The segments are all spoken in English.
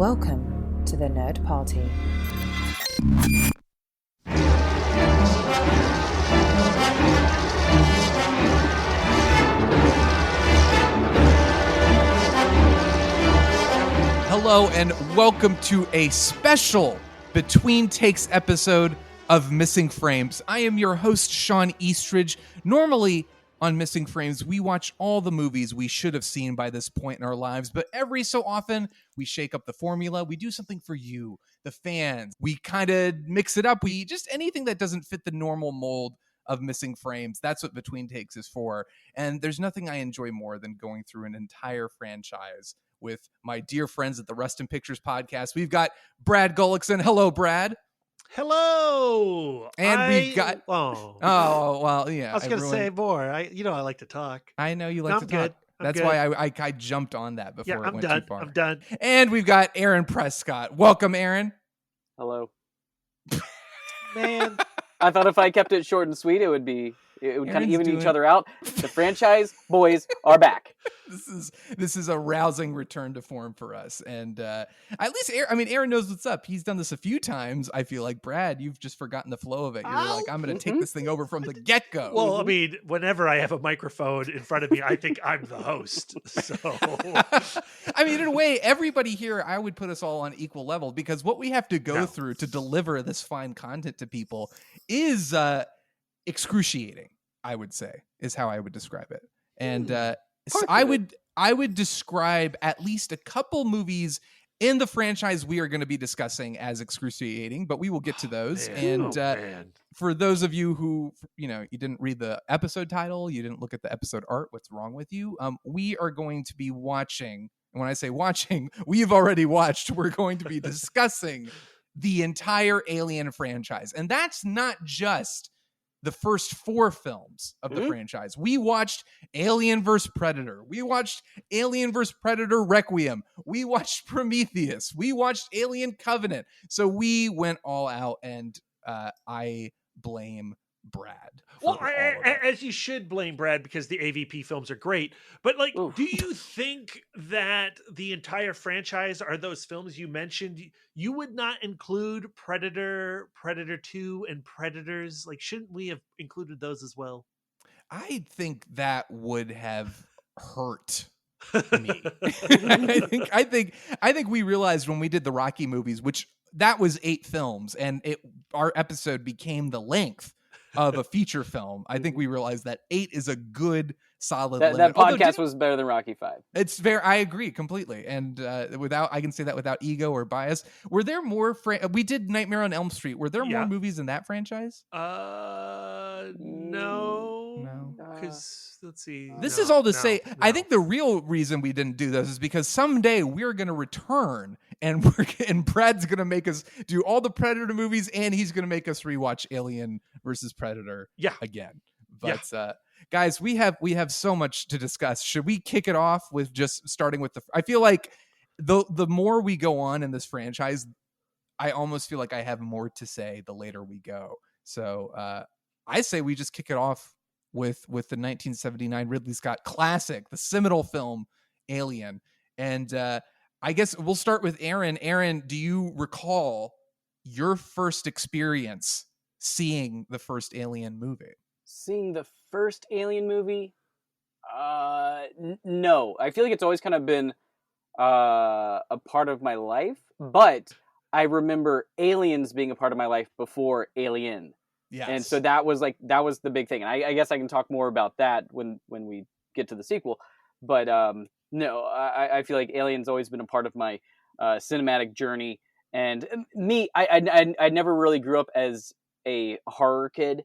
Welcome to the Nerd Party. Hello and welcome to a special Between Takes episode of Missing Frames. I am your host, Shawn Eastridge. Normally on Missing Frames, we watch all the movies we should have seen by this point in our lives, but every so often we shake up the formula. We do something for you, the fans. We kind of mix it up. We just anything that doesn't fit the normal mold of Missing Frames. That's what Between Takes is for. And there's nothing I enjoy more than going through an entire franchise with my dear friends at the Rust in Pictures podcast. We've got Brad Gullickson. Hello, Brad. Hello. And we've got well, yeah. I was going to say more. I like to talk. I know you like to good. talk. That's good. why I jumped on that before it went too far. I'm done. And we've got Aaron Prescott. Welcome, Aaron. Hello. Man, I thought if I kept it short and sweet, it would kind of Aaron's even doing- each other out. The franchise boys are back. This is a rousing return to form for us, and at least Aaron knows what's up. He's done this a few times. I feel like Brad, you've just forgotten the flow of it. You're like, I'm going to take this thing over from the get go. well, I mean, whenever I have a microphone in front of me, I think I'm the host. So, I mean, in a way, everybody here, I would put us all on equal level because what we have to go through to deliver this fine content to people is excruciating. I would say is how I would describe it, and so I would describe at least a couple movies in the franchise we are going to be discussing as excruciating, but we will get to those. For those of you who, you didn't read the episode title, you didn't look at the episode art, what's wrong with you? We are going to be watching, and when I say watching, we've already watched, we're going to be discussing the entire Alien franchise. And that's not just the first 4 films of the franchise. We watched Alien vs. Predator. We watched Alien vs. Predator Requiem. We watched Prometheus. We watched Alien Covenant. So we went all out, and I blame Brad. well, as you should blame Brad because the AVP films are great. But do you think that the entire franchise are those films you mentioned? You would not include Predator, Predator 2, and Predators. Shouldn't we have included those as well? I think that would have hurt me. I think we realized when we did the Rocky movies, which that was 8 films, and our episode became the length of a feature film. I think we realized that 8 is a good solid limit. That podcast was better than Rocky 5. It's fair. I agree completely. And I can say that without ego or bias. Were there more? We did Nightmare on Elm Street. Were there more movies in that franchise? No. Because let's see. This is all to say. No. I think the real reason we didn't do this is because someday we're going to return, and Brad's going to make us do all the Predator movies, and he's going to make us rewatch Alien versus Predator again. But guys, we have so much to discuss. Should we kick it off with just starting with I feel like the more we go on in this franchise, I almost feel like I have more to say the later we go. So I say we just kick it off with the 1979 Ridley Scott classic, the seminal film Alien. And I guess we'll start with Aaron. Aaron, do you recall your first experience seeing the first Alien movie? Seeing the first Alien movie? No. I feel like it's always kind of been a part of my life, but I remember Aliens being a part of my life before Alien. Yes. And so that was the big thing. And I guess I can talk more about that when we get to the sequel. But no, I feel like Alien's always been a part of my cinematic journey. And me, I never really grew up as a horror kid,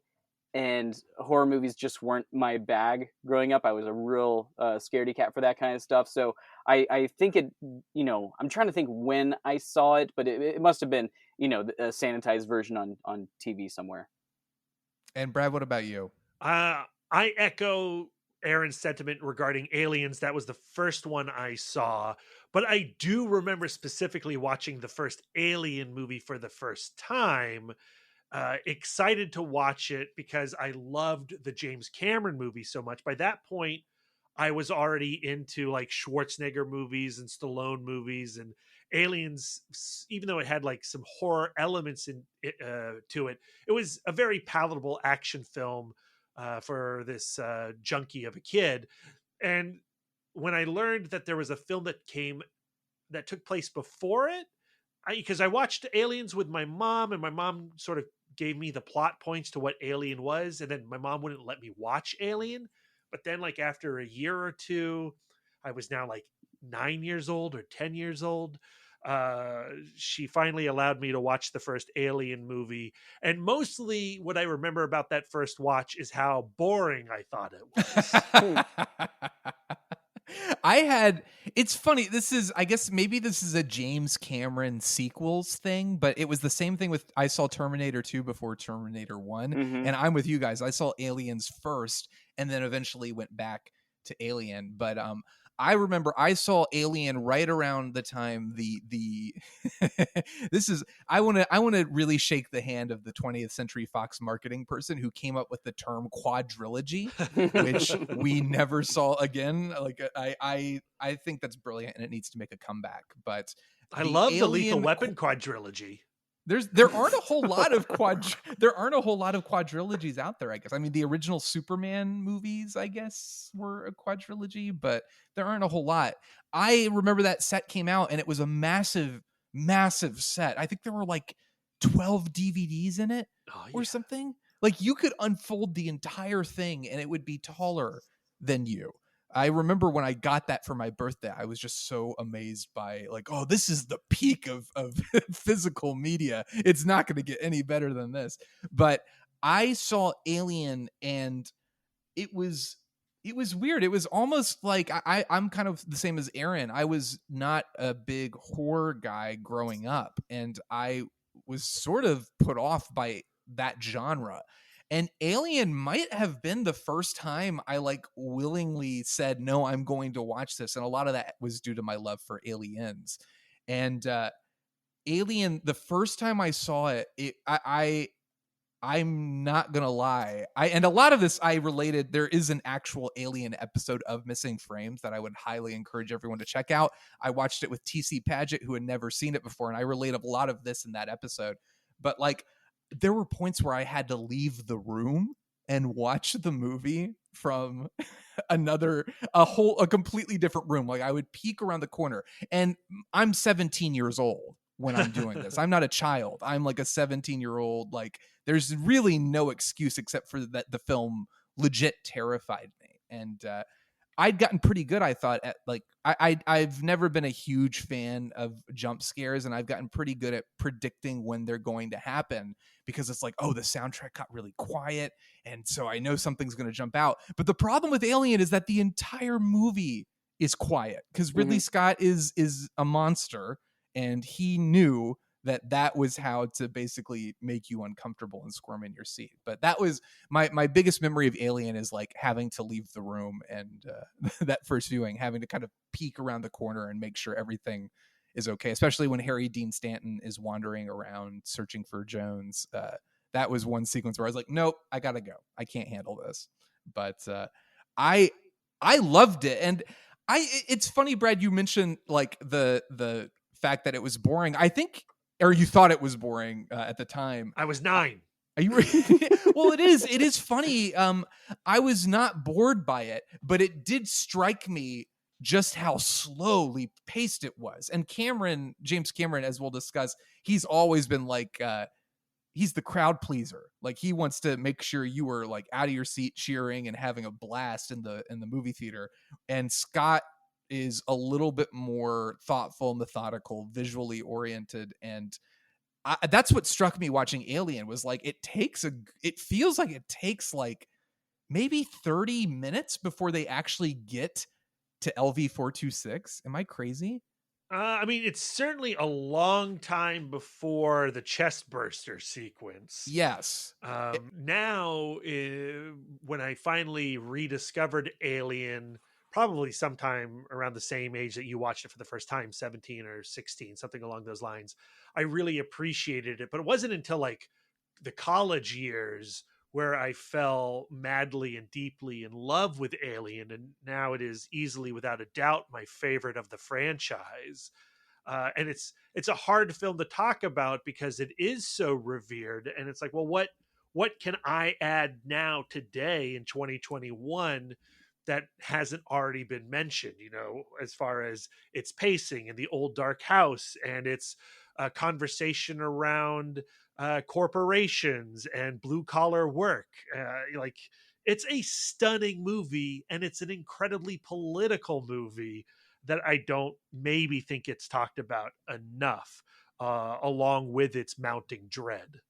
and horror movies just weren't my bag growing up. I was a real scaredy cat for that kind of stuff. So I think it, I'm trying to think when I saw it, but it must have been, a sanitized version on TV somewhere. And Brad, what about you? I echo Aaron's sentiment regarding Aliens. That was the first one I saw, but I do remember specifically watching the first Alien movie for the first time. Excited to watch it because I loved the James Cameron movie so much. By that point, I was already into like Schwarzenegger movies and Stallone movies, Aliens, even though it had like some horror elements to it, it was a very palatable action film for this junkie of a kid. And when I learned that there was a film that took place before it, because I watched Aliens with my mom, and my mom sort of gave me the plot points to what Alien was, and then my mom wouldn't let me watch Alien. But then, like, after a year or two, I was now like 9 years old or 10 years old. She finally allowed me to watch the first Alien movie. And mostly what I remember about that first watch is how boring I thought it was. It's funny. I guess maybe this is a James Cameron sequels thing, but it was the same thing with, I saw Terminator 2 before Terminator 1. Mhm. And I'm with you guys. I saw Aliens first and then eventually went back to Alien. But I remember I saw Alien right around the time I want to really shake the hand of the 20th Century Fox marketing person who came up with the term quadrilogy, which we never saw again. Like I think that's brilliant and it needs to make a comeback. But I love the Lethal Weapon quadrilogy. There aren't a whole lot of quadrilogies out there, I guess. I mean, the original Superman movies, I guess, were a quadrilogy, but there aren't a whole lot. I remember that set came out and it was a massive, massive set. I think there were like 12 DVDs in it or something. Like you could unfold the entire thing and it would be taller than you. I remember when I got that for my birthday, I was just so amazed by like, oh, this is the peak of physical media. It's not going to get any better than this. But I saw Alien and it was weird. It was almost like I'm kind of the same as Aaron. I was not a big horror guy growing up, and I was sort of put off by that genre. And Alien might have been the first time I like willingly said, no, I'm going to watch this. And a lot of that was due to my love for Aliens. And Alien, the first time I saw it, I'm not gonna lie. And a lot of this I related. There is an actual Alien episode of Missing Frames that I would highly encourage everyone to check out. I watched it with TC Paget, who had never seen it before, and I related a lot of this in that episode. But like, there were points where I had to leave the room and watch the movie from a completely different room. Like I would peek around the corner, and I'm 17 years old when I'm doing this. I'm not a child. I'm like a 17-year-old. Like there's really no excuse except for that the film legit terrified me. And I'd gotten pretty good, I thought, at like I've never been a huge fan of jump scares, and I've gotten pretty good at predicting when they're going to happen, because it's like, oh, the soundtrack got really quiet, and so I know something's going to jump out. But the problem with Alien is that the entire movie is quiet, because Ridley Scott is a monster, and he knew that was how to basically make you uncomfortable and squirm in your seat. But that was my biggest memory of Alien, is like having to leave the room, and that first viewing, having to kind of peek around the corner and make sure everything is okay, especially when Harry Dean Stanton is wandering around searching for Jones. That was one sequence where I was like, nope, I gotta go. I can't handle this. But I loved it. And it's funny, Brad, you mentioned like the fact that it was boring. I think, or you thought it was boring at the time. I was 9. Are you? Well, it is funny. I was not bored by it, but it did strike me just how slowly paced it was. And James Cameron, as we'll discuss, he's always been like, he's the crowd pleaser. Like he wants to make sure you were like out of your seat cheering and having a blast in the movie theater. And Scott is a little bit more thoughtful, methodical, visually oriented. And that's what struck me watching Alien, was like, it feels like it takes like maybe 30 minutes before they actually get to LV-426. Am I crazy? I mean, it's certainly a long time before the chest burster sequence. Yes. Now, when I finally rediscovered Alien, probably sometime around the same age that you watched it for the first time, 17 or 16, something along those lines, I really appreciated it. But it wasn't until like the college years where I fell madly and deeply in love with Alien. And now it is easily, without a doubt, my favorite of the franchise. And it's a hard film to talk about because it is so revered. And it's like, well, what can I add now today in 2021 that hasn't already been mentioned, as far as its pacing and the old dark house and its conversation around corporations and blue collar work. Like, it's a stunning movie, and it's an incredibly political movie that I don't maybe think it's talked about enough, along with its mounting dread.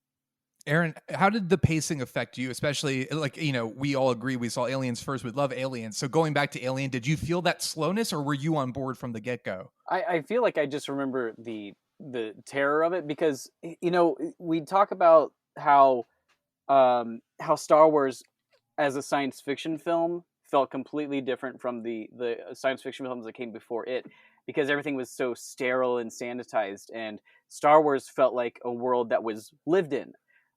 Aaron, how did the pacing affect you? Especially, like, we all agree we saw Aliens first. We love Aliens. So going back to Alien, did you feel that slowness, or were you on board from the get-go? I feel like I just remember the terror of it, because we talk about how Star Wars as a science fiction film felt completely different from the science fiction films that came before it, because everything was so sterile and sanitized, and Star Wars felt like a world that was lived in.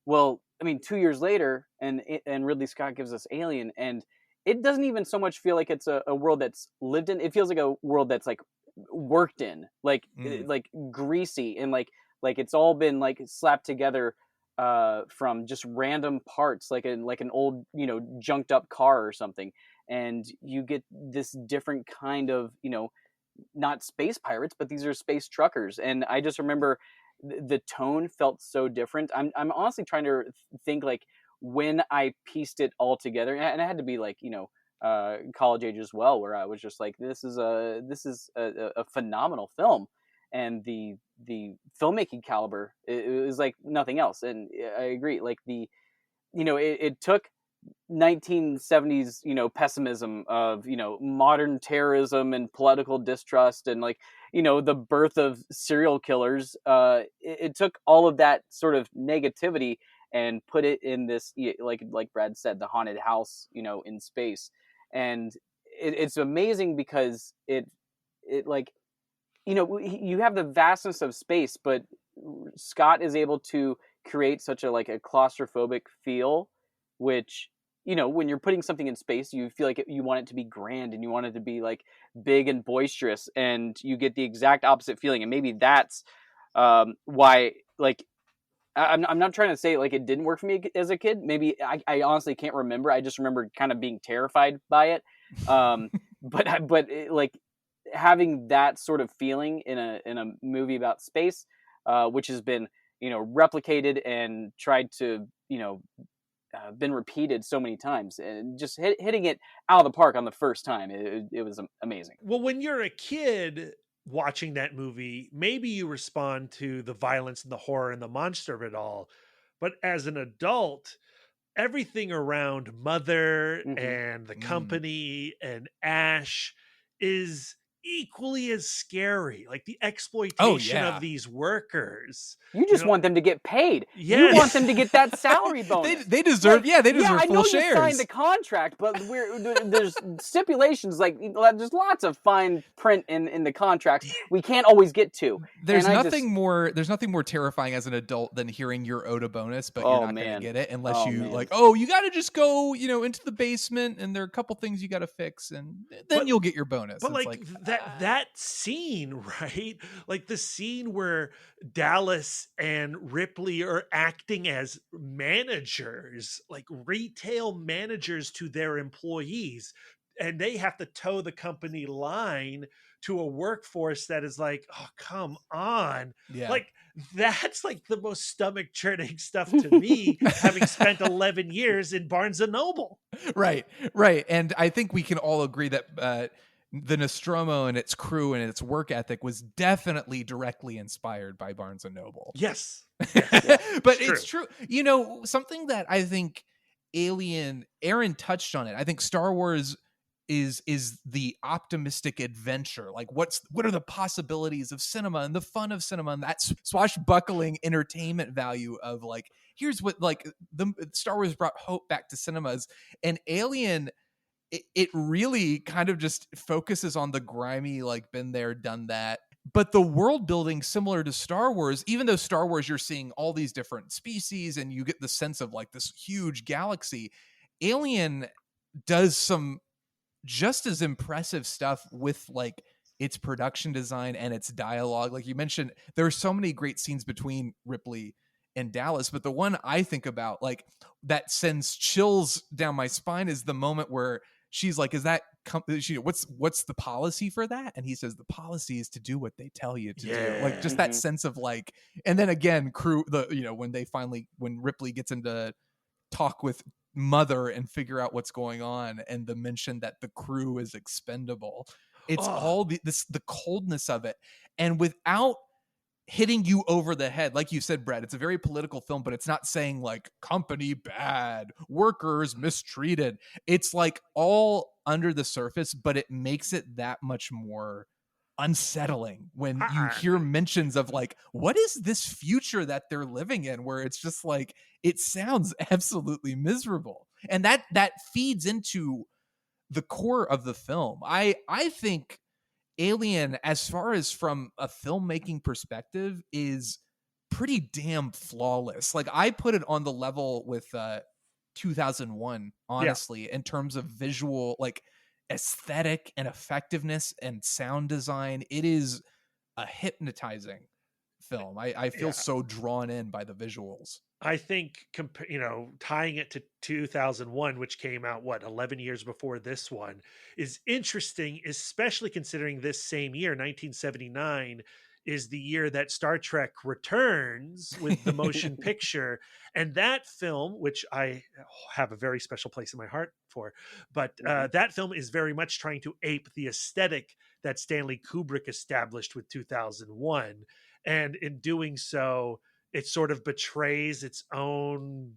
Well, I mean, 2 years later, and Ridley Scott gives us Alien, and it doesn't even so much feel like it's a world that's lived in. It feels like a world that's like worked in, like greasy, and like it's all been like slapped together from just random parts, like an old junked up car or something, and you get this different kind of not space pirates, but these are space truckers. And I just remember the tone felt so different. I'm honestly trying to think, like, when I pieced it all together, and I had to be like college age as well, where I was just like, this is a phenomenal film, and the filmmaking caliber, it was like nothing else. And I agree, like it took 1970s pessimism of modern terrorism and political distrust, and the birth of serial killers. It took all of that sort of negativity and put it in this, like Brad said, the haunted house in space. And it's amazing because it like you have the vastness of space, but Scott is able to create such a claustrophobic feel, which when you're putting something in space, you feel like you want it to be grand, and you want it to be like big and boisterous, and you get the exact opposite feeling. And maybe that's why, like, I'm not trying to say like it didn't work for me as a kid. Maybe I honestly can't remember. I just remember kind of being terrified by it. But like having that sort of feeling in a movie about space, which has been replicated and tried to been repeated so many times, and just hitting it out of the park on the first time, it was amazing. Well, when you're a kid watching that movie, maybe you respond to the violence and the horror and the monster of it all, but as an adult, everything around Mother and the company and Ash is equally as scary. Like the exploitation of these workers. You just want them to get paid. Yes. You want them to get that salary bonus. They deserve, they deserve I full know shares. You signed the contract, but there's stipulations. Like there's lots of fine print in the contract we can't always get to. There's nothing more terrifying as an adult than hearing you're owed a bonus, but you're not going to get it unless you got to just go into the basement, and there are a couple things you got to fix, and then you'll get your bonus. But that scene, right? Like the scene where Dallas and Ripley are acting as managers, like retail managers to their employees, and they have to toe the company line to a workforce that is like, oh, come on. Yeah. Like that's like the most stomach churning stuff to me, having spent 11 years in Barnes and Noble. Right. And I think we can all agree that the Nostromo and its crew and its work ethic was definitely directly inspired by Barnes and Noble. Yes. But it's true. Something that I think Aaron touched on it. I think Star Wars is the optimistic adventure. Like what are the possibilities of cinema and the fun of cinema, and that swashbuckling entertainment value of like, here's what, like, the Star Wars brought hope back to cinemas, and Alien, it really kind of just focuses on the grimy, like, been there, done that. But the world building, similar to Star Wars, even though Star Wars, you're seeing all these different species and you get the sense of like this huge galaxy, Alien does some just as impressive stuff with like its production design and its dialogue. Like you mentioned, there are so many great scenes between Ripley and Dallas, but the one I think about, like, that sends chills down my spine, is the moment where she's like, "Is that what's the policy for that?" And he says, "The policy is to do what they tell you to do." Like, just that sense of like, and then again, when Ripley gets into talk with Mother and figure out what's going on, and the mention that the crew is expendable. It's all the coldness of it, and without hitting you over the head. Like you said, Brett, it's a very political film, but it's not saying like company bad, workers mistreated. It's like all under the surface, but it makes it that much more unsettling when you hear mentions of like, what is this future that they're living in, where it's just like, it sounds absolutely miserable. And that feeds into the core of the film. I think Alien, as far as from a filmmaking perspective, is pretty damn flawless. Like, I put it on the level with 2001, honestly, in terms of visual, like, aesthetic and effectiveness and sound design. It is a hypnotizing film. I feel so drawn in by the visuals. I think, tying it to 2001, which came out, 11 years before this one, is interesting, especially considering this same year, 1979, is the year that Star Trek returns with the motion picture. And that film, which I have a very special place in my heart for, but that film is very much trying to ape the aesthetic that Stanley Kubrick established with 2001. And in doing so, it sort of betrays its own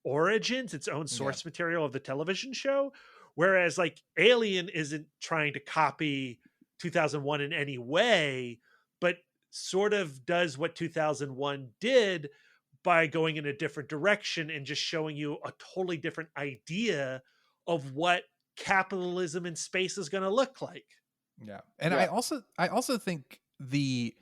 origins, its own source material of the television show. Whereas like Alien isn't trying to copy 2001 in any way, but sort of does what 2001 did by going in a different direction and just showing you a totally different idea of what capitalism in space is going to look like. Yeah. And I also think the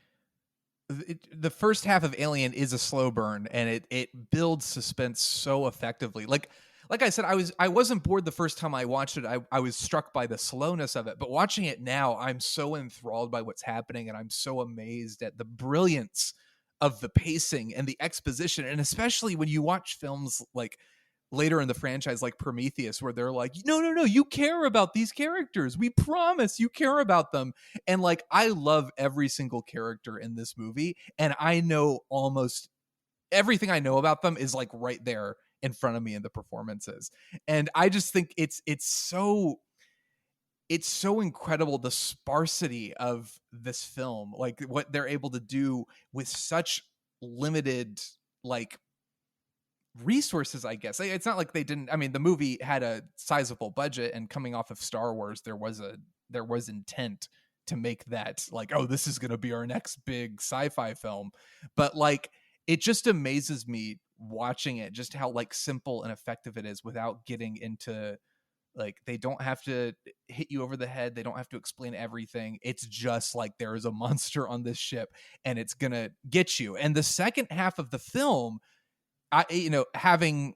first half of Alien is a slow burn, and it builds suspense so effectively. Like I said, I wasn't bored the first time I watched it. I was struck by the slowness of it, but watching it now, I'm so enthralled by what's happening, and I'm so amazed at the brilliance of the pacing and the exposition. And especially when you watch films like later in the franchise, like Prometheus, where they're like, no, you care about these characters. We promise you care about them. And like, I love every single character in this movie, and I know almost everything I know about them is like right there in front of me in the performances. And I just think it's so incredible, the sparsity of this film, like what they're able to do with such limited like resources, I guess. It's not like they didn't. I mean, the movie had a sizable budget, and coming off of Star Wars, there was intent to make that like, oh, this is going to be our next big sci-fi film. But like, it just amazes me watching it, just how like simple and effective it is without getting into like, they don't have to hit you over the head. They don't have to explain everything. It's just like, there is a monster on this ship and it's going to get you. And the second half of the film, having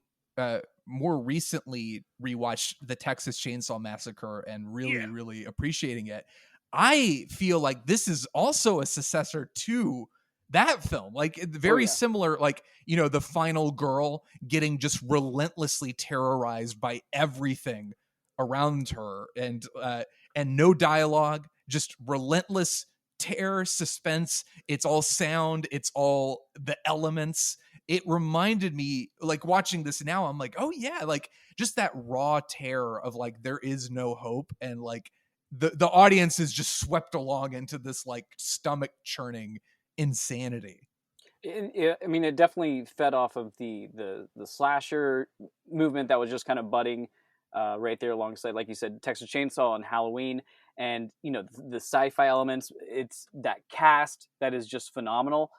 more recently rewatched the Texas Chainsaw Massacre and really appreciating it, I feel like this is also a successor to that film. Like, very similar, like, the final girl getting just relentlessly terrorized by everything around her, and no dialogue, just relentless terror, suspense. It's all sound, it's all the elements. It reminded me, like, watching this now, I'm like, oh yeah, like, just that raw terror of like, there is no hope, and like the audience is just swept along into this like stomach churning insanity. I mean, it definitely fed off of the slasher movement that was just kind of budding right there alongside, like you said, Texas Chainsaw and Halloween, and the sci-fi elements. It's that cast that is just phenomenal,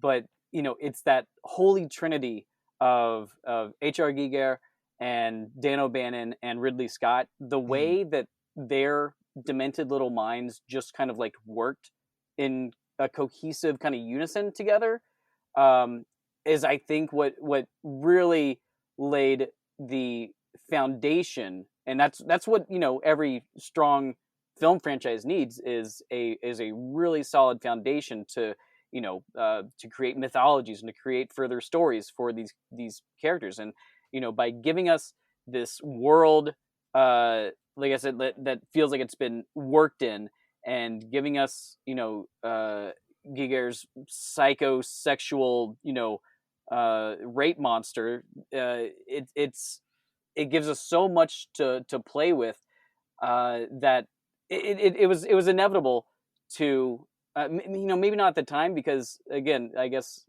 but it's that holy trinity of H.R. Giger and Dan O'Bannon and Ridley Scott. The way that their demented little minds just kind of like worked in a cohesive kind of unison together is, I think, what really laid the foundation. And that's what every strong film franchise needs is a really solid foundation to to create mythologies and to create further stories for these characters. And by giving us this world, like I said, that feels like it's been worked in, and giving us Giger's psychosexual rape monster, it gives us so much to play with, that it was inevitable to maybe not at the time, because again, I guess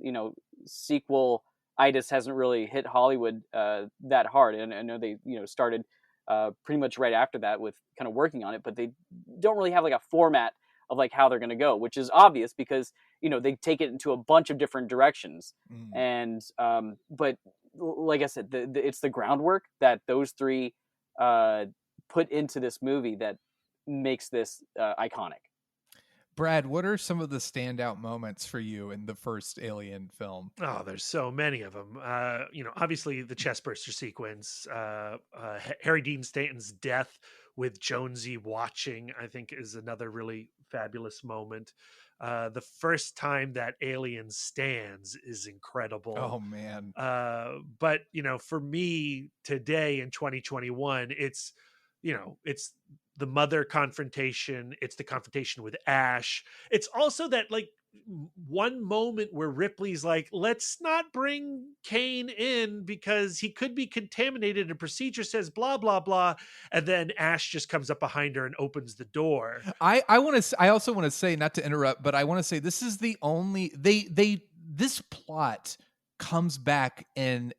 sequel itis hasn't really hit Hollywood that hard, and I know they started pretty much right after that with kind of working on it, but they don't really have like a format of like how they're going to go, which is obvious because they take it into a bunch of different directions. And but like I said, it's the groundwork that those three put into this movie that makes this iconic. Brad, what are some of the standout moments for you in the first Alien film? Oh, there's so many of them. Obviously the chestburster sequence, Harry Dean Stanton's death with Jonesy watching, I think, is another really fabulous moment. The first time that Alien stands is incredible. Oh man. But for me today in 2021, it's the mother confrontation. It's the confrontation with Ash. It's also that like one moment where Ripley's like, let's not bring Kane in because he could be contaminated, and procedure says blah blah blah, and then Ash just comes up behind her and opens the door. I also want to say, not to interrupt, but I want to say this is the only this plot comes back in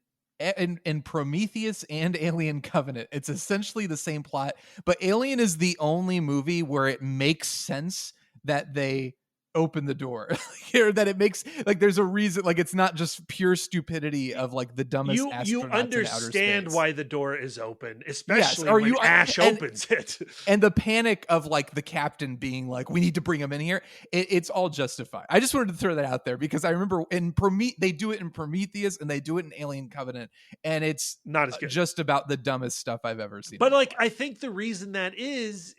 Prometheus and Alien Covenant. It's essentially the same plot, but Alien is the only movie where it makes sense that they open the door here, that it makes like there's a reason, like it's not just pure stupidity of like the dumbest astronauts you in outer understand space. why the door is open, especially yes, or when Ash opens it, and the panic of like the captain being like, we need to bring him in here. It's all justified. I just wanted to throw that out there because I remember in they do it in Prometheus and they do it in Alien Covenant, and it's not as good. Just about the dumbest stuff I've ever seen. But like, I think the reason that is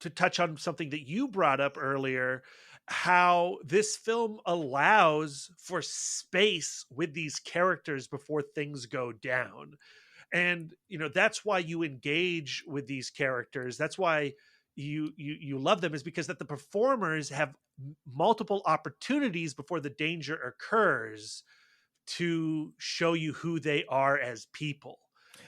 to touch on something that you brought up earlier, how this film allows for space with these characters before things go down. And, that's why you engage with these characters. That's why you love them, is because that the performers have multiple opportunities before the danger occurs to show you who they are as people.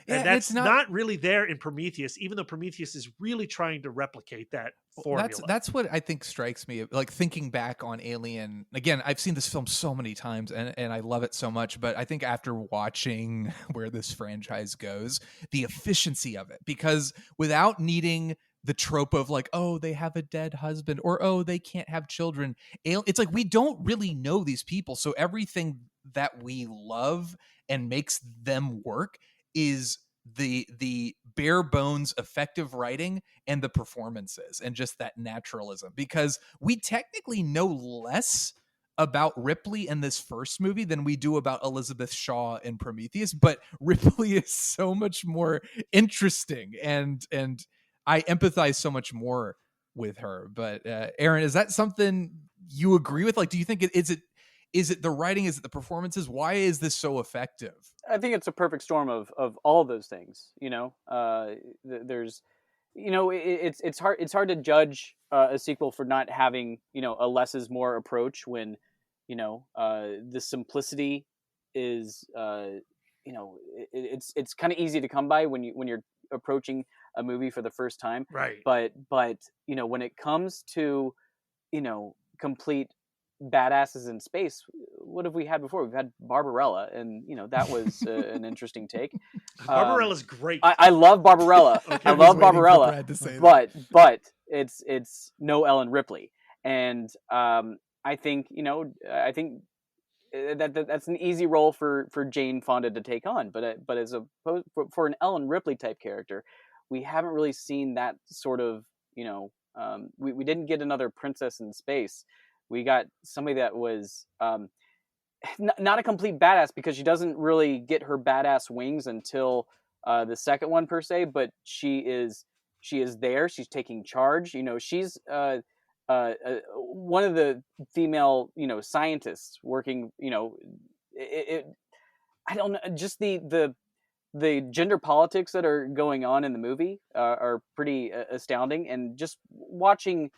And that's not really there in Prometheus, even though Prometheus is really trying to replicate that formula. That's what I think strikes me. Like thinking back on Alien, again, I've seen this film so many times and I love it so much, but I think after watching where this franchise goes, the efficiency of it, because without needing the trope of like, oh, they have a dead husband, or oh, they can't have children. It's like we don't really know these people. So everything that we love and makes them work is the bare bones effective writing and the performances and just that naturalism, because we technically know less about Ripley in this first movie than we do about Elizabeth Shaw in Prometheus, but Ripley is so much more interesting and I empathize so much more with her. But Aaron, is that something you agree with? Like, do you think is it the writing? Is it the performances? Why is this so effective? I think it's a perfect storm of all of those things. There's, it's hard to judge a sequel for not having, a less is more approach when, the simplicity is, it's kind of easy to come by when you're approaching a movie for the first time. Right. But when it comes to, complete badasses in space, what have we had before? We've had Barbarella, and that was an interesting take. Barbarella's great. I love Barbarella. Okay. I love Barbarella, but it's no Ellen Ripley, and I think that's an easy role for Jane Fonda to take on, but as opposed for an Ellen Ripley type character, we haven't really seen that sort of we didn't get another princess in space. We got somebody that was not a complete badass, because she doesn't really get her badass wings until the second one per se, but she is She is there. She's taking charge. She's one of the female, scientists working. I don't know, just the gender politics that are going on in the movie are pretty astounding, and just watching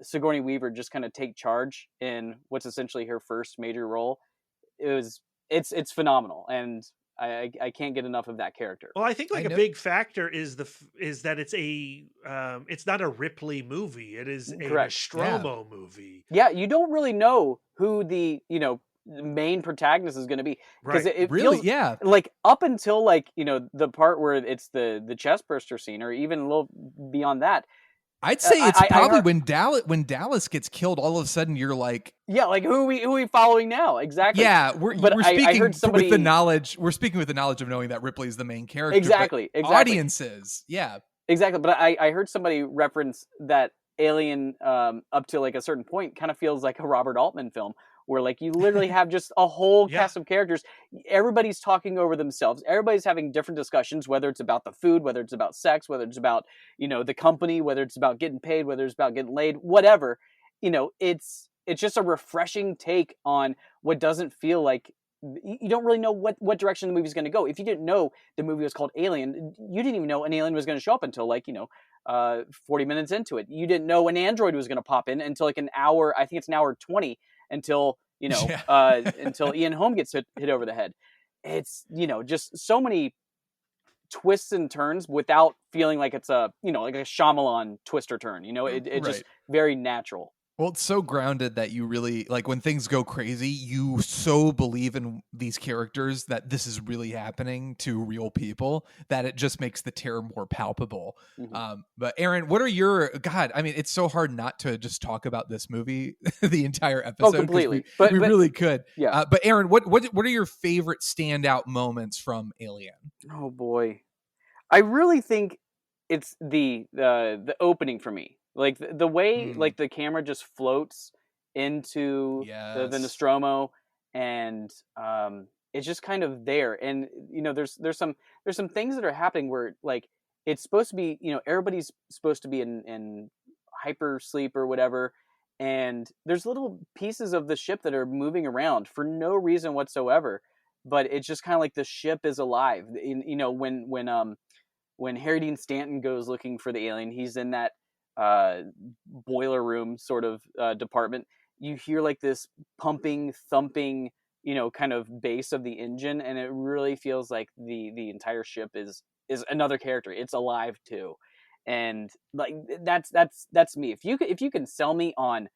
Sigourney Weaver just kind of take charge in what's essentially her first major role, it's phenomenal, and I can't get enough of that character. Well, I think a big factor is that it's not a Ripley movie. It is a Nostromo movie. Yeah, you don't really know who the main protagonist is going to be, because it really feels like up until the part where it's the chest burster scene, or even a little beyond that. I'd say it's probably when Dallas gets killed, all of a sudden you're like, who are we following now? Exactly. Yeah, we're speaking with the knowledge. We're speaking with the knowledge of knowing that Ripley is the main character. Exactly. Audiences, yeah, exactly. But I heard somebody reference that Alien up to a certain point kind of feels like a Robert Altman film, where you literally have just a whole cast of characters. Everybody's talking over themselves. Everybody's having different discussions, whether it's about the food, whether it's about sex, whether it's about, the company, whether it's about getting paid, whether it's about getting laid, whatever. It's just a refreshing take on what doesn't feel like, you don't really know what direction the movie's going to go. If you didn't know the movie was called Alien, you didn't even know an alien was going to show up until 40 minutes into it. You didn't know an android was going to pop in until an hour. I think it's an hour 20 until until Ian Holm gets hit over the head. It's just so many twists and turns without feeling like it's a like a Shyamalan twist or turn. It just very natural. Well, it's so grounded that you really, when things go crazy, you so believe in these characters that this is really happening to real people, that it just makes the terror more palpable. Mm-hmm. But Aaron, what are your, God, I mean, it's so hard not to just talk about this movie the entire episode. Oh, completely. We really could. Yeah. But Aaron, what are your favorite standout moments from Alien? Oh boy. I really think it's the opening for me. The way the camera just floats into the Nostromo, and it's just kind of there. And there's some things that are happening where it's supposed to be, everybody's supposed to be in hyper sleep or whatever, and there's little pieces of the ship that are moving around for no reason whatsoever, but it's just kind of like the ship is alive. When Harry Dean Stanton goes looking for the alien, he's in that boiler room sort of department. You hear this pumping, thumping, kind of bass of the engine, and it really feels like the entire ship is another character. It's alive too, and that's me. If you can sell me on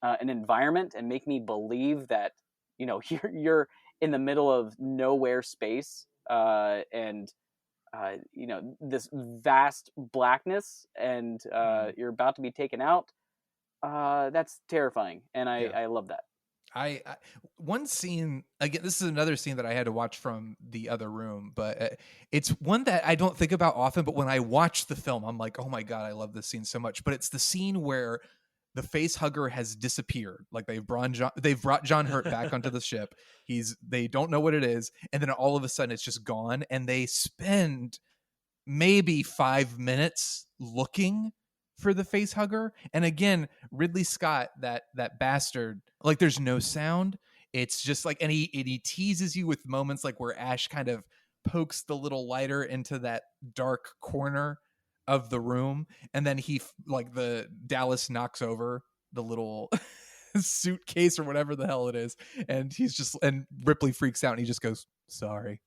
an environment and make me believe that you're in the middle of nowhere space, and this vast blackness, and you're about to be taken out, that's terrifying, and I love that. I one scene, again, this is another scene that I had to watch from the other room, but it's one that I don't think about often, but when I watch the film, I'm like, oh my God, I love this scene so much. But it's the scene where the face hugger has disappeared. They've brought John Hurt back onto the ship. They don't know what it is, and then all of a sudden it's just gone, and they spend maybe 5 minutes looking for the face hugger. And again, Ridley Scott, that bastard, there's no sound. It's just and he teases you with moments where Ash kind of pokes the little lighter into that dark corner of the room, and then he the Dallas knocks over the little suitcase or whatever the hell it is, and and Ripley freaks out and he just goes, sorry.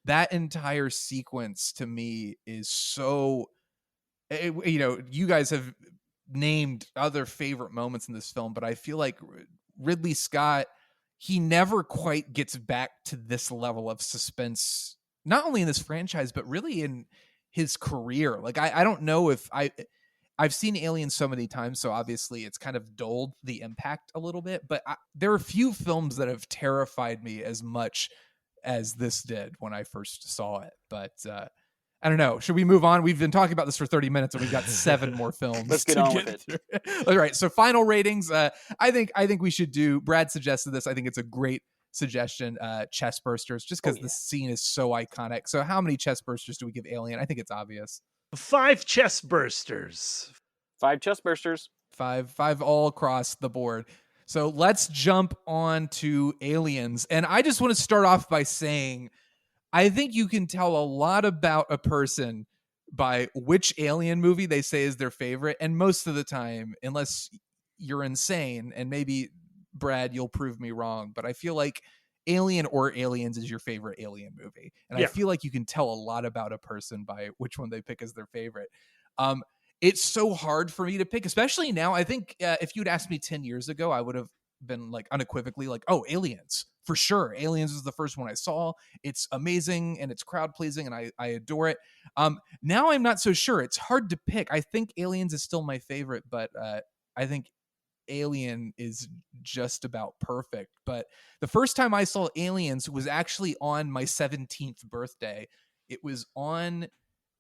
That entire sequence to me is so, you guys have named other favorite moments in this film, but I feel like Ridley Scott, he never quite gets back to this level of suspense, not only in this franchise, but really in his career. I don't know if I've seen Alien so many times, so obviously it's kind of dulled the impact a little bit, but there are few films that have terrified me as much as this did when I first saw it. But I don't know. Should we move on? We've been talking about this for 30 minutes and we've got 7 more films. Let's get on with it. All right. So final ratings. I think we should do, Brad suggested this. I think it's a great suggestion. Chest bursters, just because the scene is so iconic. So how many chest bursters do we give Alien? I think it's obvious. 5 chest bursters. 5 chest bursters. Five all across the board. So let's jump on to Aliens. And I just want to start off by saying, I think you can tell a lot about a person by which Alien movie they say is their favorite. And most of the time, unless you're insane, and maybe Brad, you'll prove me wrong, but I feel like Alien or Aliens is your favorite Alien movie. And I feel like you can tell a lot about a person by which one they pick as their favorite. It's so hard for me to pick, especially now. I think if you'd asked me 10 years ago, I would have been like unequivocally like, oh, Aliens, for sure. Aliens was the first one I saw. It's amazing and it's crowd pleasing and I adore it. Now I'm not so sure. It's hard to pick. I think Aliens is still my favorite, but I think Alien is just about perfect. But the first time I saw Aliens was actually on my 17th birthday. It was on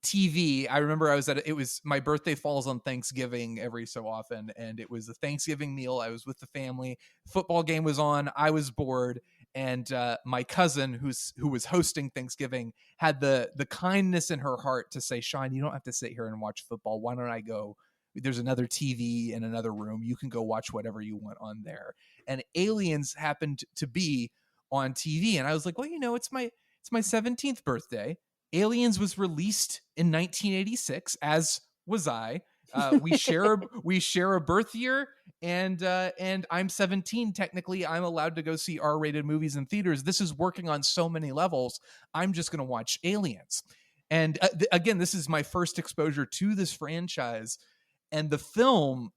TV. I remember it was my birthday falls on Thanksgiving every so often, and it was a Thanksgiving meal. I was with the family. Football game was on. I was bored, and my cousin, who was hosting Thanksgiving, had the kindness in her heart to say, "Shawn, you don't have to sit here and watch football. Why don't I go? There's another TV in another room. You can go watch whatever you want on there." And Aliens happened to be on TV, and I was like, "Well, it's my 17th birthday. Aliens was released in 1986, as was I. We share a birth year, and I'm 17. Technically, I'm allowed to go see R-rated movies in theaters. This is working on so many levels. I'm just going to watch Aliens." And again, this is my first exposure to this franchise, and the film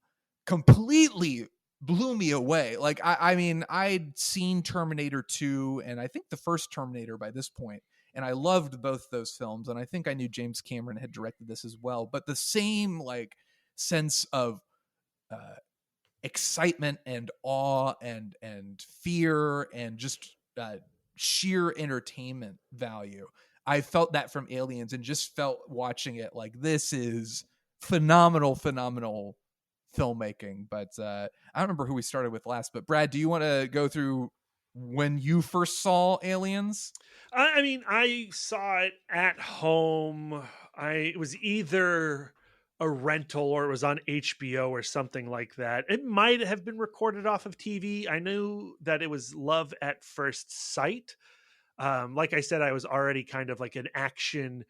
completely blew me away. Like, I mean, I'd seen Terminator 2, and I think the first Terminator by this point. And I loved both those films. And I think I knew James Cameron had directed this as well. But the same like sense of excitement and awe and fear and just sheer entertainment value. I felt that from Aliens and just felt watching it like this is phenomenal filmmaking. But I don't remember who we started with last. But Brad, do you want to go through when you first saw Aliens? I mean, I saw it at home. It was either a rental or it was on HBO or something like that. It might have been recorded off of TV. I knew that it was love at first sight. Like I said, I was already kind of like an action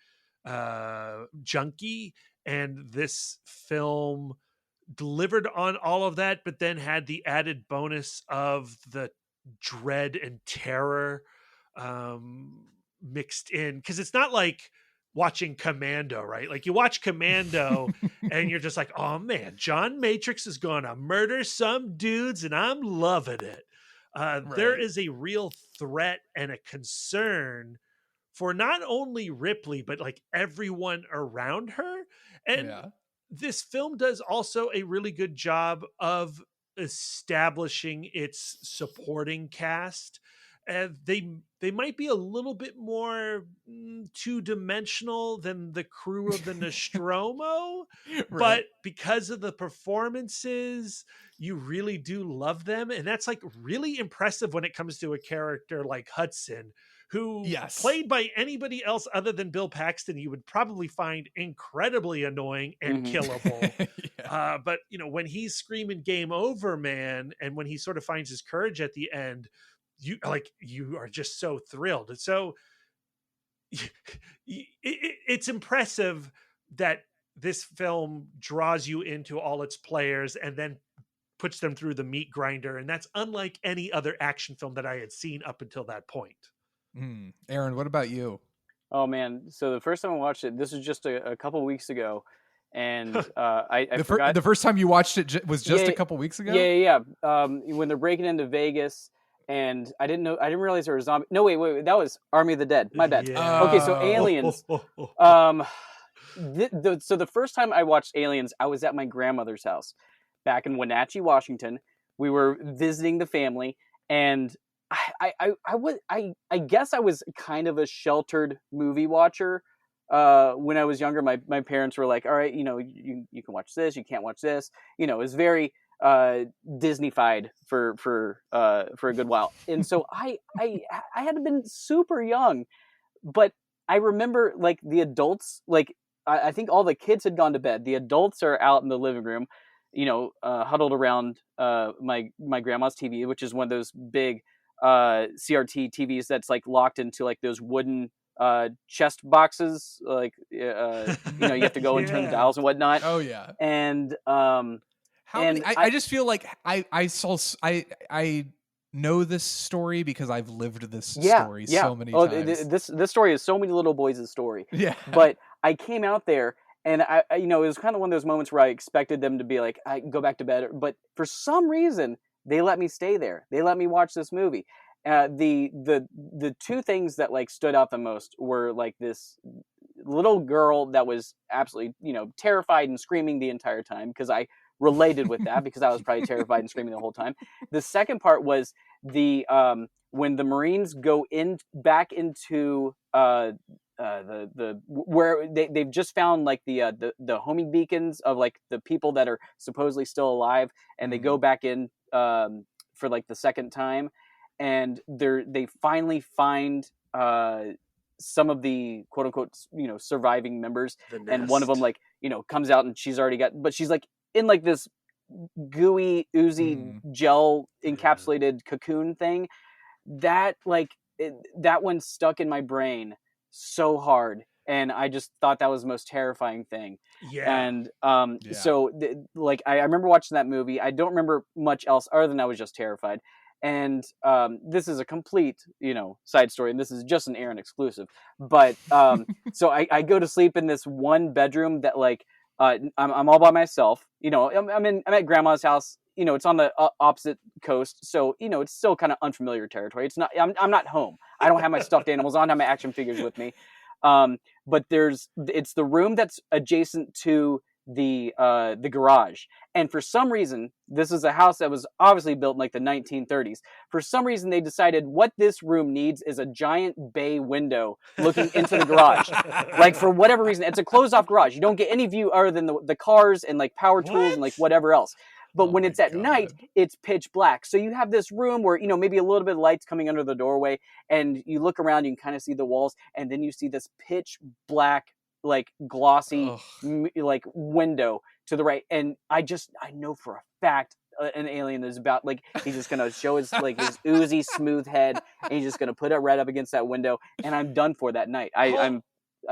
junkie, and this film delivered on all of that, but then had the added bonus of the dread and terror mixed in, because it's not like watching Commando, right? Like you watch Commando and you're just like, oh man, John Matrix is gonna murder some dudes and I'm loving it. Right. There is a real threat and a concern for not only Ripley but like everyone around her, and this film does also a really good job of establishing its supporting cast. And they might be a little bit more two-dimensional than the crew of the Nostromo, but because of the performances, you really do love them. And that's like really impressive when it comes to a character like Hudson, who played by anybody else other than Bill Paxton, you would probably find incredibly annoying and killable. But when he's screaming "game over, man," and when he sort of finds his courage at the end, you are just so thrilled. And so it's impressive that this film draws you into all its players and then puts them through the meat grinder. And that's unlike any other action film that I had seen up until that point. Aaron, what about you? Oh man. So the first time I watched it, this was just a couple weeks ago. And I forgot. The first time you watched it was just a couple weeks ago? Yeah. When they're breaking into Vegas, and I didn't realize there was zombie. No, wait. That was Army of the Dead. My bad. Yeah. Okay, so Aliens. So the first time I watched Aliens, I was at my grandmother's house back in Wenatchee, Washington. We were visiting the family, and I guess I was kind of a sheltered movie watcher. When I was younger, my parents were like, all right, you can watch this, you can't watch this. It was very Disney-fied for a good while. And so I had been super young, but I remember like the adults, like I think all the kids had gone to bed. The adults are out in the living room, huddled around my grandma's TV, which is one of those big CRT TVs that's like locked into like those wooden chest boxes. Like you have to go and turn the dials and whatnot. Oh yeah. And I just feel like I know this story because I've lived this story so many times. This story is so many little boys' story. Yeah. But I came out there and I it was kind of one of those moments where I expected them to be like, I go back to bed. But for some reason, they let me stay there. They let me watch this movie. The two things that like stood out the most were like this little girl that was absolutely, terrified and screaming the entire time, because I related with that because I was probably terrified and screaming the whole time. The second part was the when the Marines go back into the where they've just found like the homing beacons of like the people that are supposedly still alive, and they go back in for like the second time, and they finally find some of the quote unquote surviving members, and one of them like comes out and she's like in like this gooey oozy gel encapsulated cocoon thing that like that one stuck in my brain so hard, and I just thought that was the most terrifying thing. And so like I remember watching that movie. I don't remember much else other than I was just terrified. And this is a complete side story, and this is just an Aaron exclusive, but so I go to sleep in this one bedroom that like I'm all by myself. I'm at grandma's house. It's on the opposite coast, so it's still kind of unfamiliar territory. It's not. I'm not home. I don't have my stuffed animals. I don't have my action figures with me. But it's the room that's adjacent to the garage, and for some reason, this is a house that was obviously built in like the 1930s. For some reason, they decided what this room needs is a giant bay window looking into the garage. Like for whatever reason, it's a closed off garage. You don't get any view other than the cars and like power tools and like whatever else. But when it's at night, it's pitch black. So you have this room where, maybe a little bit of light's coming under the doorway, and you look around, you can kind of see the walls, and then you see this pitch black, like glossy, like window to the right. And I know for a fact an alien is about, like, he's just going to show his, like, his oozy smooth head, and he's just going to put it right up against that window. And I'm done for that night. I'm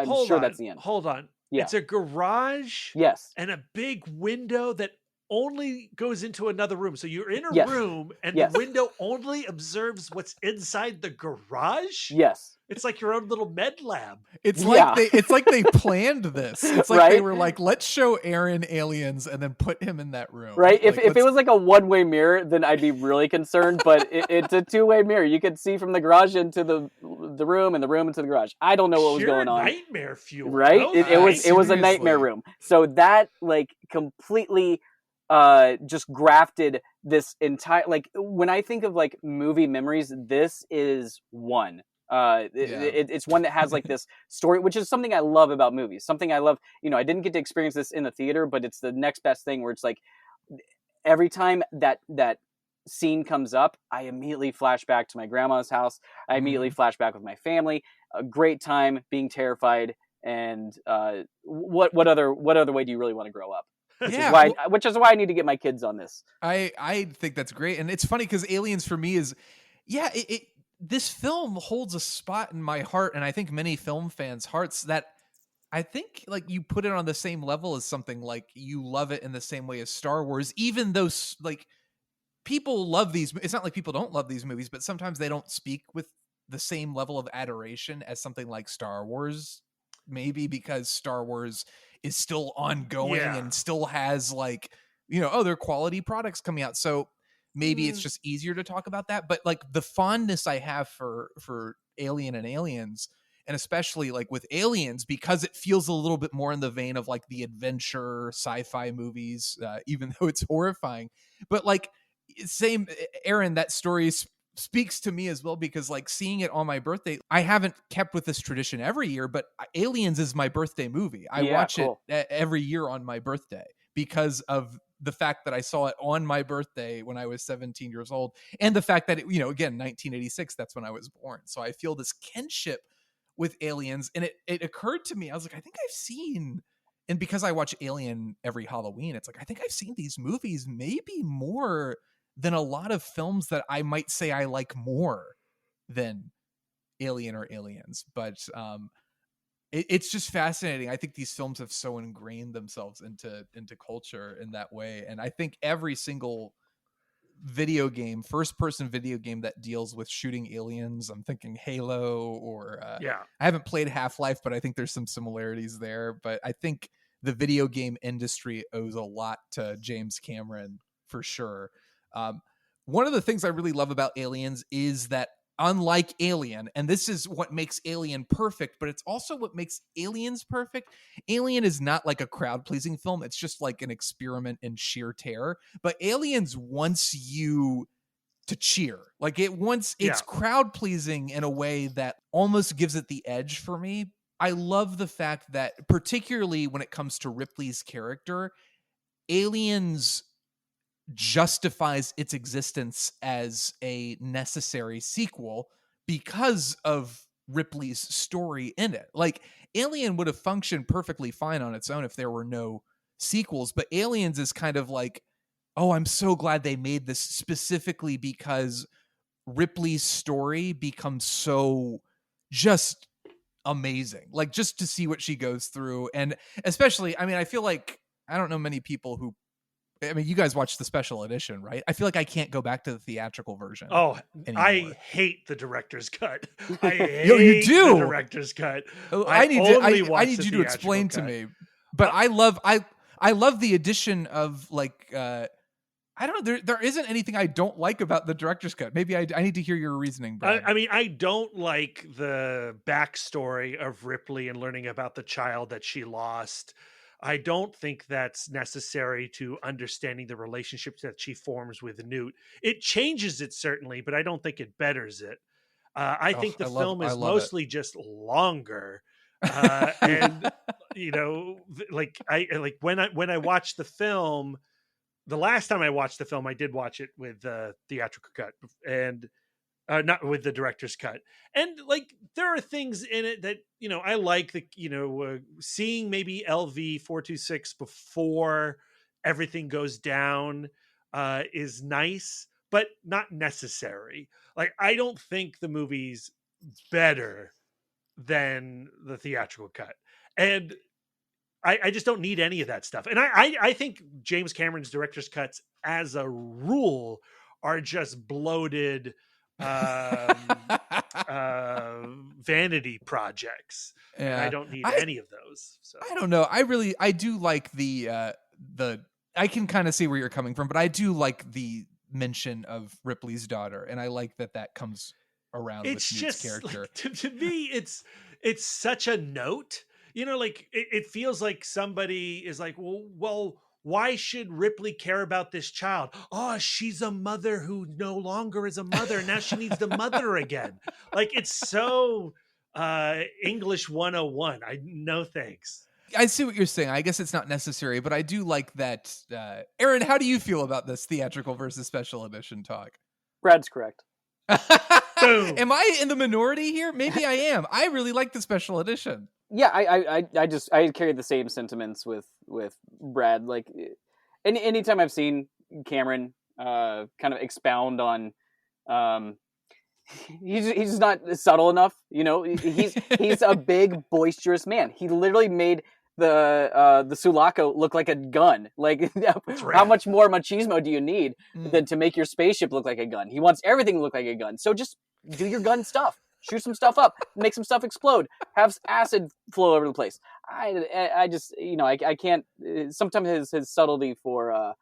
sure that's the end. Hold on. Yeah. It's a garage. Yes. And a big window that only goes into another room. So you're in a room, and the window only observes what's inside the garage? Yes. It's like your own little med lab. It's like they planned this. It's like they were like, let's show Aaron aliens and then put him in that room. Right. If it was like a one-way mirror, then I'd be really concerned. But it's a two-way mirror. You could see from the garage into the room, and the room into the garage. I don't know what was going on. Nightmare fuel. Right. It was a nightmare room. So that like completely just grafted this entire, like, when I think of like movie memories, this is one. It's one that has like this story, which is something I love about movies. Something I love, I didn't get to experience this in the theater, but it's the next best thing, where it's like every time that scene comes up, I immediately flash back to my grandma's house. I immediately flash back with my family. A great time, being terrified. And what other way do you really want to grow up? Which is why I need to get my kids on this. I think that's great. And it's funny because Aliens for me is, this film holds a spot in my heart, and I think many film fans' hearts, that I think like you put it on the same level as something like you love it in the same way as Star Wars, even though like people love these. It's not like people don't love these movies, but sometimes they don't speak with the same level of adoration as something like Star Wars, maybe because Star Wars is still ongoing and still has like, there are quality products coming out. So maybe it's just easier to talk about that. But like the fondness I have for Alien and Aliens, and especially like with Aliens, because it feels a little bit more in the vein of like the adventure sci-fi movies, even though it's horrifying. But like same, Aaron, that story speaks to me as well, because like seeing it on my birthday, I haven't kept with this tradition every year, but Aliens is my birthday movie. I watch it every year on my birthday because of the fact that I saw it on my birthday when I was 17 years old, and the fact that again, 1986, that's when I was born. So I feel this kinship with Aliens, and it occurred to me, I was like, I think I've seen, and because I watch Alien every Halloween, it's like I think I've seen these movies maybe more than a lot of films that I might say I like more than Alien or Aliens. But it's just fascinating. I think these films have so ingrained themselves into culture in that way, and I think every single video game, first person video game that deals with shooting aliens, I'm thinking Halo or I haven't played Half-Life, but I think there's some similarities there. But I think the video game industry owes a lot to James Cameron for sure. One of the things I really love about Aliens is that, unlike Alien, and this is what makes Alien perfect, but it's also what makes Aliens perfect. Alien is not like a crowd-pleasing film. It's just like an experiment in sheer terror. But Aliens wants you to cheer. Like it's crowd-pleasing in a way that almost gives it the edge for me. I love the fact that, particularly when it comes to Ripley's character, Aliens justifies its existence as a necessary sequel because of Ripley's story in it. Like, Alien would have functioned perfectly fine on its own if there were no sequels, but Aliens is kind of like, oh, I'm so glad they made this specifically because Ripley's story becomes so just amazing. Like, just to see what she goes through. And especially, I mean, I feel like I don't know many people who, I mean, you guys watched the special edition, right? I feel like I can't go back to the theatrical version. Oh, anymore. I hate the director's cut. I hate you do. the director's cut. I need you to explain to me. But I love the addition of, like, I don't know. There isn't anything I don't like about the director's cut. Maybe I need to hear your reasoning, Brad. I mean, I don't like the backstory of Ripley and learning about the child that she lost. I don't think that's necessary to understanding the relationships that she forms with Newt. It changes it, certainly, but I don't think it betters it. I think the film is mostly just longer. And, you know, like when I watched the film, the last time I watched the film, I did watch it with the theatrical cut and not with the director's cut. And, like, there are things in it that, you know, I like, the, you know, seeing maybe LV 426 before everything goes down is nice, but not necessary. Like, I don't think the movie's better than the theatrical cut. And I just don't need any of that stuff. And I think James Cameron's director's cuts, as a rule, are just bloated vanity projects. And I don't need any of those. So I don't know. I do like the I can kind of see where you're coming from, but I do like the mention of Ripley's daughter, and I like that comes around with Newt's character. Like, to me, it's such a note. You know, like, it feels like somebody is like, well, why should Ripley care about this child? Oh, she's a mother who no longer is a mother. Now she needs the mother again. Like, it's so English 101. No thanks. I see what you're saying. I guess it's not necessary, but I do like that. Aaron, how do you feel about this theatrical versus special edition talk? Brad's correct. Boom. Am I in the minority here? Maybe I am. I really like the special edition. Yeah, I carry the same sentiments with Brad. Like, anytime I've seen Cameron kind of expound on, he's not subtle enough. You know, he's a big boisterous man. He literally made the Sulaco look like a gun. Like, how much more machismo do you need than to make your spaceship look like a gun? He wants everything to look like a gun. So just do your gun stuff. Shoot some stuff up, make some stuff explode, have acid flow over the place. I just, you know, I can't. Sometimes his subtlety for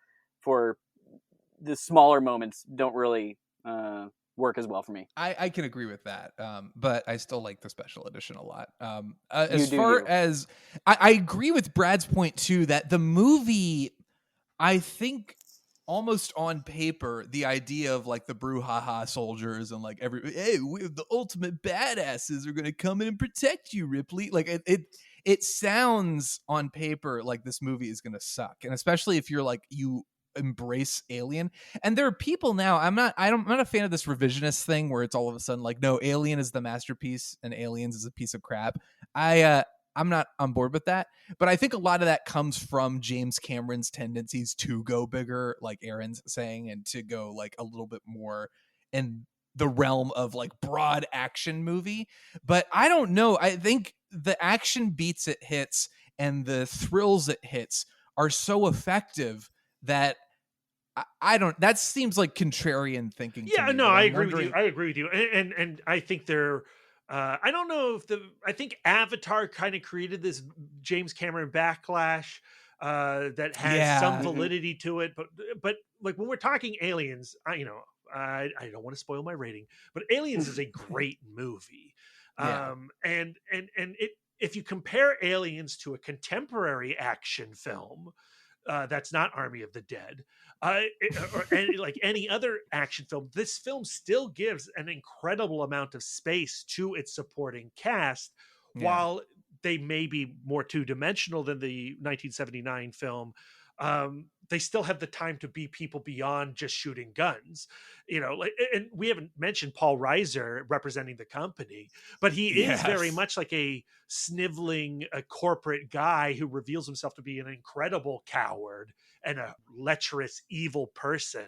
the smaller moments don't really work as well for me. I can agree with that, but I still like the special edition a lot. As far as I agree with Brad's point too, that the movie, I think, almost on paper, the idea of, like, the brouhaha soldiers and, like, we're the ultimate badasses are going to come in and protect you, Ripley. Like, it sounds on paper like this movie is going to suck. And especially if you're like, you embrace Alien. And there are people now, I'm not a fan of this revisionist thing where it's all of a sudden like, no, Alien is the masterpiece and Aliens is a piece of crap. I'm not on board with that, but I think a lot of that comes from James Cameron's tendencies to go bigger, like Aaron's saying, and to go like a little bit more in the realm of like broad action movie. But I don't know. I think the action beats it hits and the thrills it hits are so effective that I don't, that seems like contrarian thinking. Yeah, to me, no, I agree wondering... with you. I agree with you. And I think they're, I don't know if I think Avatar kind of created this James Cameron backlash that has some validity to it. But like when we're talking Aliens, I don't want to spoil my rating, but Aliens is a great movie. And it, if you compare Aliens to a contemporary action film, that's not Army of the Dead, or like any other action film, this film still gives an incredible amount of space to its supporting cast, while they may be more two-dimensional than the 1979 film. They still have the time to be people beyond just shooting guns, like, and we haven't mentioned Paul Reiser representing the company, but he is very much like a sniveling, a corporate guy who reveals himself to be an incredible coward and a lecherous, evil person,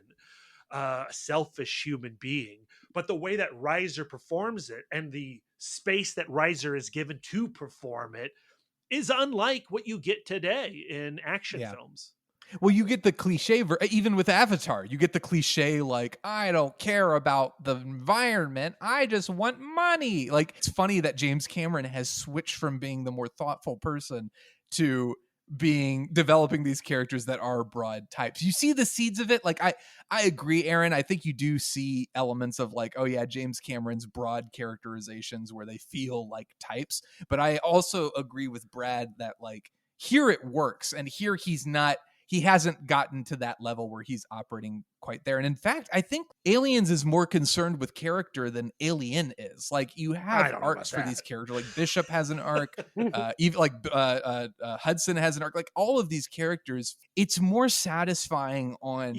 a selfish human being. But the way that Reiser performs it and the space that Reiser is given to perform it is unlike what you get today in action films. Well, you get the cliche, even with Avatar, you get the cliche, like, I don't care about the environment, I just want money. Like, it's funny that James Cameron has switched from being the more thoughtful person to developing these characters that are broad types. You see the seeds of it. Like, I agree, Aaron. I think you do see elements of like, oh yeah, James Cameron's broad characterizations where they feel like types. But I also agree with Brad that like here it works, and here he hasn't gotten to that level where he's operating quite there. And in fact, I think Aliens is more concerned with character than Alien is. Like, you have arcs for these characters. Like Bishop has an arc, even like Hudson has an arc. Like all of these characters, it's more satisfying on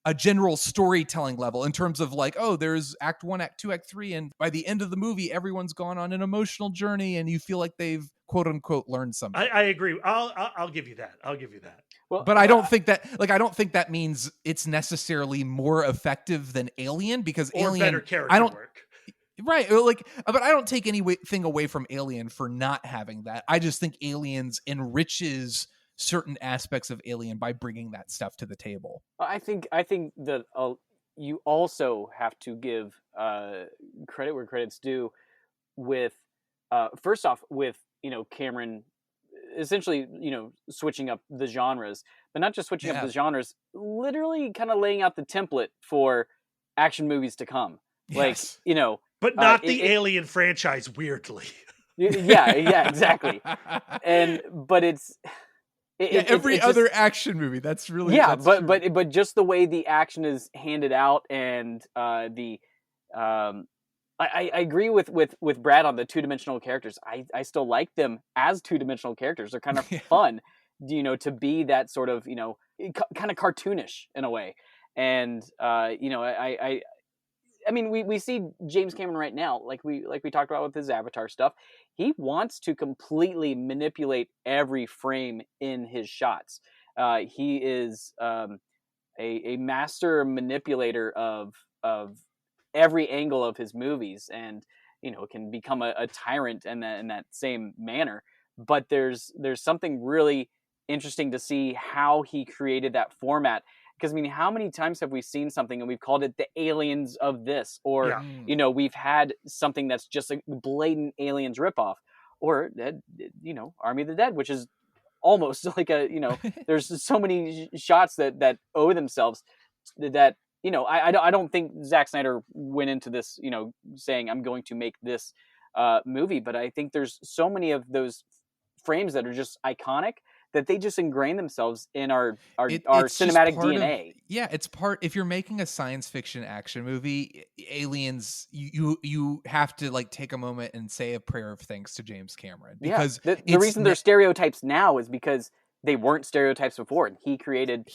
a general storytelling level in terms of like, oh, there's act 1, act 2, act 3. And by the end of the movie, everyone's gone on an emotional journey and you feel like they've quote unquote learned something. I agree. I'll give you that. I'll give you that. Well, but I don't think that means it's necessarily more effective than Alien, because Alien, better character work. Right. Like, but I don't take anything away from Alien for not having that. I just think Aliens enriches certain aspects of Alien by bringing that stuff to the table. I think that you also have to give credit where credit's due with first off with Cameron essentially switching up the genres, but not just switching up the genres, literally kind of laying out the template for action movies to come. Like but not the Alien franchise, weirdly. Yeah, exactly. But it's every other action movie. That's really but just the way the action is handed out, and I agree with Brad on the two-dimensional characters. I still like them as two-dimensional characters. They're kind of fun, to be that sort of kind of cartoonish in a way. And I mean, we see James Cameron right now, like we talked about with his Avatar stuff. He wants to completely manipulate every frame in his shots. He is a master manipulator of every angle of his movies, and can become a tyrant in that same manner. But there's something really interesting to see how he created that format. Because, I mean, how many times have we seen something and we've called it the Aliens of this? Or, we've had something that's just a blatant Aliens ripoff. Or, Army of the Dead, which is almost like there's so many shots that owe themselves that, I don't think Zack Snyder went into this, saying, I'm going to make this movie. But I think there's so many of those frames that are just iconic that they just ingrain themselves in our cinematic DNA. It's part. If you're making a science fiction action movie, Aliens, you have to like take a moment and say a prayer of thanks to James Cameron, because the reason they're stereotypes now is because they weren't stereotypes before, and he created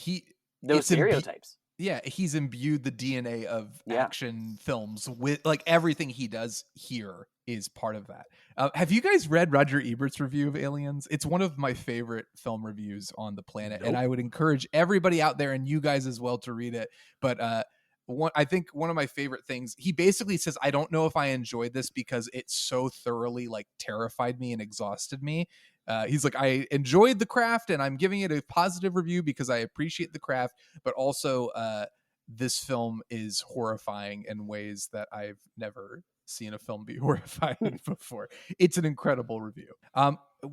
those stereotypes. He's imbued the DNA of Yeah. action films with like everything he does here is part of that. Have you guys read Roger Ebert's review of Aliens? It's one of my favorite film reviews on the planet, and I would encourage everybody out there and you guys as well to read it. But I think one of my favorite things, he basically says, I don't know if I enjoyed this because it so thoroughly like terrified me and exhausted me. He's like, I enjoyed the craft and I'm giving it a positive review because I appreciate the craft, but also this film is horrifying in ways that I've never seen a film be horrifying before. It's an incredible review.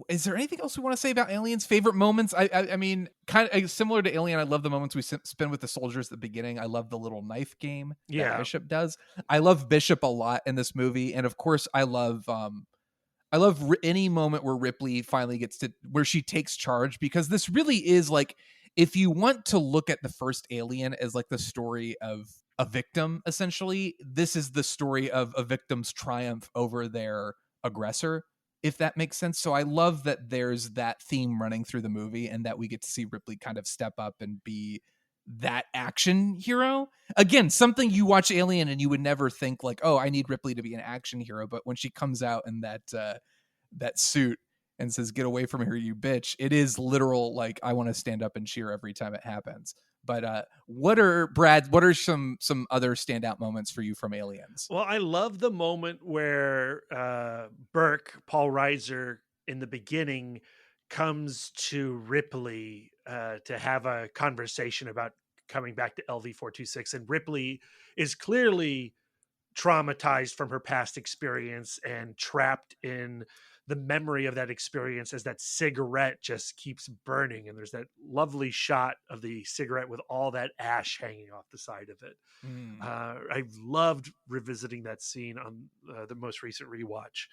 Is there anything else we want to say about Aliens? Favorite moments? I mean, kind of similar to Alien, I love the moments we spend with the soldiers at the beginning. I love the little knife game that Bishop does. I love Bishop a lot in this movie, and of course, I love any moment where Ripley finally gets to where she takes charge, because this really is like, if you want to look at the first Alien as like the story of a victim, essentially, this is the story of a victim's triumph over their aggressor, if that makes sense. So I love that there's that theme running through the movie and that we get to see Ripley kind of step up and be that action hero. Again, something you watch Alien and you would never think like, oh, I need Ripley to be an action hero. But when she comes out in that suit and says, get away from here, you bitch, it is literal. Like, I want to stand up and cheer every time it happens. But what are some other standout moments for you from Aliens? Well, I love the moment where Burke, Paul Reiser, in the beginning, comes to Ripley to have a conversation about coming back to LV-426, and Ripley is clearly traumatized from her past experience and trapped in the memory of that experience as that cigarette just keeps burning. And there's that lovely shot of the cigarette with all that ash hanging off the side of it. I've loved revisiting that scene on the most recent rewatch.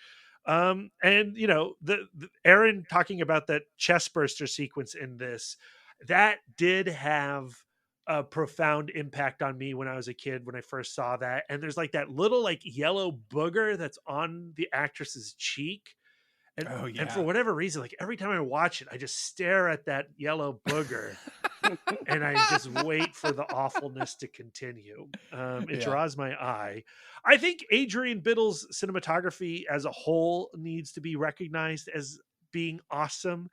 And you know, the Aaron talking about that chest burster sequence in this, that did have a profound impact on me when I was a kid, when I first saw that. And there's like that little like yellow booger that's on the actress's cheek. And for whatever reason, like every time I watch it, I just stare at that yellow booger and I just wait for the awfulness to continue. It draws my eye. I think Adrian Biddle's cinematography as a whole needs to be recognized as being awesome.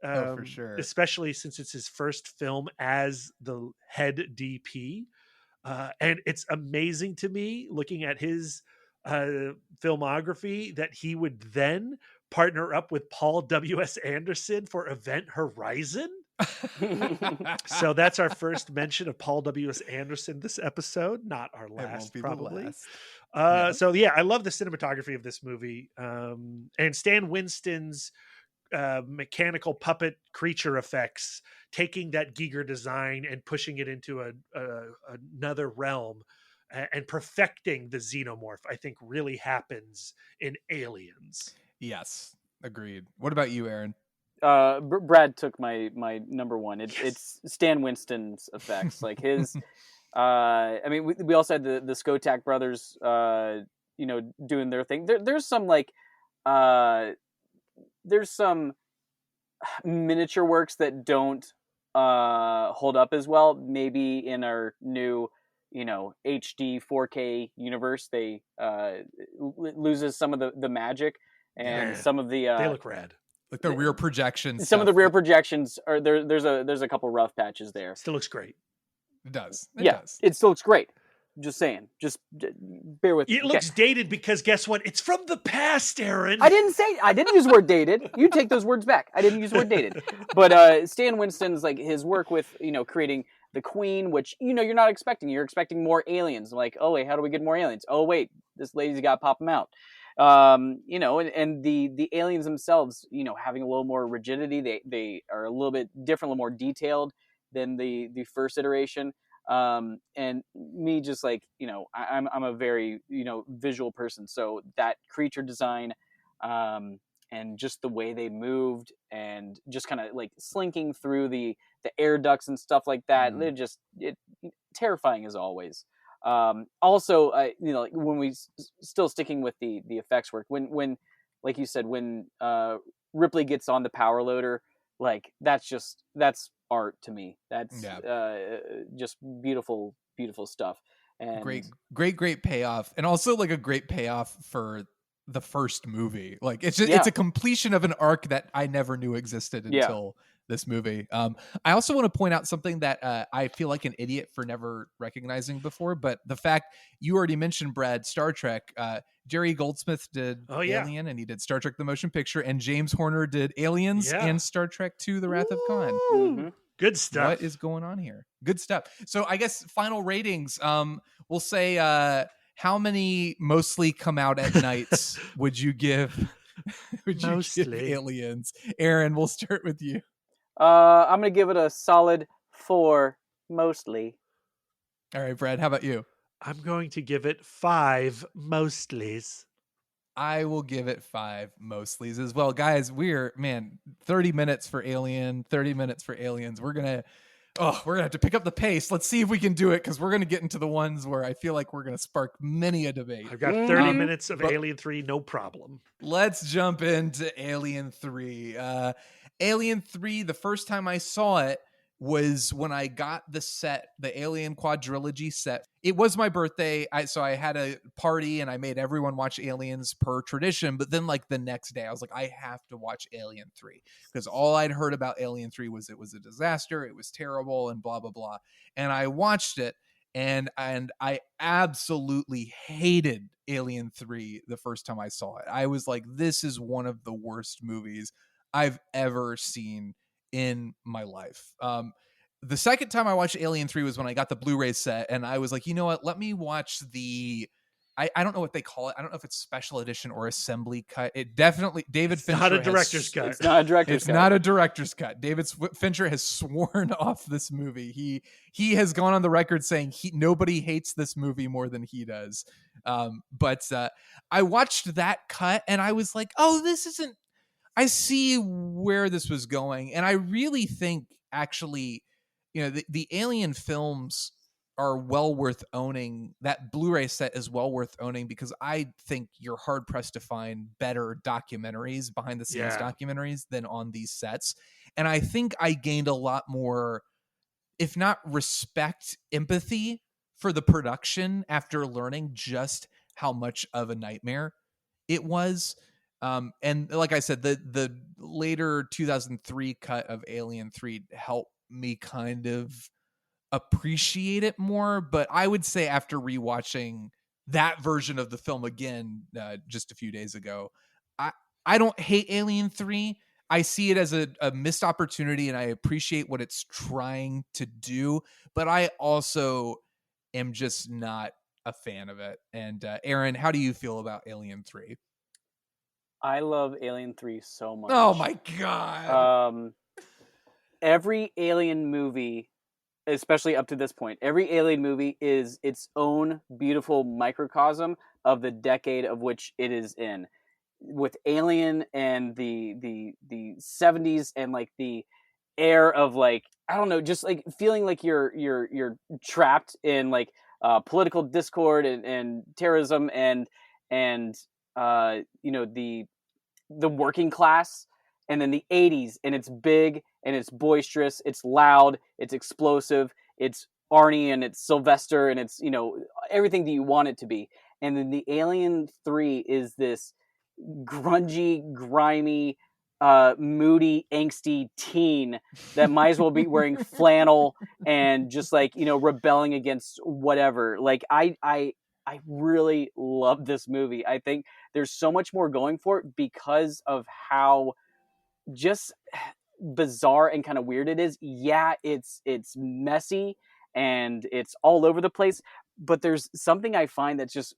For sure. Especially since it's his first film as the head DP. And it's amazing to me looking at his filmography that he would then partner up with Paul W.S. Anderson for Event Horizon. So that's our first mention of Paul W.S. Anderson this episode, not our last, probably. So yeah, I love the cinematography of this movie. And Stan Winston's mechanical puppet creature effects, taking that Giger design and pushing it into another realm and perfecting the xenomorph, I think really happens in Aliens. Yes, agreed. What about you, Aaron? Brad took my number one. It's Stan Winston's effects, like his. I mean, we also had the Skotak brothers, doing their thing. There's some like, there's some miniature works that don't hold up as well. Maybe in our new, HD 4K universe, they loses some of the magic. And some of the they look rad, like the rear projections. Some of the rear projections are there. There's a couple rough patches there. Still looks great. It does. It still looks great. Just saying. Just bear with me. It looks dated because guess what? It's from the past, Aaron. I didn't use the word dated. You take those words back. I didn't use the word dated. But Stan Winston's like his work with creating the Queen, which you're not expecting. You're expecting more aliens. Like, oh wait, how do we get more aliens? Oh wait, this lady's got to pop them out. And the aliens themselves, having a little more rigidity, they are a little bit different, a little more detailed than the first iteration. And me just like, I'm a very, visual person. So that creature design, and just the way they moved and just kind of like slinking through the air ducts and stuff like that. They're just terrifying as always. Also, like when we still sticking with the effects work, when like you said, when Ripley gets on the power loader like that's art to me. That's just beautiful stuff. And great payoff, and also like a great payoff for the first movie. Like it's just it's a completion of an arc that I never knew existed until this movie. I also want to point out something that I feel like an idiot for never recognizing before, but the fact you already mentioned, Brad, Star Trek. Jerry Goldsmith did Alien, and he did Star Trek the Motion Picture, and James Horner did Aliens and Star Trek II: The Wrath of Khan. Mm-hmm. Good stuff. What is going on here? Good stuff. So I guess final ratings. We'll say how many mostly come out at nights would you give? Would you give Aliens? Aaron, we'll start with you. I'm gonna give it a solid 4 mostly. All right, Brad, how about you? I'm going to give it 5 mostlies. I will give it 5 mostlies as well. Guys, we're 30 minutes for Alien, 30 minutes for Aliens. We're gonna have to pick up the pace. Let's see if we can do it, because we're gonna get into the ones where I feel like we're gonna spark many a debate. I've got 30 minutes of Alien 3, no problem. Let's jump into Alien 3. Alien 3, the first time I saw it was when I got the set, the Alien Quadrilogy set. It was my birthday, so I had a party and I made everyone watch Aliens per tradition. But then, like the next day, I was like, I have to watch Alien 3, because all I'd heard about Alien 3 was it was a disaster, it was terrible, and blah blah blah. And I watched it, and I absolutely hated Alien 3 the first time I saw it. I was like, this is one of the worst movies I've ever seen in my life. The second time I watched Alien 3 was when I got the Blu-ray set, and I was like, you know what, let me watch the I don't know what they call it. I don't know if it's special edition or assembly cut. It definitely David Fincher not a director's cut. It's not a director's cut. It's not a director's cut. David Fincher has sworn off this movie. He has gone on the record saying nobody hates this movie more than he does. But I watched that cut and I was like, oh, this isn't. I see where this was going, and I really think actually, the Alien films are well worth owning. That Blu-ray set is well worth owning, because I think you're hard pressed to find better documentaries, behind the scenes documentaries, than on these sets. And I think I gained a lot more, if not respect, empathy for the production after learning just how much of a nightmare it was. And like I said, the later 2003 cut of Alien 3 helped me kind of appreciate it more. But I would say after rewatching that version of the film again just a few days ago, I don't hate Alien 3. I see it as a missed opportunity, and I appreciate what it's trying to do. But I also am just not a fan of it. And Aaron, how do you feel about Alien 3? I love Alien 3 so much. Oh my God. Every Alien movie, especially up to this point, every Alien movie is its own beautiful microcosm of the decade of which it is in. With Alien and the 70s, and like the air of, like, I don't know, just like feeling like you're trapped in like political discord and terrorism and the working class, and then the 80s, and it's big and it's boisterous, it's loud, it's explosive, it's Arnie and it's Sylvester, and it's everything that you want it to be. And then the Alien 3 is this grungy, grimy, moody, angsty teen that might as well be wearing flannel and just like rebelling against whatever. Like I really love this movie. I think there's so much more going for it because of how just bizarre and kind of weird it is. Yeah, it's messy and it's all over the place, but there's something I find that's just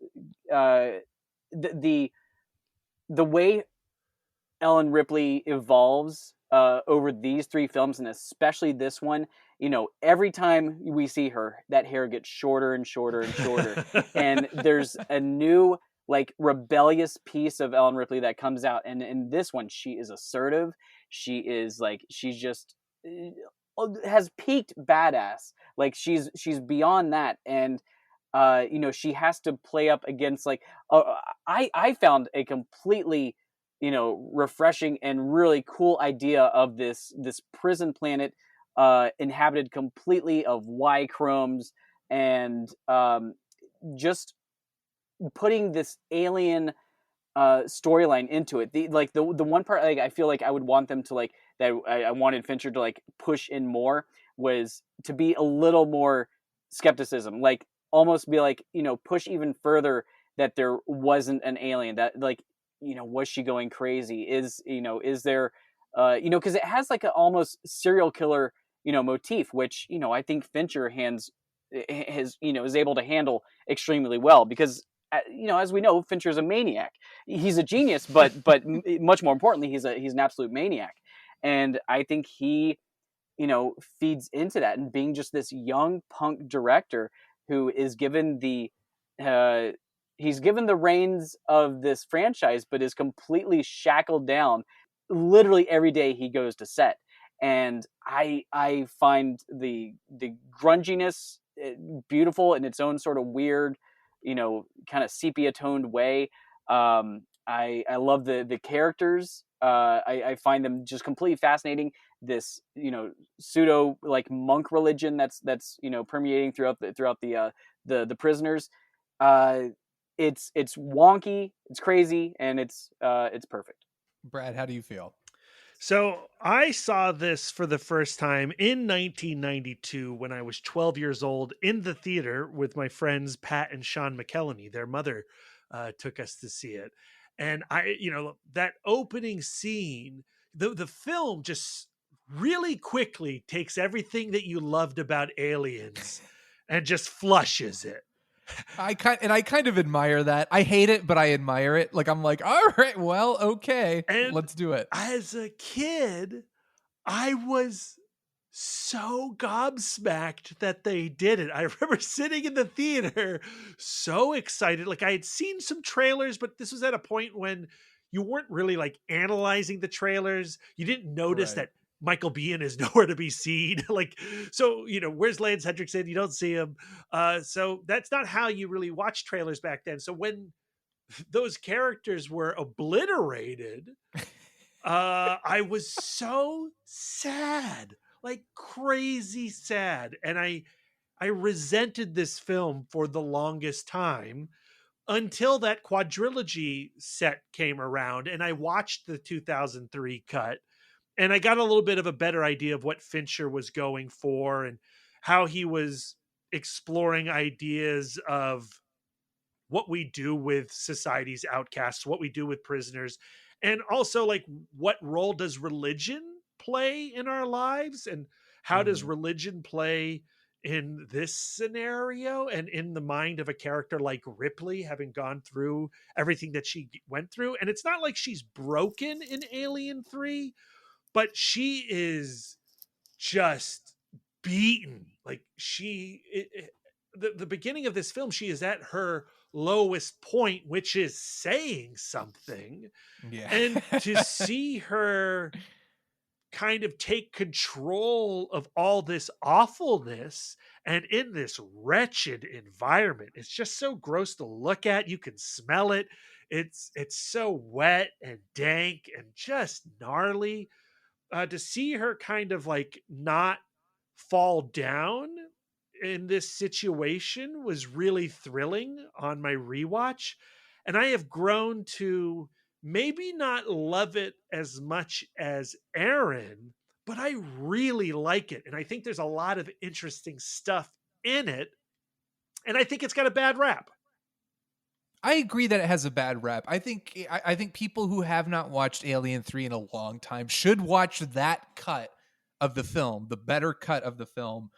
the way Ellen Ripley evolves over these 3 films, and especially this one. Every time we see her, that hair gets shorter and shorter and shorter. And there's a new, like, rebellious piece of Ellen Ripley that comes out. And in this one, she is assertive. She is like, she's just has peaked badass. Like, she's beyond that. And, she has to play up against, like, I found a completely refreshing and really cool idea of this prison planet inhabited completely of Y-chromes, and just putting this alien storyline into it. The one part, like, I feel like I would want them to, like, that I wanted Fincher to, like, push in more, was to be a little more skepticism, like almost be like, push even further that there wasn't an alien, that, like, was she going crazy? Is there, because it has like an almost serial killer, motif, which, I think Fincher is able to handle extremely well, because, as we know, Fincher is a maniac. He's a genius, but much more importantly, he's an absolute maniac. And I think he, feeds into that, and being just this young punk director who is given he's given the reins of this franchise, but is completely shackled down literally every day he goes to set. And I find the grunginess beautiful in its own sort of weird, kind of sepia toned way. I love the characters. I find them just completely fascinating. This, pseudo, like, monk religion that's permeating throughout the prisoners. It's wonky, it's crazy, and it's perfect. Brad, how do you feel? So I saw this for the first time in 1992 when I was 12 years old in the theater with my friends Pat and Sean McKellany. Their mother took us to see it. And that opening scene, the film just really quickly takes everything that you loved about Aliens and just flushes it. I kind of admire that. I hate it, but I admire it. Like, I'm like, all right, well, okay, and let's do it. As a kid, I was so gobsmacked that they did it. I remember sitting in the theater so excited. Like, I had seen some trailers, but this was at a point when you weren't really, like, analyzing the trailers. You didn't notice that Michael Biehn is nowhere to be seen. Like, so, where's Lance Henriksen? You don't see him. So that's not how you really watch trailers back then. So when those characters were obliterated, I was so sad, like crazy sad. And I resented this film for the longest time until that quadrilogy set came around, and I watched the 2003 cut. And I got a little bit of a better idea of what Fincher was going for and how he was exploring ideas of what we do with society's outcasts, what we do with prisoners, and also, like, what role does religion play in our lives, and how does religion play in this scenario and in the mind of a character like Ripley, having gone through everything that she went through. And it's not like she's broken in Alien 3, but she is just beaten. Like, the beginning of this film, she is at her lowest point, which is saying something. Yeah. And to see her kind of take control of all this awfulness and in this wretched environment, it's just so gross to look at. You can smell it. It's so wet and dank and just gnarly. To see her kind of, like, not fall down in this situation was really thrilling on my rewatch. And I have grown to maybe not love it as much as Aaron, but I really like it. And I think there's a lot of interesting stuff in it. And I think it's got a bad rap. I agree that it has a bad rap. I think people who have not watched Alien 3 in a long time should watch that cut of the film, the better cut of the film,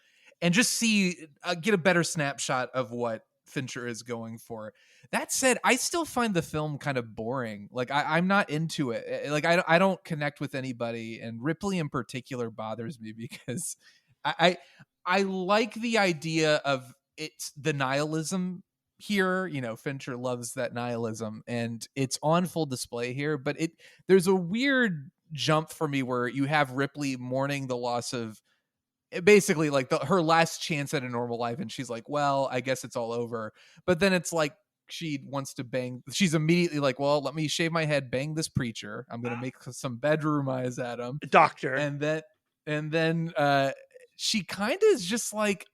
and just get a better snapshot of what Fincher is going for. That said, I still find the film kind of boring. Like, I'm not into it. Like, I don't connect with anybody, and Ripley in particular bothers me because I like the idea of it's the nihilism here. Fincher loves that nihilism, and it's on full display here. But there's a weird jump for me where you have Ripley mourning the loss of basically, like, her last chance at a normal life, and she's like, well, I guess it's all over. But then it's like she wants to bang. She's immediately like, well, let me shave my head, bang this preacher. I'm gonna make some bedroom eyes at him, doctor. And then she kind of is just like,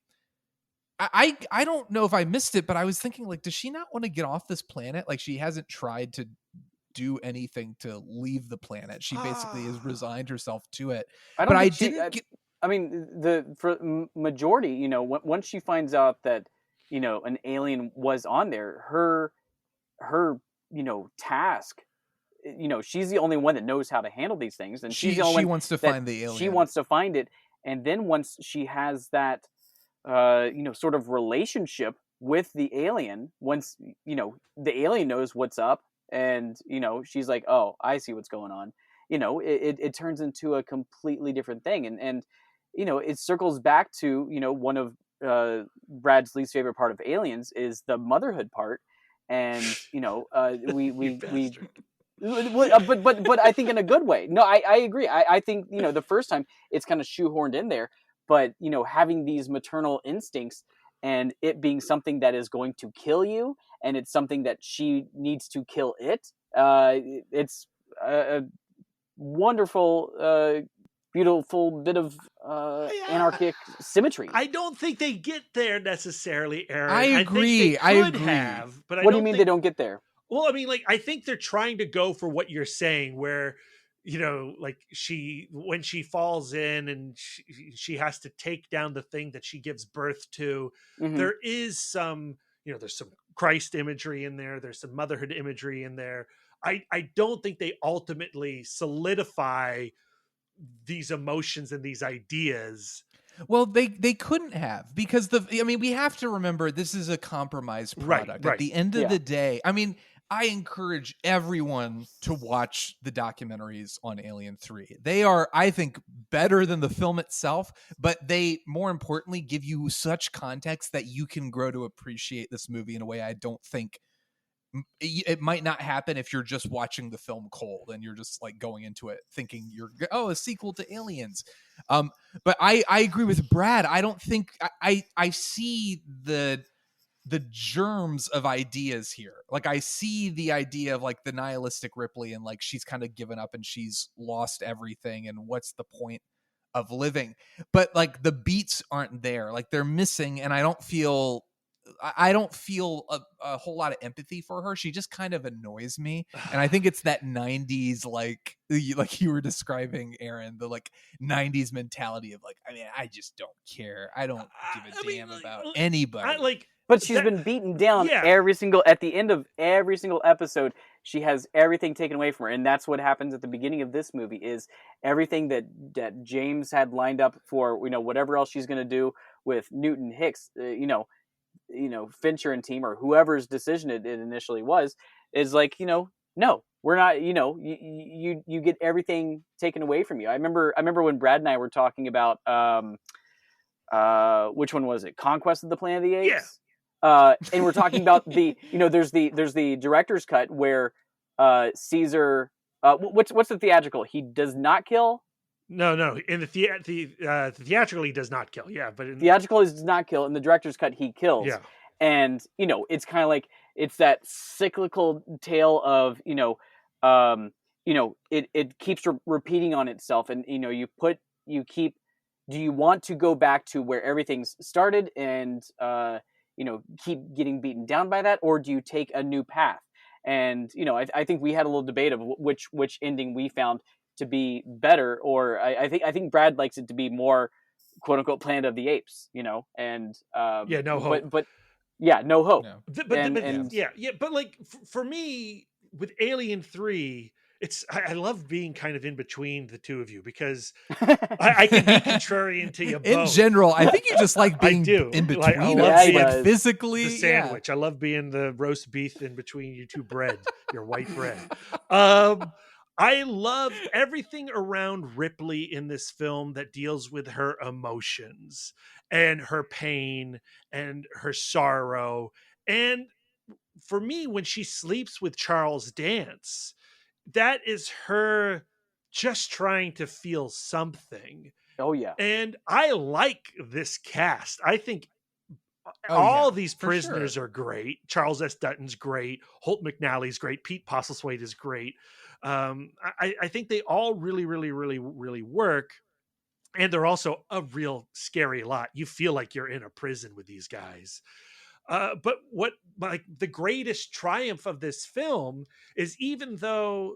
I don't know if I missed it, but I was thinking, like, does she not want to get off this planet? Like, she hasn't tried to do anything to leave the planet. She basically has resigned herself to it. I mean, for majority, you know, once she finds out that, you know, an alien was on there, her, you know, task, you know, she's the only one that knows how to handle these things, and she's the only one wants to find the alien. She wants to find it, and then once she has that, you know, sort of relationship with the alien, once, you know, the alien knows what's up, and, you know, she's like, oh, I see what's going on. You know, it turns into a completely different thing, and you know, it circles back to, you know, one of Brad's least favorite part of Aliens is the motherhood part, and you know, but I think in a good way. No, I agree. I think, you know, the first time it's kind of shoehorned in there, but you know, having these maternal instincts and it being something that is going to kill you, and it's something that she needs to kill it. It's a wonderful, beautiful bit of anarchic symmetry. I don't think they get there necessarily, Aaron. I agree. I think they could have, but what do you mean they don't get there? Well, I mean, like, I think they're trying to go for what you're saying, where, you know, like when she falls in and she has to take down the thing that she gives birth to, there is some, you know, there's some Christ imagery in there. There's some motherhood imagery in there. I don't think they ultimately solidify these emotions and these ideas. Well, they couldn't have, because we have to remember this is a compromised product. Right. At the end of the day, I mean, I encourage everyone to watch the documentaries on Alien 3. They are, I think, better than the film itself, but they, more importantly, give you such context that you can grow to appreciate this movie in a way I don't think it might not happen if you're just watching the film cold and you're just like going into it thinking a sequel to Aliens. But I agree with Brad. I don't think I see the germs of ideas here. Like, I see the idea of like the nihilistic Ripley, and like she's kind of given up and she's lost everything, and what's the point of living? But like the beats aren't there. Like, they're missing, and I don't feel a whole lot of empathy for her. She just kind of annoys me. And I think it's that 90s, like you were describing, Aaron, the like 90s mentality of like, I mean, I just don't care. I don't give a damn about anybody. But she's been beaten down at the end of every single episode. She has everything taken away from her. And that's what happens at the beginning of this movie, is everything that James had lined up for, you know, whatever else she's going to do with Newton Hicks, you know, Fincher and team, or whoever's decision it initially was, is like, you know, no, we're not, you know, you get everything taken away from you. I remember when Brad and I were talking about, which one was it? Conquest of the Planet of the Apes. Yeah. And we're talking about the, you know, there's the director's cut where, Caesar, what's the theatrical? He does not kill. No. In the theatrical, he does not kill. Yeah, but theatrical, he does not kill. In the director's cut, he kills. Yeah, and you know, it's kind of like it's that cyclical tale of, you know, it keeps repeating on itself, and you know, do you want to go back to where everything's started and you know, keep getting beaten down by that, or do you take a new path? And you know, I think we had a little debate of which ending we found to be better, or I think Brad likes it to be more quote unquote Planet of the Apes, you know, and no hope. But no hope. No. But like for me with Alien 3, I love being kind of in between the two of you, because I can be contrarian to you both. In general, I think you just like being in between us, physically. The sandwich. I love being the roast beef in between you two bread, your white bread. I love everything around Ripley in this film that deals with her emotions and her pain and her sorrow. And for me, when she sleeps with Charles Dance, that is her just trying to feel something. Oh, yeah. And I like this cast. I think all these for prisoners sure. are great. Charles S. Dutton's great. Holt McNally's great. Pete Postlethwaite is great. I think they all really, really, really, really work. And they're also a real scary lot. You feel like you're in a prison with these guys. But what, like, the greatest triumph of this film is, even though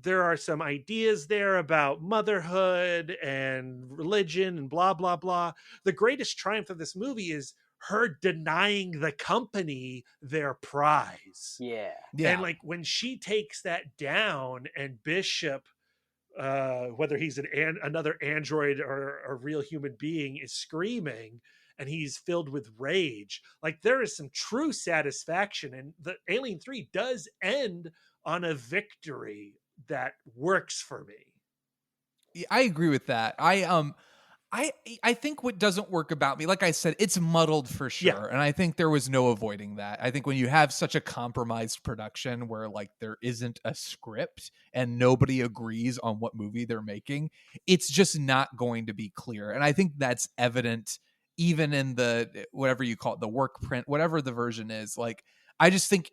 there are some ideas there about motherhood and religion and blah, blah, blah, the greatest triumph of this movie is her denying the company their prize. Yeah. And like when she takes that down, and Bishop, whether he's another android or a real human being, is screaming and he's filled with rage, like there is some true satisfaction. And the Alien 3 does end on a victory that works for me. I agree with that. I think what doesn't work about me, like I said, it's muddled for sure. Yeah. And I think there was no avoiding that. I think when you have such a compromised production where like there isn't a script and nobody agrees on what movie they're making, it's just not going to be clear. And I think that's evident even in the, whatever you call it, the work print, whatever the version is. Like, I just think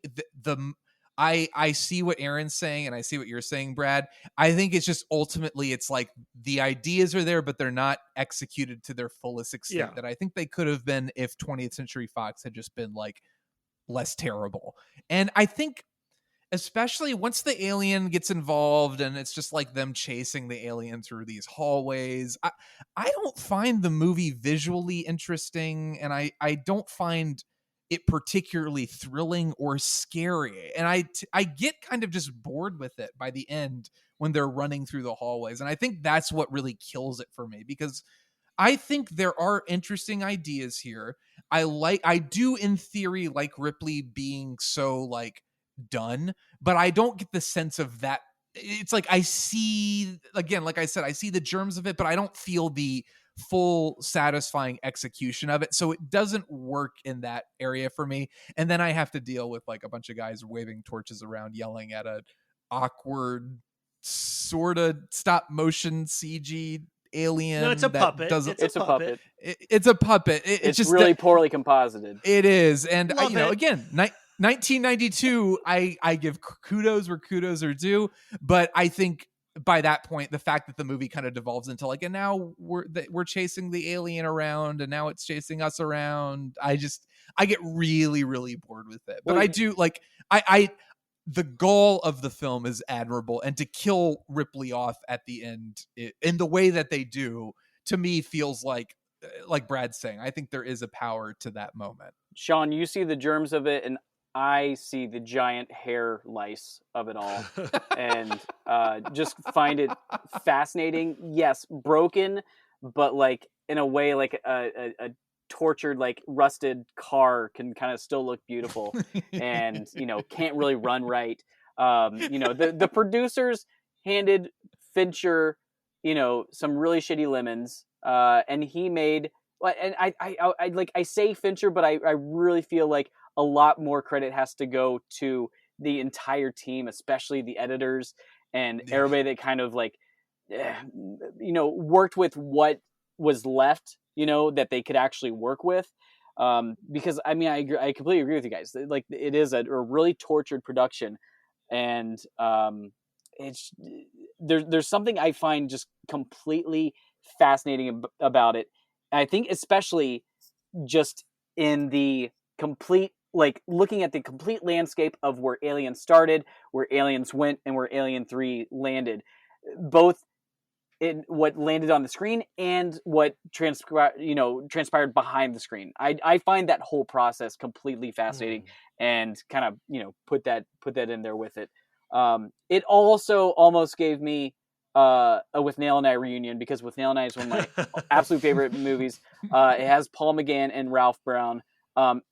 I see what Aaron's saying and I see what you're saying, Brad. I think it's just ultimately it's like the ideas are there, but they're not executed to their fullest extent that I think they could have been if 20th Century Fox had just been like less terrible. And I think especially once the alien gets involved and it's just like them chasing the alien through these hallways, I don't find the movie visually interesting, and I don't find it particularly thrilling or scary. And I get kind of just bored with it by the end when they're running through the hallways. And I think that's what really kills it for me, because I think there are interesting ideas here. I do in theory like Ripley being so like done, but I don't get the sense of that. It's like I see, again, like I said, I see the germs of it, but I don't feel the full satisfying execution of it. So it doesn't work in that area for me. And then I have to deal with like a bunch of guys waving torches around, yelling at a awkward sort of stop motion CG alien. No, it's a puppet. It's a puppet. It's a puppet. It's just really poorly composited. It is. And Love you know, it. again, 1992, I give kudos where kudos are due, but I think by that point, the fact that the movie kind of devolves into like, and now we're chasing the alien around, and now it's chasing us around. I get really, really bored with it. But I do like, the goal of the film is admirable, and to kill Ripley off at the end in the way that they do, to me feels like Brad's saying, I think there is a power to that moment. Shawn, you see the germs of it, and I see the giant hair lice of it all, and just find it fascinating. Yes, broken, but like in a way, like a tortured, like rusted car can kind of still look beautiful, and can't really run right. The producers handed Fincher, some really shitty lemons, and he made. And I say Fincher, but I really feel like a lot more credit has to go to the entire team, especially the editors and everybody that kind of like, worked with what was left, that they could actually work with. Because I mean, I completely agree with you guys. Like, it is a really tortured production, and it's there's something I find just completely fascinating about it. And I think especially just in the complete, like looking at the complete landscape of where Aliens started, where Aliens went, and where Alien 3 landed, both in what landed on the screen and what transpired behind the screen. I find that whole process completely fascinating, and kind of, put that in there with it. It also almost gave me a With Nail and I reunion, because With Nail and I is one of my absolute favorite movies. It has Paul McGann and Ralph Brown. I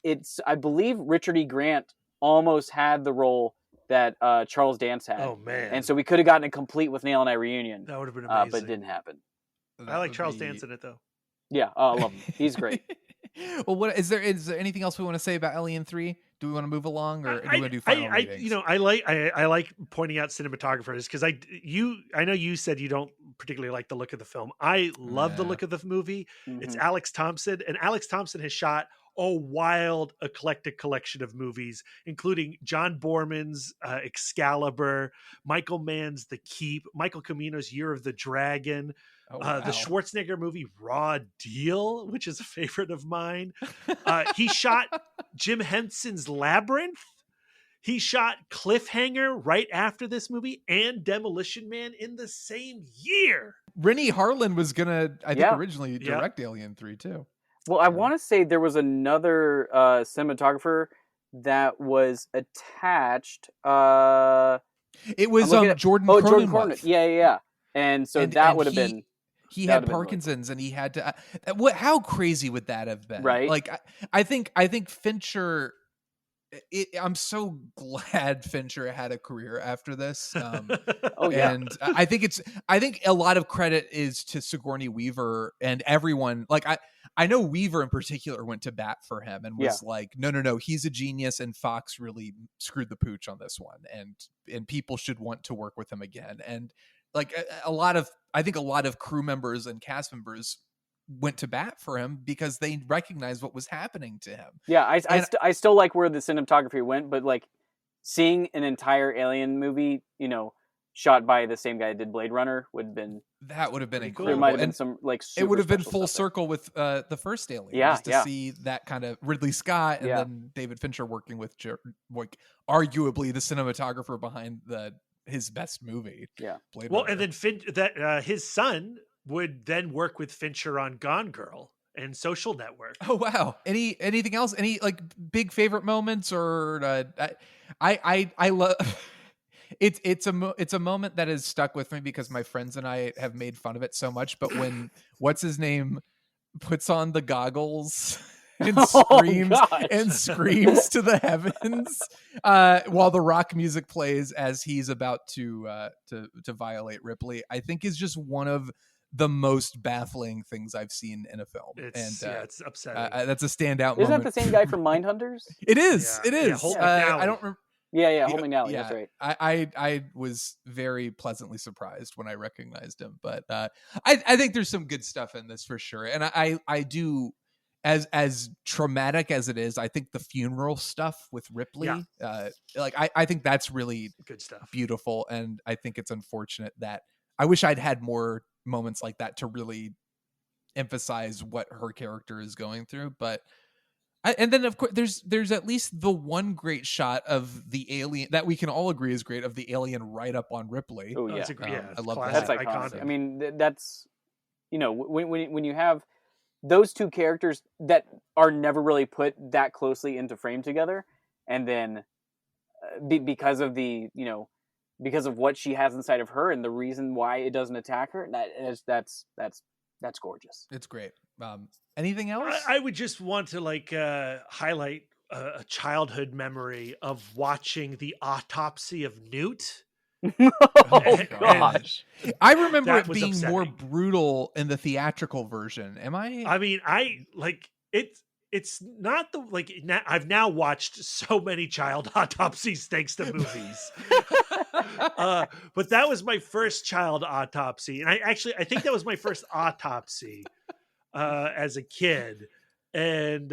believe Richard E. Grant almost had the role that Charles Dance had. Oh man! And so we could have gotten a complete With Nail and I reunion. That would have been amazing, but it didn't happen. I like Charles Dance in it though. Yeah, I love him. He's great. Well, what is there anything else we want to say about Alien 3? Do we want to move along, or do we want to do final ratings? I like pointing out cinematographers, because I know you said you don't particularly like the look of the film. I love the look of the movie. Mm-hmm. It's Alex Thompson, and Alex Thompson has shot a wild, eclectic collection of movies, including John Borman's Excalibur, Michael Mann's The Keep, Michael Cimino's Year of the Dragon, Oh, wow. the Schwarzenegger movie Raw Deal, which is a favorite of mine. He shot Jim Henson's Labyrinth. He shot Cliffhanger right after this movie and Demolition Man in the same year. Rennie Harlan was gonna, I think, Yeah. originally direct Alien 3 too. Well, I want to say there was another cinematographer that was attached. It was Jordan Jordan Cronenweth. Corman. Yeah. And so that would have been. He had Parkinson's, and he had to. How crazy would that have been? Right. Like, I think Fincher. I'm so glad Fincher had a career after this. Oh yeah. And I think a lot of credit is to Sigourney Weaver and everyone. Like I know Weaver in particular went to bat for him and was like, no, he's a genius, and Fox really screwed the pooch on this one, and people should want to work with him again. And like I think a lot of crew members and cast members went to bat for him because they recognized what was happening to him. Yeah, I still like where the cinematography went, but like seeing an entire Alien movie, shot by the same guy that did Blade Runner would have been incredible. There might have been some like it would have been super full stuff circle with the first Alien. Yeah, just to see that kind of Ridley Scott and then David Fincher working with like arguably the cinematographer behind his best movie. Yeah. Blade Well, Runner. and then his son would then work with Fincher on Gone Girl and Social Network. Oh wow! Anything else? Any like big favorite moments or I love. It's a moment that has stuck with me because my friends and I have made fun of it so much. But when what's his name puts on the goggles and screams to the heavens while the rock music plays as he's about to violate Ripley, I think is just one of the most baffling things I've seen in a film. It's upsetting. That's a standout. Isn't moment. that the same guy from Mindhunters? It is. Yeah. It is. Yeah, I don't remember. Yeah, Hold Me Now. That's right. I was very pleasantly surprised when I recognized him, but I think there's some good stuff in this for sure, and I do. As traumatic as it is, I think the funeral stuff with Ripley, I think that's really good stuff, beautiful, and I think it's unfortunate that I wish I'd had more moments like that to really emphasize what her character is going through. But and then of course there's at least the one great shot of the alien that we can all agree is great, of the alien right up on Ripley. Oh yeah, I love that. That's iconic. I mean, that's when you have those two characters that are never really put that closely into frame together, and then because of because of what she has inside of her and the reason why it doesn't attack her, that's gorgeous. It's great. Anything else? I would just want to highlight a childhood memory of watching the autopsy of Newt. Oh gosh! I remember it being upsetting. more brutal in the theatrical version. Am I? I mean, I like it. It's not I've now watched so many child autopsies thanks to movies. But that was my first child autopsy, and I think that was my first autopsy as a kid, and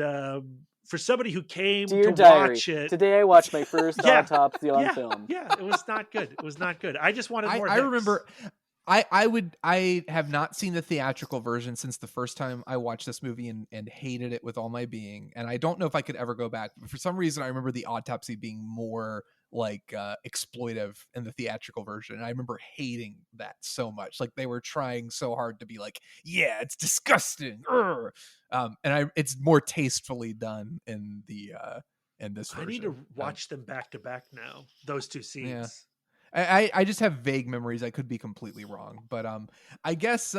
for somebody who came Dear to Diary, watch it. Today I watched my first autopsy on film. Yeah, it was not good. It was not good. I just wanted more. I remember I have not seen the theatrical version since the first time I watched this movie and hated it with all my being. And I don't know if I could ever go back. But for some reason, I remember the autopsy being more like exploitive in the theatrical version. And I remember hating that so much. Like they were trying so hard to be like, yeah, it's disgusting. It's more tastefully done in the in this version. I need to watch them back to back now. Those two scenes. Yeah. I just have vague memories. I could be completely wrong, but I guess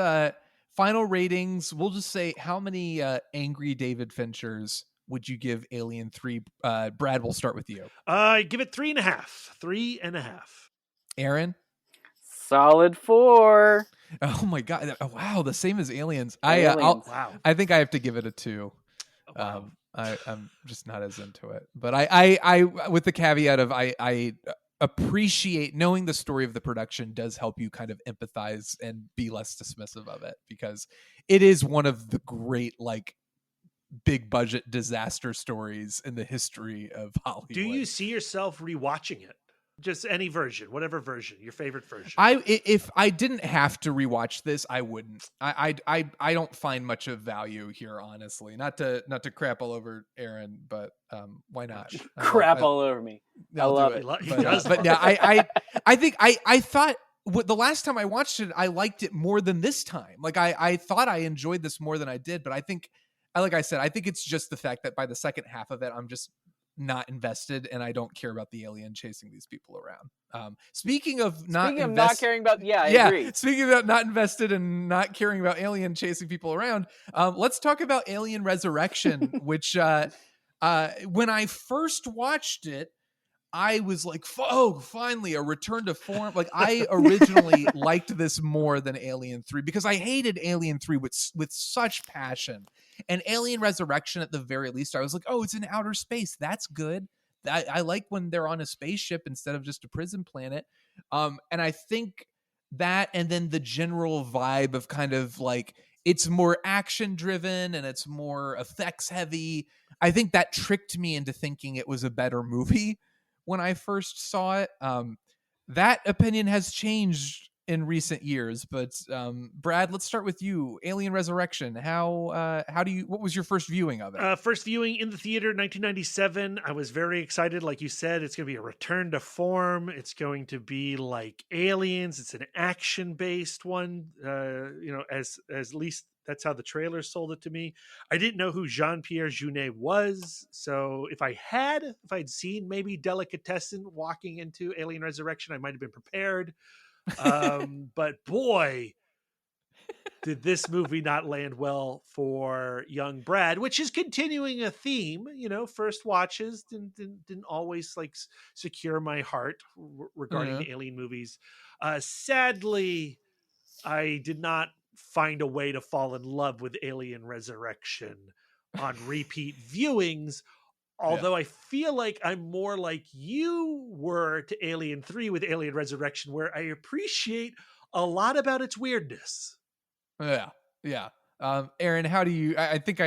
final ratings. We'll just say, how many angry David Finchers would you give Alien 3? Brad, we'll start with you. Give it 3.5. 3.5. Aaron? Solid 4. Oh my god! Oh, wow, the same as Aliens. Wow. I think I have to give it a 2. Wow. I'm just not as into it, but I with the caveat of I appreciate knowing the story of the production does help you kind of empathize and be less dismissive of it, because it is one of the great like big budget disaster stories in the history of Hollywood. Do you see yourself rewatching it? Just any version, whatever version, your favorite version. If I didn't have to rewatch this, I wouldn't. I don't find much of value here, honestly. Not to crap all over Aaron, but why not? Crap all over me. I love it. But yeah, I think I thought the last time I watched it, I liked it more than this time. Like I thought I enjoyed this more than I did, but I think, like I said, I think it's just the fact that by the second half of it, I'm just not invested, and I don't care about the alien chasing these people around. Speaking of not caring about, I agree. Speaking about not invested and not caring about alien chasing people around, let's talk about Alien Resurrection, which when I first watched it, I was like, oh, finally a return to form. Like, I originally liked this more than Alien 3 because I hated Alien 3 with such passion. And Alien Resurrection, at the very least, I was like, oh, it's in outer space. That's good. I like when they're on a spaceship instead of just a prison planet. And I think that, and then the general vibe of kind of like, it's more action driven and it's more effects heavy. I think that tricked me into thinking it was a better movie when I first saw it. That opinion has changed in recent years, but Brad, let's start with you. Alien Resurrection. What was your first viewing of it? First viewing in the theater, 1997. I was very excited. Like you said, it's going to be a return to form. It's going to be like Aliens. It's an action-based one. As least that's how the trailer sold it to me. I didn't know who Jean-Pierre Jeunet was, so if I'd seen maybe Delicatessen walking into Alien Resurrection, I might have been prepared. But boy, did this movie not land well for young Brad, which is continuing a theme. First watches didn't always like secure my heart regarding the Alien movies. Sadly, I did not find a way to fall in love with Alien Resurrection on repeat viewings. Although I feel like I'm more like you were to Alien 3 with Alien Resurrection, where I appreciate a lot about its weirdness. Yeah. Aaron, how do you? I think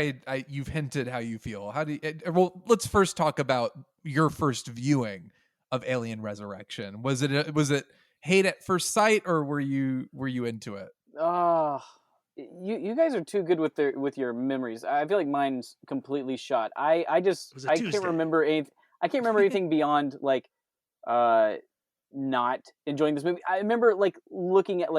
you've hinted how you feel. How do you? Well, let's first talk about your first viewing of Alien Resurrection. Was it hate at first sight, or were you into it? You guys are too good with your memories. I feel like mine's completely shot. I can't remember anything. I can't remember anything beyond like not enjoying this movie. I remember like looking at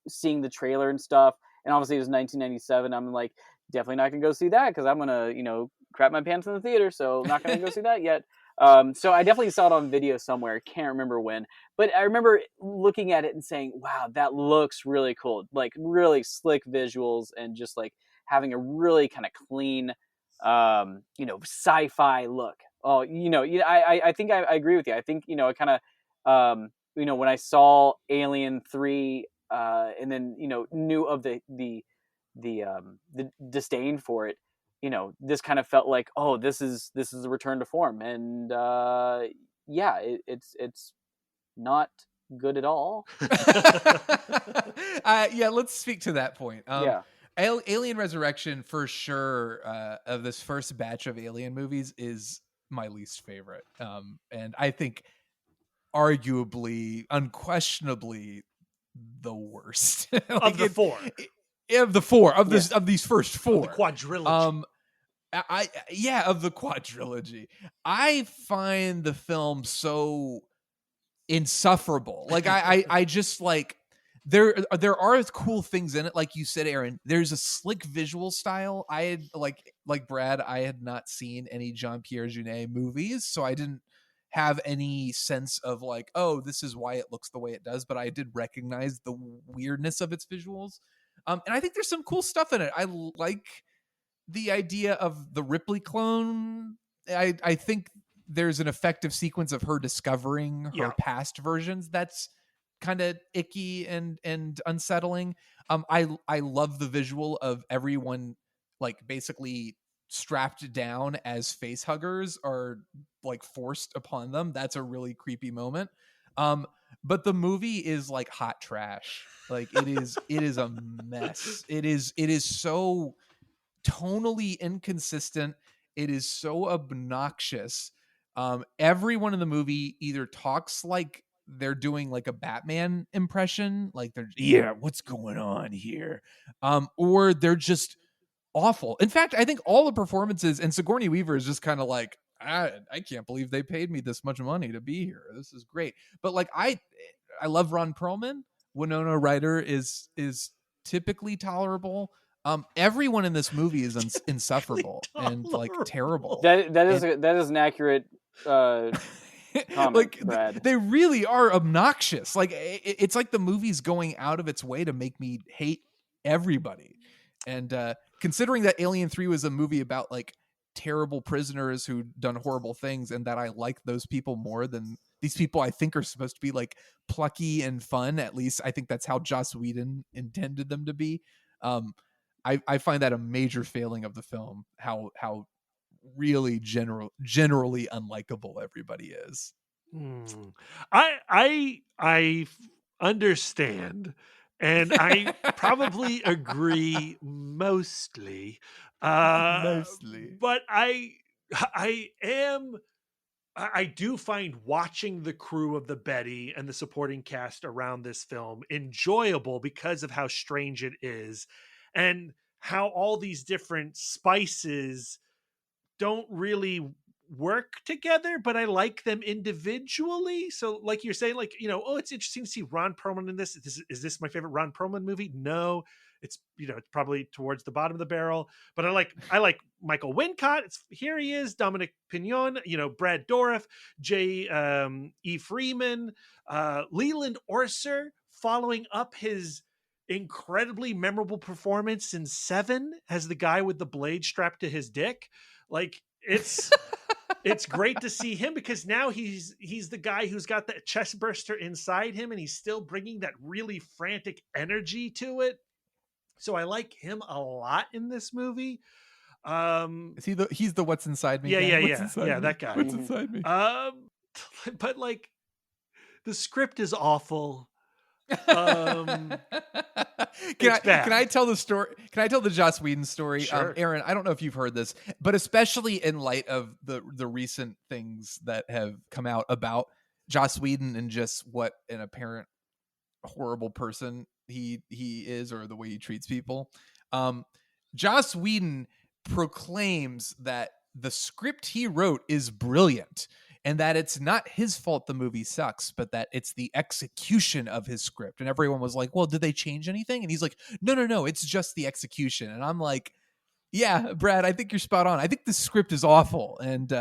seeing the trailer and stuff, and obviously it was 1997. I'm like, definitely not gonna go see that because I'm gonna crap my pants in the theater, so not gonna go see that yet. So I definitely saw it on video somewhere. Can't remember when, but I remember looking at it and saying, wow, that looks really cool. Like really slick visuals and just like having a really kind of clean, sci-fi look. Oh, I think I agree with you. I think, it kind of, when I saw Alien 3, and then, knew of the disdain for it, this kind of felt like, oh, this is a return to form. And it's not good at all. Let's speak to that point. Alien Resurrection, for sure, of this first batch of Alien movies, is my least favorite. And I think arguably, unquestionably, the worst. Of the four. Of these first four. The quadrilogy. Of the quadrilogy. I find the film so insufferable. Like I just like there are cool things in it, like you said, Aaron. There's a slick visual style. I had like Brad, I had not seen any Jean-Pierre Jeunet movies, so I didn't have any sense of like, oh, this is why it looks the way it does, but I did recognize the weirdness of its visuals. And I think there's some cool stuff in it. I like the idea of the Ripley clone. I think there's an effective sequence of her discovering her past versions that's kind of icky and unsettling. I love the visual of everyone like basically strapped down as face huggers are like forced upon them. That's a really creepy moment. But the movie is like hot trash. Like it is a mess. It is so tonally inconsistent. It is so obnoxious. Everyone in the movie either talks like they're doing like a Batman impression, like they're what's going on here, or they're just awful. In fact, I think all the performances, and Sigourney Weaver is just kind of like, I can't believe they paid me this much money to be here. This is great. But like I love Ron Perlman. Winona Ryder is typically tolerable. Everyone in this movie is insufferable and like terrible. That is an accurate comment, like Brad. They really are obnoxious. Like it's like the movie's going out of its way to make me hate everybody. And considering that Alien 3 was a movie about like terrible prisoners who'd done horrible things, and that I like those people more than these people I think are supposed to be like plucky and fun. At least I think that's how Joss Whedon intended them to be. I find that a major failing of the film, how really generally unlikable everybody is. I understand, and I probably agree mostly. But I do find watching the crew of the Betty and the supporting cast around this film enjoyable because of how strange it is, and how all these different spices don't really work together, but I like them individually. So like you're saying, like, it's interesting to see Ron Perlman in this. Is this my favorite Ron Perlman movie? No, it's, it's probably towards the bottom of the barrel, but I like Michael Wincott. Here he is, Dominic Pignon, Brad Dourif, E. Freeman, Leland Orser, following up his incredibly memorable performance in Seven as the guy with the blade strapped to his dick. Like, it's great to see him, because now he's the guy who's got that chest burster inside him, and he's still bringing that really frantic energy to it. So I like him a lot in this movie. Is he's the what's inside me? Yeah, that guy. What's inside me? But like, the script is awful. Can I tell the story? Can I tell the Joss Whedon story? Sure. Aaron, I don't know if you've heard this, but especially in light of the recent things that have come out about Joss Whedon and just what an apparent horrible person he is, or the way he treats people. Joss Whedon proclaims that the script he wrote is brilliant, and that it's not his fault the movie sucks, but that it's the execution of his script. And everyone was like, well, did they change anything? And he's like, no, it's just the execution. And I'm like, yeah, Brad, I think you're spot on. I think the script is awful. And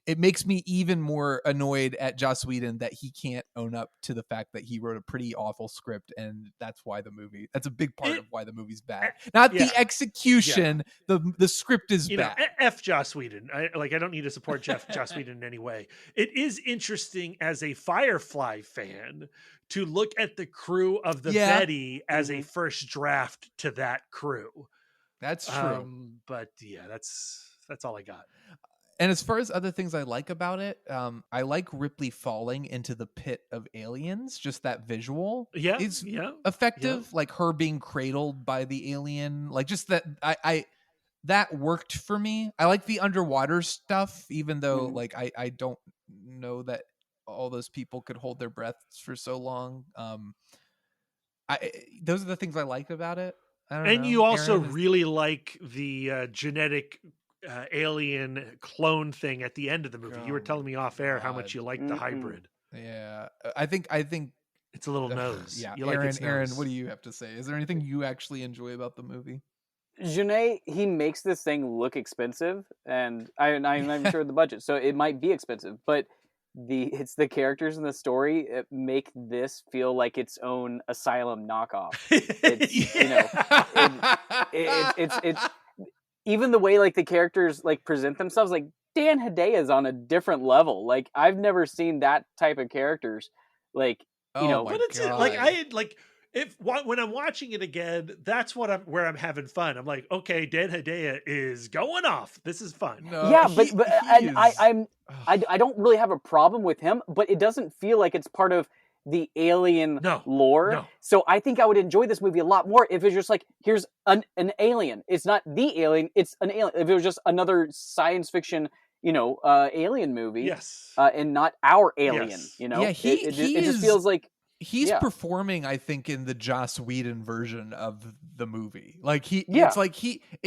it makes me even more annoyed at Joss Whedon that he can't own up to the fact that he wrote a pretty awful script, and that's a big part of why the movie's bad. Not the execution, the script is bad. F Joss Whedon. I don't need to support Joss Whedon in any way. It is interesting as a Firefly fan to look at the crew of the Betty as a first draft to that crew. That's true. But yeah, that's all I got. And as far as other things I like about it, I like Ripley falling into the pit of aliens. Just that visual is effective. Yeah. Like her being cradled by the alien. Like just that, that worked for me. I like the underwater stuff, even though like I don't know that all those people could hold their breaths for so long. Those are the things I like about it. I don't know. You also really like the genetic alien clone thing at the end of the movie. You were telling me off air how much you liked the hybrid. Yeah, I think it's a little nose. Yeah, you Aaron, like its nose. Aaron, what do you have to say? Is there anything you actually enjoy about the movie? Janae, he makes this thing look expensive, and I'm not even sure of the budget, so it might be expensive, but it's the characters in the story make this feel like its own Asylum knockoff. It's even the way like the characters like present themselves, like Dan Hedaya is on a different level. Like I've never seen that type of characters. Like but it's like when I'm watching it again, that's where I'm having fun. I'm like, okay, Dan Hedaya is going off. This is fun. No, I don't really have a problem with him, but it doesn't feel like it's part of the alien No, lore. no. So I think I would enjoy this movie a lot more if it's just like, here's an alien. It's not the alien, it's an alien. If it was just another science fiction, alien movie, Yes. and not our alien, Yes. Yeah, it just feels like he's performing, I think, in the Joss Whedon version of the movie. Like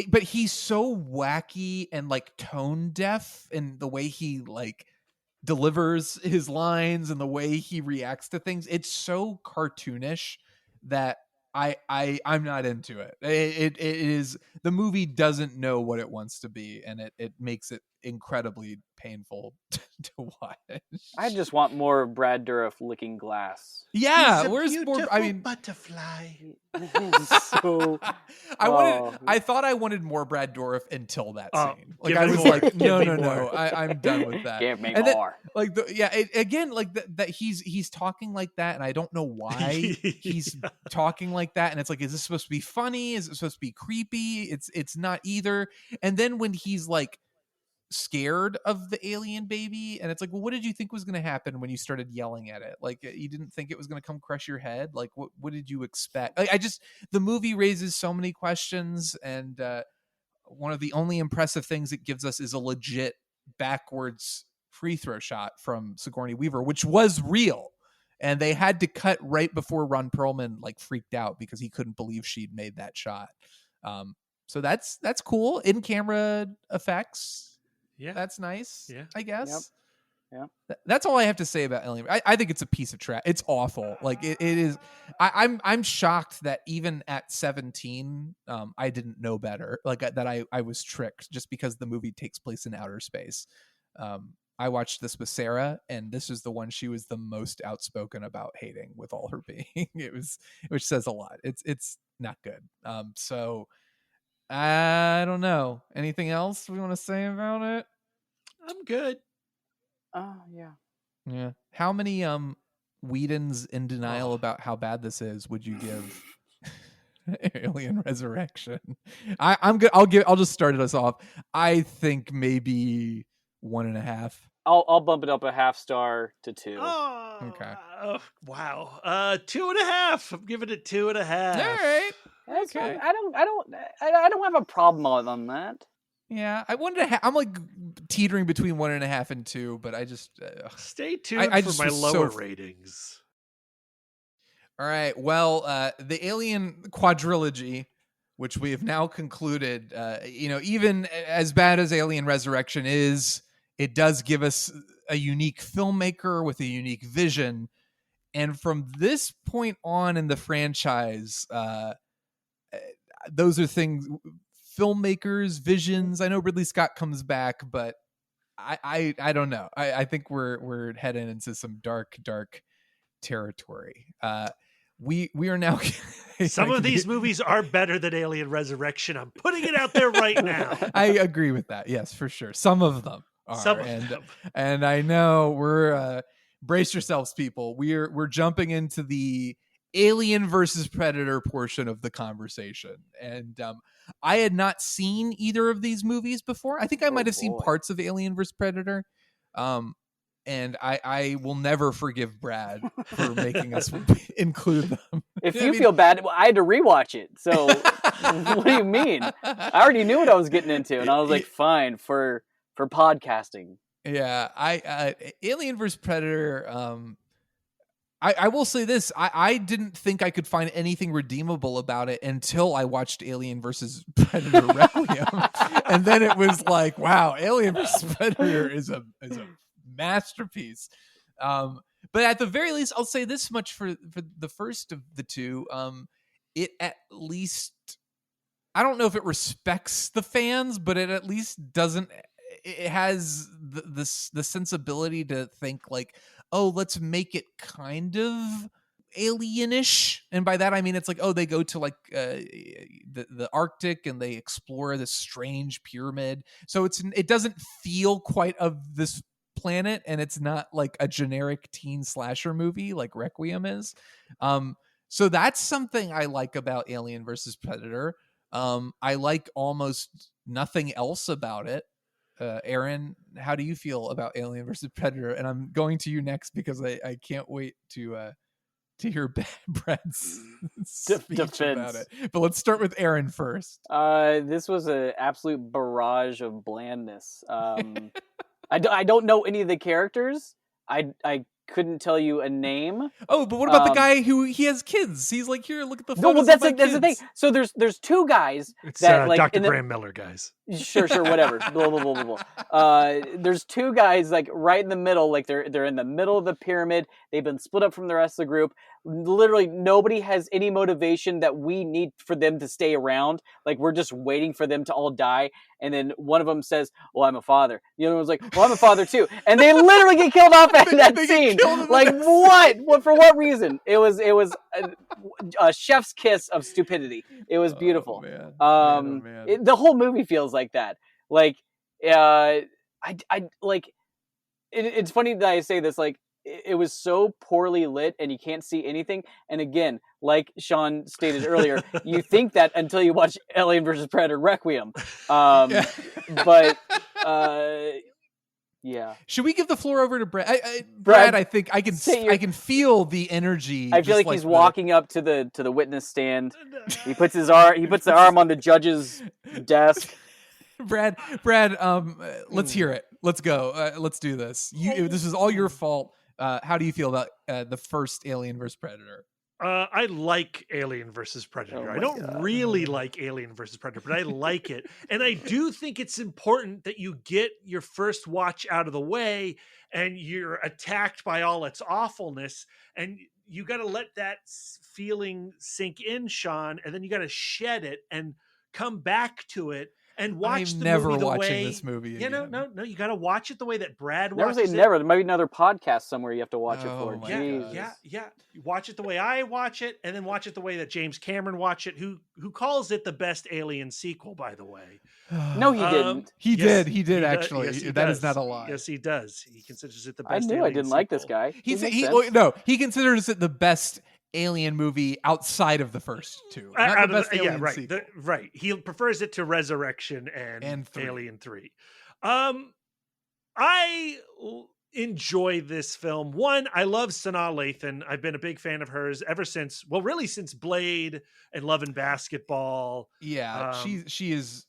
but he's so wacky and like tone deaf in the way he like delivers his lines and the way he reacts to things. It's so cartoonish that I'm not into it. It is, the movie doesn't know what it wants to be, and it makes it incredibly painful to watch. I just want more of Brad Dourif licking glass. Yeah, He's a where's more? I mean, butterfly. So I thought I wanted more Brad Dourif until that scene. Like give I me was more. like, Give no, me no, more. no. I'm done with that. Give me And then, more. like again, like that he's talking like that, and I don't know why he's talking like that. And it's like, is this supposed to be funny? Is it supposed to be creepy? It's not either. And then when he's like scared of the alien baby, and it's like, well, what did you think was going to happen when you started yelling at it? Like, you didn't think it was going to come crush your head? Like, what did you expect? Like, the movie raises so many questions, and one of the only impressive things it gives us is a legit backwards free throw shot from Sigourney Weaver, which was real. And they had to cut right before Ron Perlman like freaked out because he couldn't believe she'd made that shot. So that's cool. In camera effects. Yeah, That's nice. Yeah, I guess. Yep. That's all I have to say about Alien. I think it's a piece of trash. It's awful. Like it is. I'm shocked that even at 17, I didn't know better. Like that I was tricked just because the movie takes place in outer space. I watched this with Sarah, and this is the one she was the most outspoken about hating with all her being. Which says a lot. It's not good. So I don't know. Anything else we want to say about it? I'm good. Yeah. How many Whedon's in denial about how bad this is would you give Alien Resurrection? I'm good. I'll just start us off. I think maybe 1.5. I'll bump it up a half star to 2. Oh, Okay. Wow. 2.5. I'm giving it 2.5. All right. That's Okay. I don't have a problem on that. Yeah, I wanted to. I'm like teetering between 1.5 and 2, but I just stay tuned I for just my was lower so ratings. All right. Well, the Alien quadrilogy, which we have now concluded, even as bad as Alien Resurrection is, it does give us a unique filmmaker with a unique vision. And from this point on in the franchise, those are things, filmmakers, visions. I know Ridley Scott comes back, but I don't know. I think we're heading into some dark territory. We are now. Some of these movies are better than Alien Resurrection. I'm putting it out there right now. I agree with that. Yes, for sure. Some of them are. And I know we're brace yourselves, people. We're jumping into the Alien versus Predator portion of the conversation. And I had not seen either of these movies before. I think I might have seen parts of Alien versus Predator. And I will never forgive Brad for making us include them. If you feel bad, I had to rewatch it. So what do you mean? I already knew what I was getting into, and I was like, fine for podcasting. Yeah, Alien vs. Predator. I will say this: I didn't think I could find anything redeemable about it until I watched Alien vs. Predator Requiem, and then it was like, wow, Alien vs. Predator is a masterpiece. But at the very least, I'll say this much for the first of the two. It at least, I don't know if it respects the fans, but it at least doesn't. It has the sensibility to think like, oh, let's make it kind of alienish, and by that I mean it's like, oh, they go to like the Arctic and they explore this strange pyramid, so it doesn't feel quite of this planet, and it's not like a generic teen slasher movie like Requiem is. So that's something I like about Alien versus Predator. I like almost nothing else about it. Aaron, how do you feel about Alien versus Predator? And I'm going to you next because I can't wait to to hear Brad's speech defense about it. But let's start with Aaron first. This was an absolute barrage of blandness. I don't know any of the characters. I couldn't tell you a name. Oh, but what about the guy who he has kids? He's like, here, look at the photos. No, well, that's the thing. So there's two guys. It's that like Dr. Graham Miller guys. Sure, whatever. Blah blah blah blah blah. There's two guys like right in the middle, like they're in the middle of the pyramid. They've been split up from the rest of the group. Literally, nobody has any motivation that we need for them to stay around. Like we're just waiting for them to all die. And then one of them says, "Well, I'm a father." The other one's like, "Well, I'm a father too." And they literally get killed off in that scene. Like what? What for? What reason? It was a chef's kiss of stupidity. It was beautiful. Man. The whole movie feels like that. Like, I like. It's funny that I say this. Like, it was so poorly lit, and you can't see anything. And again, like Shawn stated earlier, you think that until you watch Alien vs. Predator Requiem. But yeah. Should we give the floor over to Brad? Brad, I think I can feel the energy. I feel like he's walking up to the witness stand. He puts the arm on the judge's desk. Brad, let's hear it. Let's go. Let's do this. This is all your fault. How do you feel about the first Alien vs. Predator? I like Alien versus Predator. I don't really like Alien versus Predator, but I like it. And I do think it's important that you get your first watch out of the way and you're attacked by all its awfulness. And you got to let that feeling sink in, Shawn, and then you got to shed it and come back to it. And watch I'm the never movie the watching way, this movie again. No. You got to watch it the way that Brad never watches say it. never. There might be another podcast somewhere you have to watch it for. Yeah. You watch it the way I watch it, and then watch it the way that James Cameron watched it, who calls it the best Alien sequel, by the way. No, he didn't. He did actually. Yes, that is not a lie. Yes, he does. He considers it the best. I knew Alien I didn't sequel. like this guy. He considers it the best Alien movie outside of the first two. Not the best Alien sequel. Right. He prefers it to Resurrection and Alien 3. I enjoy this film. One, I love Sanaa Lathan. I've been a big fan of hers ever since Blade and Love and Basketball. Yeah, she's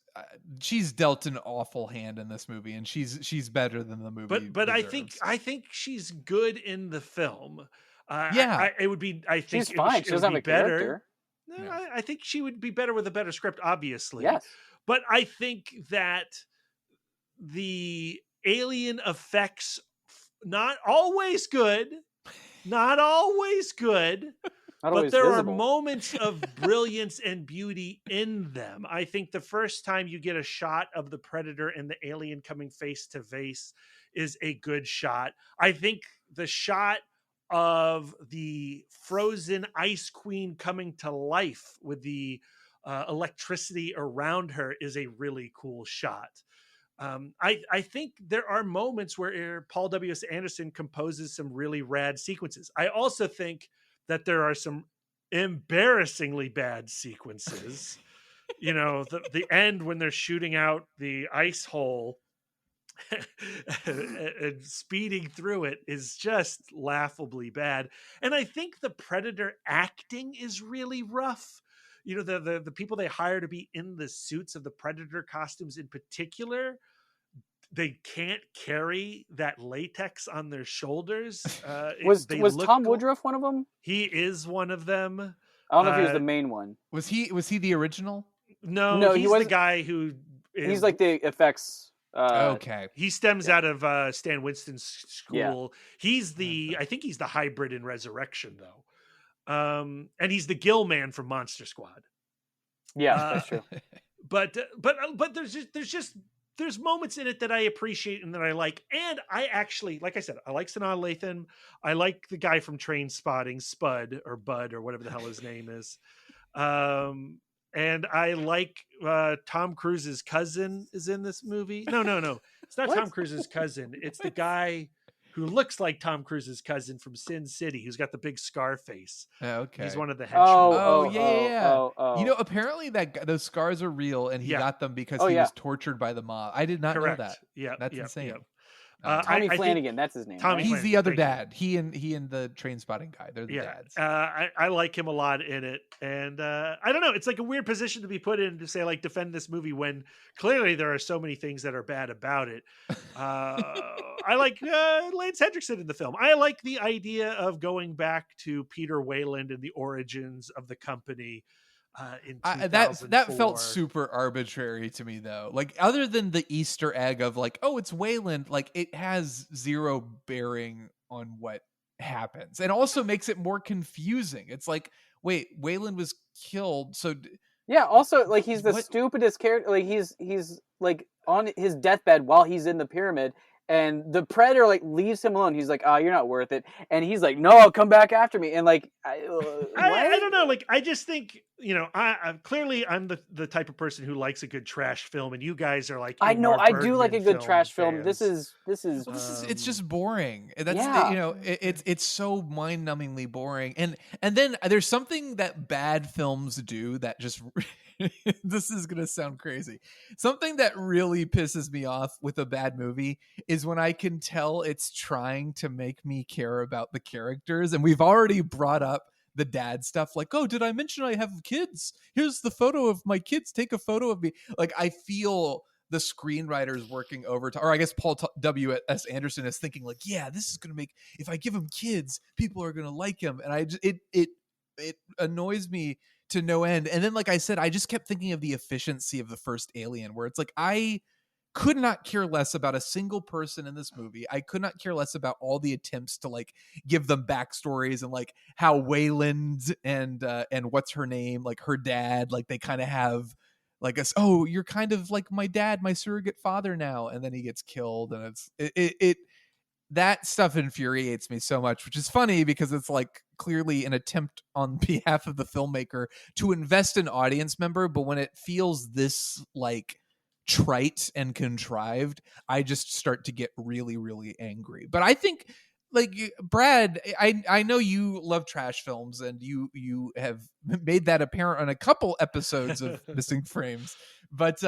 dealt an awful hand in this movie, and she's better than the movie. But I think she's good in the film. It would be. I think she's fine. She doesn't have a character. No, I think she would be better with a better script, obviously. Yes. But I think that the alien effects, not always good, but there are moments of brilliance and beauty in them. I think the first time you get a shot of the Predator and the alien coming face to face is a good shot. I think the shot of the frozen ice queen coming to life with the electricity around her is a really cool shot. I think there are moments where Paul W.S. Anderson composes some really rad sequences. I also think that there are some embarrassingly bad sequences. The end when they're shooting out the ice hole and speeding through it is just laughably bad. And I think the Predator acting is really rough. The people they hire to be in the suits of the Predator costumes in particular, they can't carry that latex on their shoulders. Was Tom Woodruff one of them? He is one of them. I don't know if he was the main one. Was he the original? No, he's the guy who he's like the effects. Okay. He stems out of Stan Winston's school. Yeah. I think he's the hybrid in Resurrection though. And he's the Gill Man from Monster Squad. Yeah, that's true. But there's moments in it that I appreciate and that I like. And I actually, like I said, I like Sanaa Lathan. I like the guy from Train Spotting, Spud or Bud or whatever the hell his name is. And I like Tom Cruise's cousin is in this movie. No. It's not Tom Cruise's cousin. It's the guy who looks like Tom Cruise's cousin from Sin City, who's got the big scar face. Okay. He's one of the henchmen. Yeah. Apparently those scars are real, and he got them because he was tortured by the mob. I did not know that. Yeah. That's insane. Tommy I think Flanagan, that's his name. Tommy right? He's Flanagan, the other thank you. dad. He and the train spotting guy. They're the dads. I like him a lot in it, and I don't know. It's like a weird position to be put in to say like defend this movie when clearly there are so many things that are bad about it. I like Lance Henriksen in the film. I like the idea of going back to Peter Wayland and the origins of the company. In That felt super arbitrary to me though. Like other than the Easter egg of like, oh, it's Wayland, like it has zero bearing on what happens, and also makes it more confusing. It's like, wait, Wayland was killed, so Yeah. Also, like he's the What? stupidest character. Like he's like on his deathbed while he's in the pyramid, and the predator like leaves him alone. He's like, "Oh, you're not worth it," and he's like, "No, come back after me." And like, I don't know. Like, I just think, you know, I'm clearly I'm the type of person who likes a good trash film, and you guys are like, I know Ingmar I do like a Bergman good trash film. fans. This is Well, it's just boring. That's Yeah. you know, it's so mind-numbingly boring. And then there's something that bad films do that just this is going to sound crazy. Something that really pisses me off with a bad movie is when I can tell it's trying to make me care about the characters, and we've already brought up the dad stuff like, oh, did I mention I have kids? Here's the photo of my kids. Take a photo of me. Like, I feel the screenwriters working overtime, or I guess Paul W.S. Anderson is thinking like, yeah, this is going to make, if I give him kids, people are going to like him. And I just, it annoys me to no end. And then, like I said, I just kept thinking of the efficiency of the first Alien, where it's like, I could not care less about a single person in this movie. I could not care less about all the attempts to like give them backstories and like how Wayland and what's her name, like her dad, like they kind of have like us. Oh, you're kind of like my dad, my surrogate father now, and then he gets killed, and it that stuff infuriates me so much, which is funny because it's like clearly an attempt on behalf of the filmmaker to invest an audience member, but when it feels this like trite and contrived, I just start to get really, really angry. But I think, like, Brad, I know you love trash films, and you have made that apparent on a couple episodes of Missing Frames, but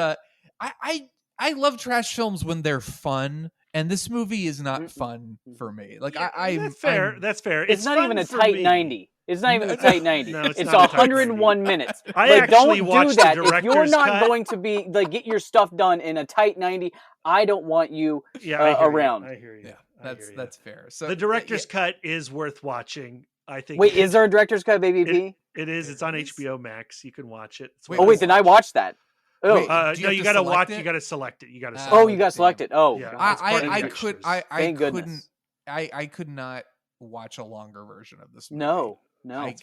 I love trash films when they're fun, and this movie is not fun for me. Like, that's fair. That's fair. It's not fun even a for tight me. 90. It's not even a tight 90. No, it's not a tight 101 minutes. I Like, actually don't do watched the that. If you're director's not cut. going to be like get your stuff done in a tight 90, I don't want you I hear you. around. I hear you. Yeah, that's fair. So The director's cut is worth watching. I think. Wait, is there a director's cut of AVP? It is. It's on HBO Max. You can watch it. It's Wait, Oh worth wait, then I watching. watched that. Oh, Wait, No, do you have you to got to select watch. it? You got to select it. You got to. Oh, you got selected. Oh, Yeah. God. It's part of the I extras. Thank couldn't goodness. I could not watch a longer version of this movie. No.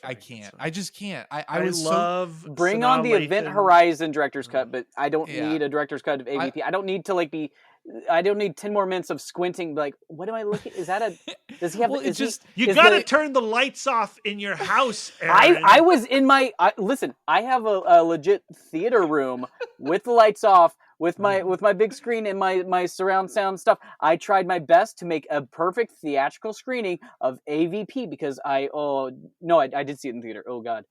I can't. I just can't. I I was love Bring Sanaa on the Event Lathan. Horizon director's cut, but I don't Yeah. need a director's cut of AVP. I don't need to like be. I don't need 10 more minutes of squinting. Like, what am I looking? Is that a? Does he have? Well, is it's just You is got to the- turn the lights off in your house, Aaron. I was in my listen. I have a legit theater room with the lights off, with my big screen and my surround sound stuff. I tried my best to make a perfect theatrical screening of AVP because I did see it in theater. Oh God.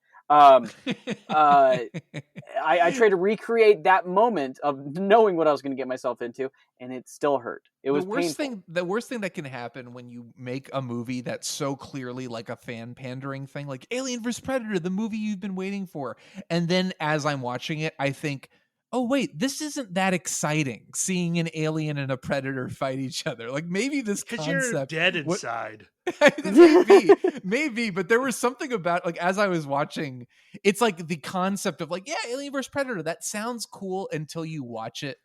I tried to recreate that moment of knowing what I was going to get myself into, and it still hurt. It was painful. The worst thing that can happen when you make a movie that's so clearly like a fan pandering thing, like Alien vs Predator, the movie you've been waiting for, and then as I'm watching it, I think, oh wait, this isn't that exciting. Seeing an alien and a predator fight each other, like maybe this because concept. you're dead inside. maybe, but there was something about like as I was watching, it's like the concept of like, yeah, Alien vs Predator, that sounds cool until you watch it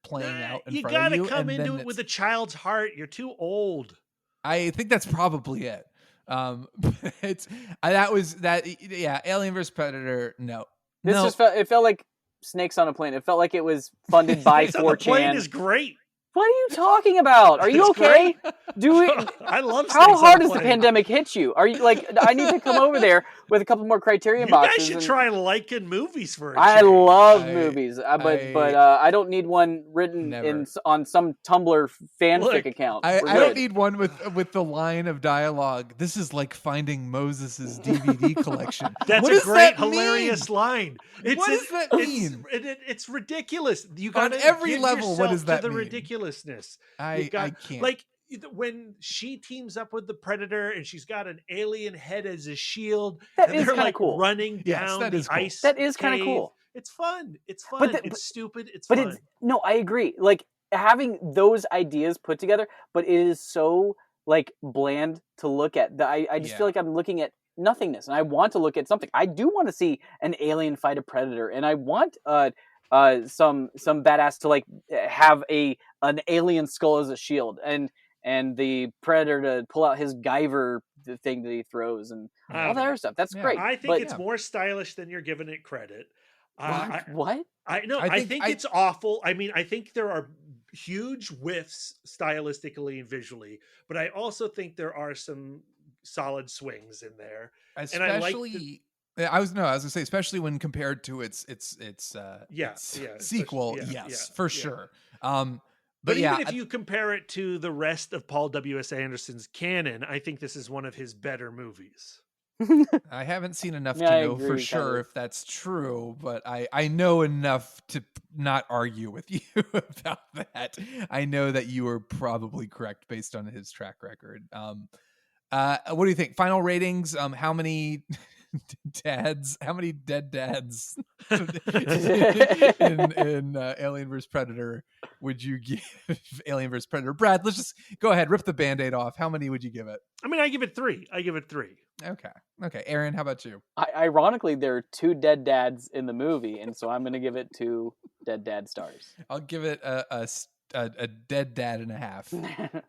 playing out in You front got of you. to come and into then it with a child's heart. You're too old. I think that's probably it. Yeah, Alien vs Predator. No, This no. just felt like Snakes on a Plane. It felt like it was funded by Snakes on the 4chan. Plane is great. What are you talking about? Are you It's okay? great. Do it. I love. How Snakes on hard a does the Plane. pandemic hit you? Are you like? I need to come over there with a couple more Criterion You guys boxes. should and- try liking movies for a I change. love I- movies, but I- I don't need one written Never. on some Tumblr fanfic Look, account. I We're don't good. need one with the line of dialogue. This is like finding Moses's DVD collection. That's What a does great, that mean? hilarious line. What does that mean? It's ridiculous. You On got every level, what does that to the mean? ridiculousness. I can't. Like when she teams up with the Predator and she's got an alien head as a shield, That and is they're kind of like cool. running Yes, down that the is cool. ice. That is kind of cave. cool. It's fun. It's fun. But It's stupid. It's but fun. it's no, I agree. Like having those ideas put together, but it is so like bland to look at. I just feel like I'm looking at nothingness, and I want to look at something. I do want to see an alien fight a predator, and I want some badass to like have an alien skull as a shield, and the predator to pull out his Guyver the thing that he throws, and all that other stuff. That's great. I think but it's more stylish than you're giving it credit. What? I think it's awful. I mean, I think there are huge whiffs stylistically and visually, but I also think there are some solid swings in there. Especially, I was gonna say, especially when compared to its sequel. For sure. But even if you compare it to the rest of Paul W.S. Anderson's canon, I think this is one of his better movies. I haven't seen enough to know for sure if that's true, but I know enough to not argue with you about that. I know that you are probably correct based on his track record. What do you think? Final ratings? How many how many dead dads in Alien vs. Predator would you give Alien vs. Predator? Brad, let's just go ahead, rip the Band-Aid off. How many would you give it? I mean, I give it 3. Okay. Aaron, how about you? Ironically, there are 2 dead dads in the movie, and so I'm going to give it 2 dead dad stars. I'll give it a dead dad and a half.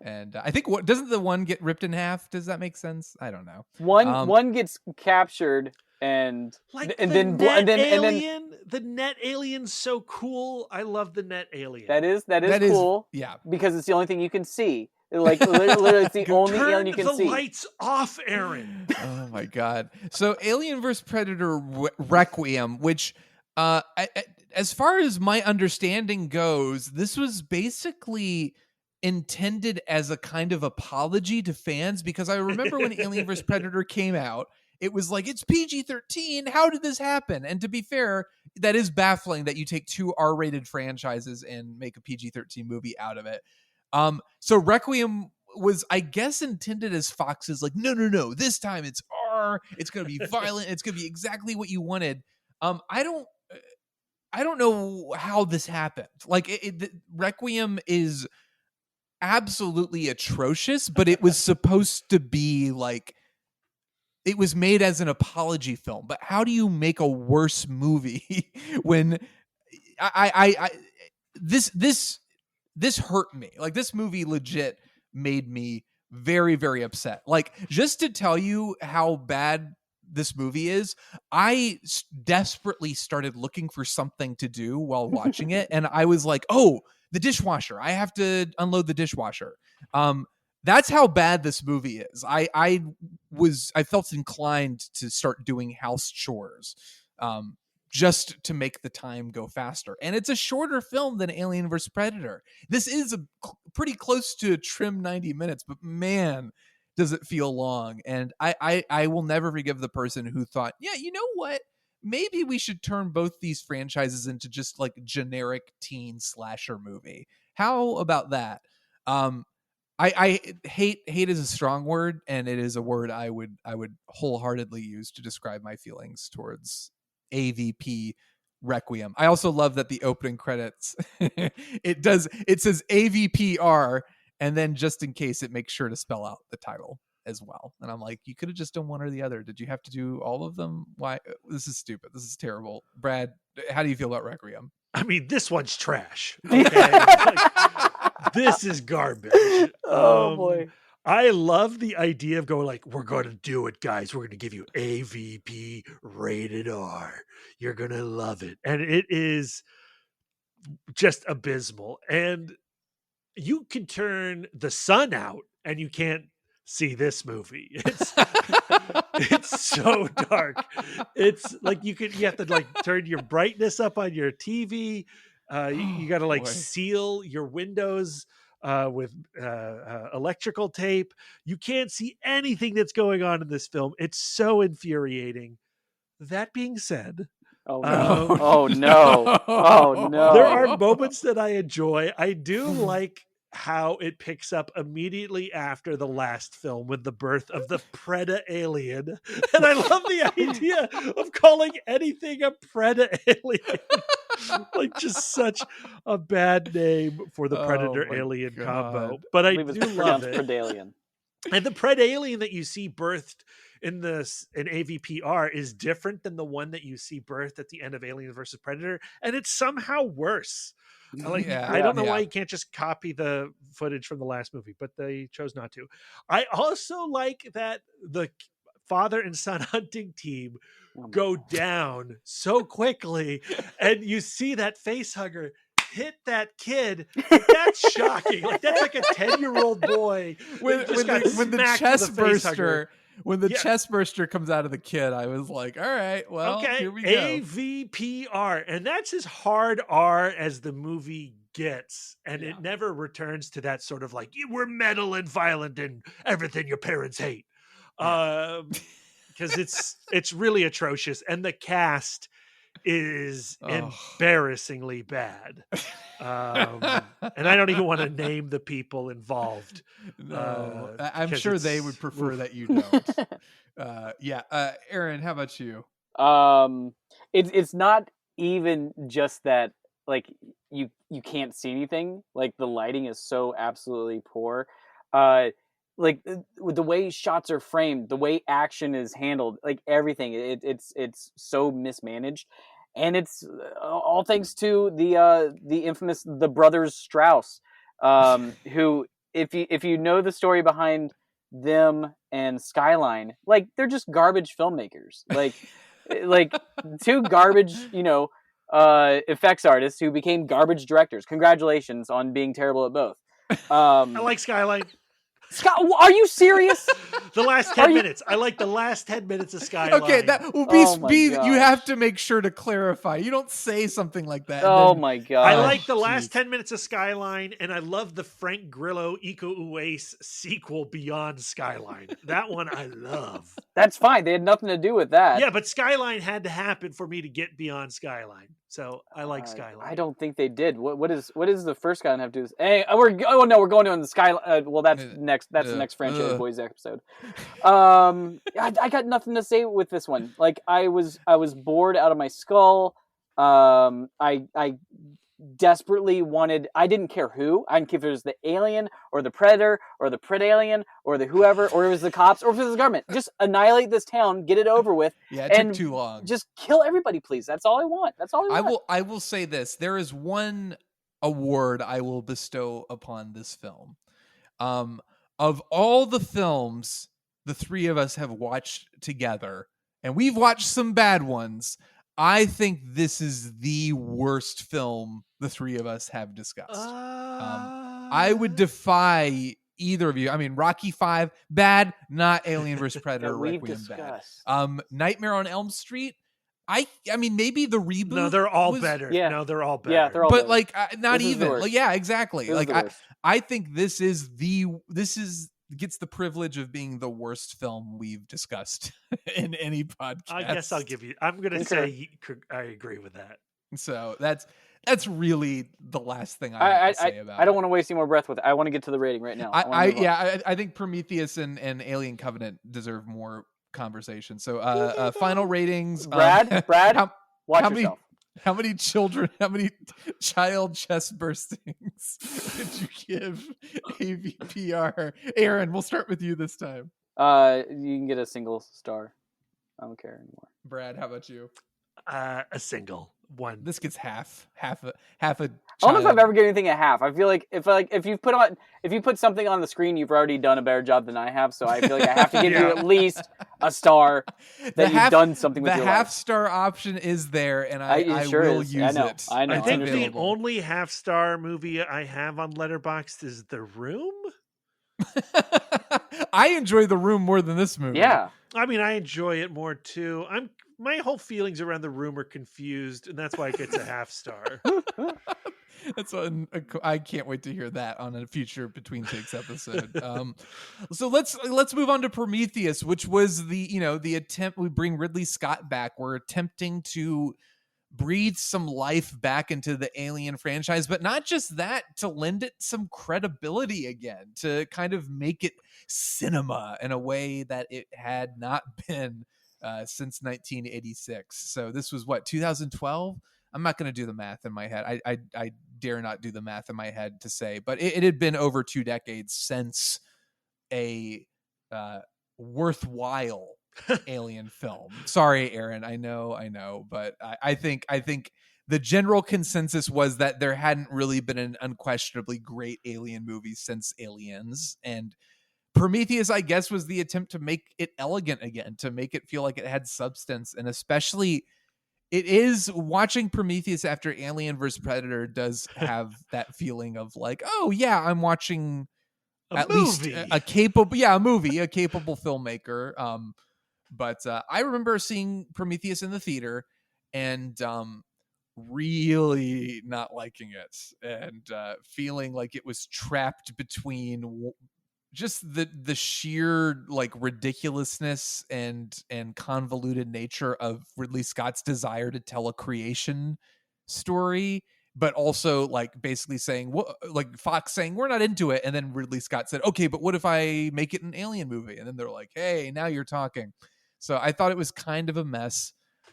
And I think doesn't the one get ripped in half? Does that make sense? I don't know. One gets captured and then the net alien's so cool. I love the net alien. That is cool. Yeah, because it's the only thing you can see. Like literally, it's the only alien you can see. Turn the lights off, Aaron. Oh my god! So, Alien vs. Predator Requiem, which, as far as my understanding goes, this was basically intended as a kind of apology to fans, because I remember when Alien vs. Predator came out, it was like, it's PG-13. How did this happen? And to be fair, that is baffling that you take 2 R-rated franchises and make a PG-13 movie out of it. So Requiem was, I guess, intended as Fox's like, no, this time it's R. It's going to be violent. It's going to be exactly what you wanted. I don't know how this happened. Like, Requiem is absolutely atrocious, but it was supposed to be like, it was made as an apology film. But how do you make a worse movie when this hurt me? Like, this movie legit made me very, very upset. Like, just to tell you how bad this movie is, I desperately started looking for something to do while watching it, and I was like, oh, the dishwasher. I have to unload the dishwasher. That's how bad this movie is. I felt inclined to start doing house chores, just to make the time go faster. And it's a shorter film than Alien vs. Predator. This is pretty close to a trim 90 minutes, but man, does it feel long. And I will never forgive the person who thought, yeah, you know what? Maybe we should turn both these franchises into just like generic teen slasher movie. How about that? I hate is a strong word, and it is a word I would wholeheartedly use to describe my feelings towards AVP Requiem. I also love that the opening credits it says AVPR, and then just in case it makes sure to spell out the title as well. And I'm like, you could have just done one or the other. Did you have to do all of them? Why? This is stupid. This is terrible. Brad, how do you feel about Requiem? I mean, this one's trash. Okay? This is garbage. Oh boy. I love the idea of going like, we're going to do it, guys. We're going to give you AVP rated R. You're going to love it. And it is just abysmal. And you can turn the sun out and you can't see this movie. It's so dark. It's like you have to like turn your brightness up on your TV. You got to like seal your windows with electrical tape. You can't see anything that's going on in this film. It's so infuriating. That being said, Oh no! Oh no! Oh no! There are moments that I enjoy. I do like how it picks up immediately after the last film with the birth of the Preda-alien. And I love the idea of calling anything a Preda-alien. Like, just such a bad name for the Predator-alien combo. But I do love it. Predalien. And the Pred-alien that you see birthed in AVPR is different than the one that you see birthed at the end of Alien versus Predator, and it's somehow worse. I don't know why you can't just copy the footage from the last movie, but they chose not to. I also like that the father and son hunting team go down so quickly, and you see that face hugger hit that kid. That's shocking. Like, that's like a 10-year-old boy when the chest burster comes out of the kid. I was like, all right, well, here we go. AVPR, and that's as hard R as the movie gets, and it never returns to that sort of like, you were metal and violent and everything your parents hate, because it's really atrocious, and the cast is embarrassingly bad. And I don't even want to name the people involved. No, I'm sure they would prefer that you don't. Aaron, how about you? It's not even just that, like, you can't see anything. Like, the lighting is so absolutely poor. Like, the way shots are framed, the way action is handled, like everything, it's so mismanaged, and it's all thanks to the infamous the brothers Strauss, who, if you know the story behind them and Skyline, like, they're just garbage filmmakers, like two garbage, effects artists who became garbage directors. Congratulations on being terrible at both. I like Skyline. Scott, are you serious? The last 10 minutes. I like the last 10 minutes of Skyline. Okay, that will you have to make sure to clarify. You don't say something like that. Oh my god. I like the last 10 minutes of Skyline, and I love the Frank Grillo Iko Uwais sequel Beyond Skyline. That one I love. That's fine. They had nothing to do with that. Yeah, but Skyline had to happen for me to get Beyond Skyline. So I like Skyline. I don't think they did. What is the first Skyline have to do? Hey, we're going on the Skyline. Well, that's next. That's the next Franchise Boys episode. I got nothing to say with this one. Like, I was bored out of my skull. I desperately wanted. I didn't care who. I didn't care if it was the alien or the predator or the Pred-alien or the whoever, or it was the cops or if it was the government. Just annihilate this town, get it over with. Yeah, it took too long. Just kill everybody, please. That's all I want. That's all I want. I will say this: there is one award I will bestow upon this film. Of all the films the three of us have watched together, and we've watched some bad ones, I think this is the worst film the three of us have discussed. I would defy either of you. I mean, Rocky V, bad, not Alien vs. Predator, Requiem, bad. Nightmare on Elm Street, I mean, maybe the reboot. No, they're all better. Yeah. No, they're all better. Yeah, they're all but better. Like, not even. Like, yeah, exactly. This like, I think this gets the privilege of being the worst film we've discussed in any podcast. I guess I'm going to say I agree with that. So that's really the last thing I have to say about it. I don't want to waste any more breath with it. I want to get to the rating right now. I think Prometheus and Alien Covenant deserve more conversation. So final ratings. Brad, watch yourself. How many child chest burstings did you give AVPR? Aaron, we'll start with you this time. You can get a single star. I don't care anymore. Brad, how about you? A single one. This gets half a child. I don't know if I've ever given anything a half. I feel like if you put something on the screen, you've already done a better job than I have. So I feel like I have to give you at least a star that you've done something with your life. The half-star option is there, and I will use it. I know. I think the only half-star movie I have on Letterboxd is The Room. I enjoy The Room more than this movie. Yeah. I mean, I enjoy it more too. My whole feelings around The Room are confused, and that's why it gets a half star. I can't wait to hear that on a future Between Takes episode. So let's move on to Prometheus, which was the attempt. We bring Ridley Scott back. We're attempting to breathe some life back into the Alien franchise, but not just that, to lend it some credibility again, to kind of make it cinema in a way that it had not been since 1986. So this was what, 2012? I'm not going to do the math in my head. I dare not do the math in my head to say, but it had been over 2 decades since a worthwhile Alien film. Sorry, Aaron. I know, but I think the general consensus was that there hadn't really been an unquestionably great Alien movie since Aliens, and Prometheus, I guess, was the attempt to make it elegant again, to make it feel like it had substance. And especially, it is, watching Prometheus after Alien vs. Predator does have that feeling of like, oh yeah, I'm watching at least a capable filmmaker. But I remember seeing Prometheus in the theater and really not liking it, and feeling like it was trapped between just the sheer like ridiculousness and convoluted nature of Ridley Scott's desire to tell a creation story, but also like basically saying, what, like Fox saying we're not into it, and then Ridley Scott said, okay, but what if I make it an Alien movie? And then they're like, hey, now you're talking. So I thought it was kind of a mess.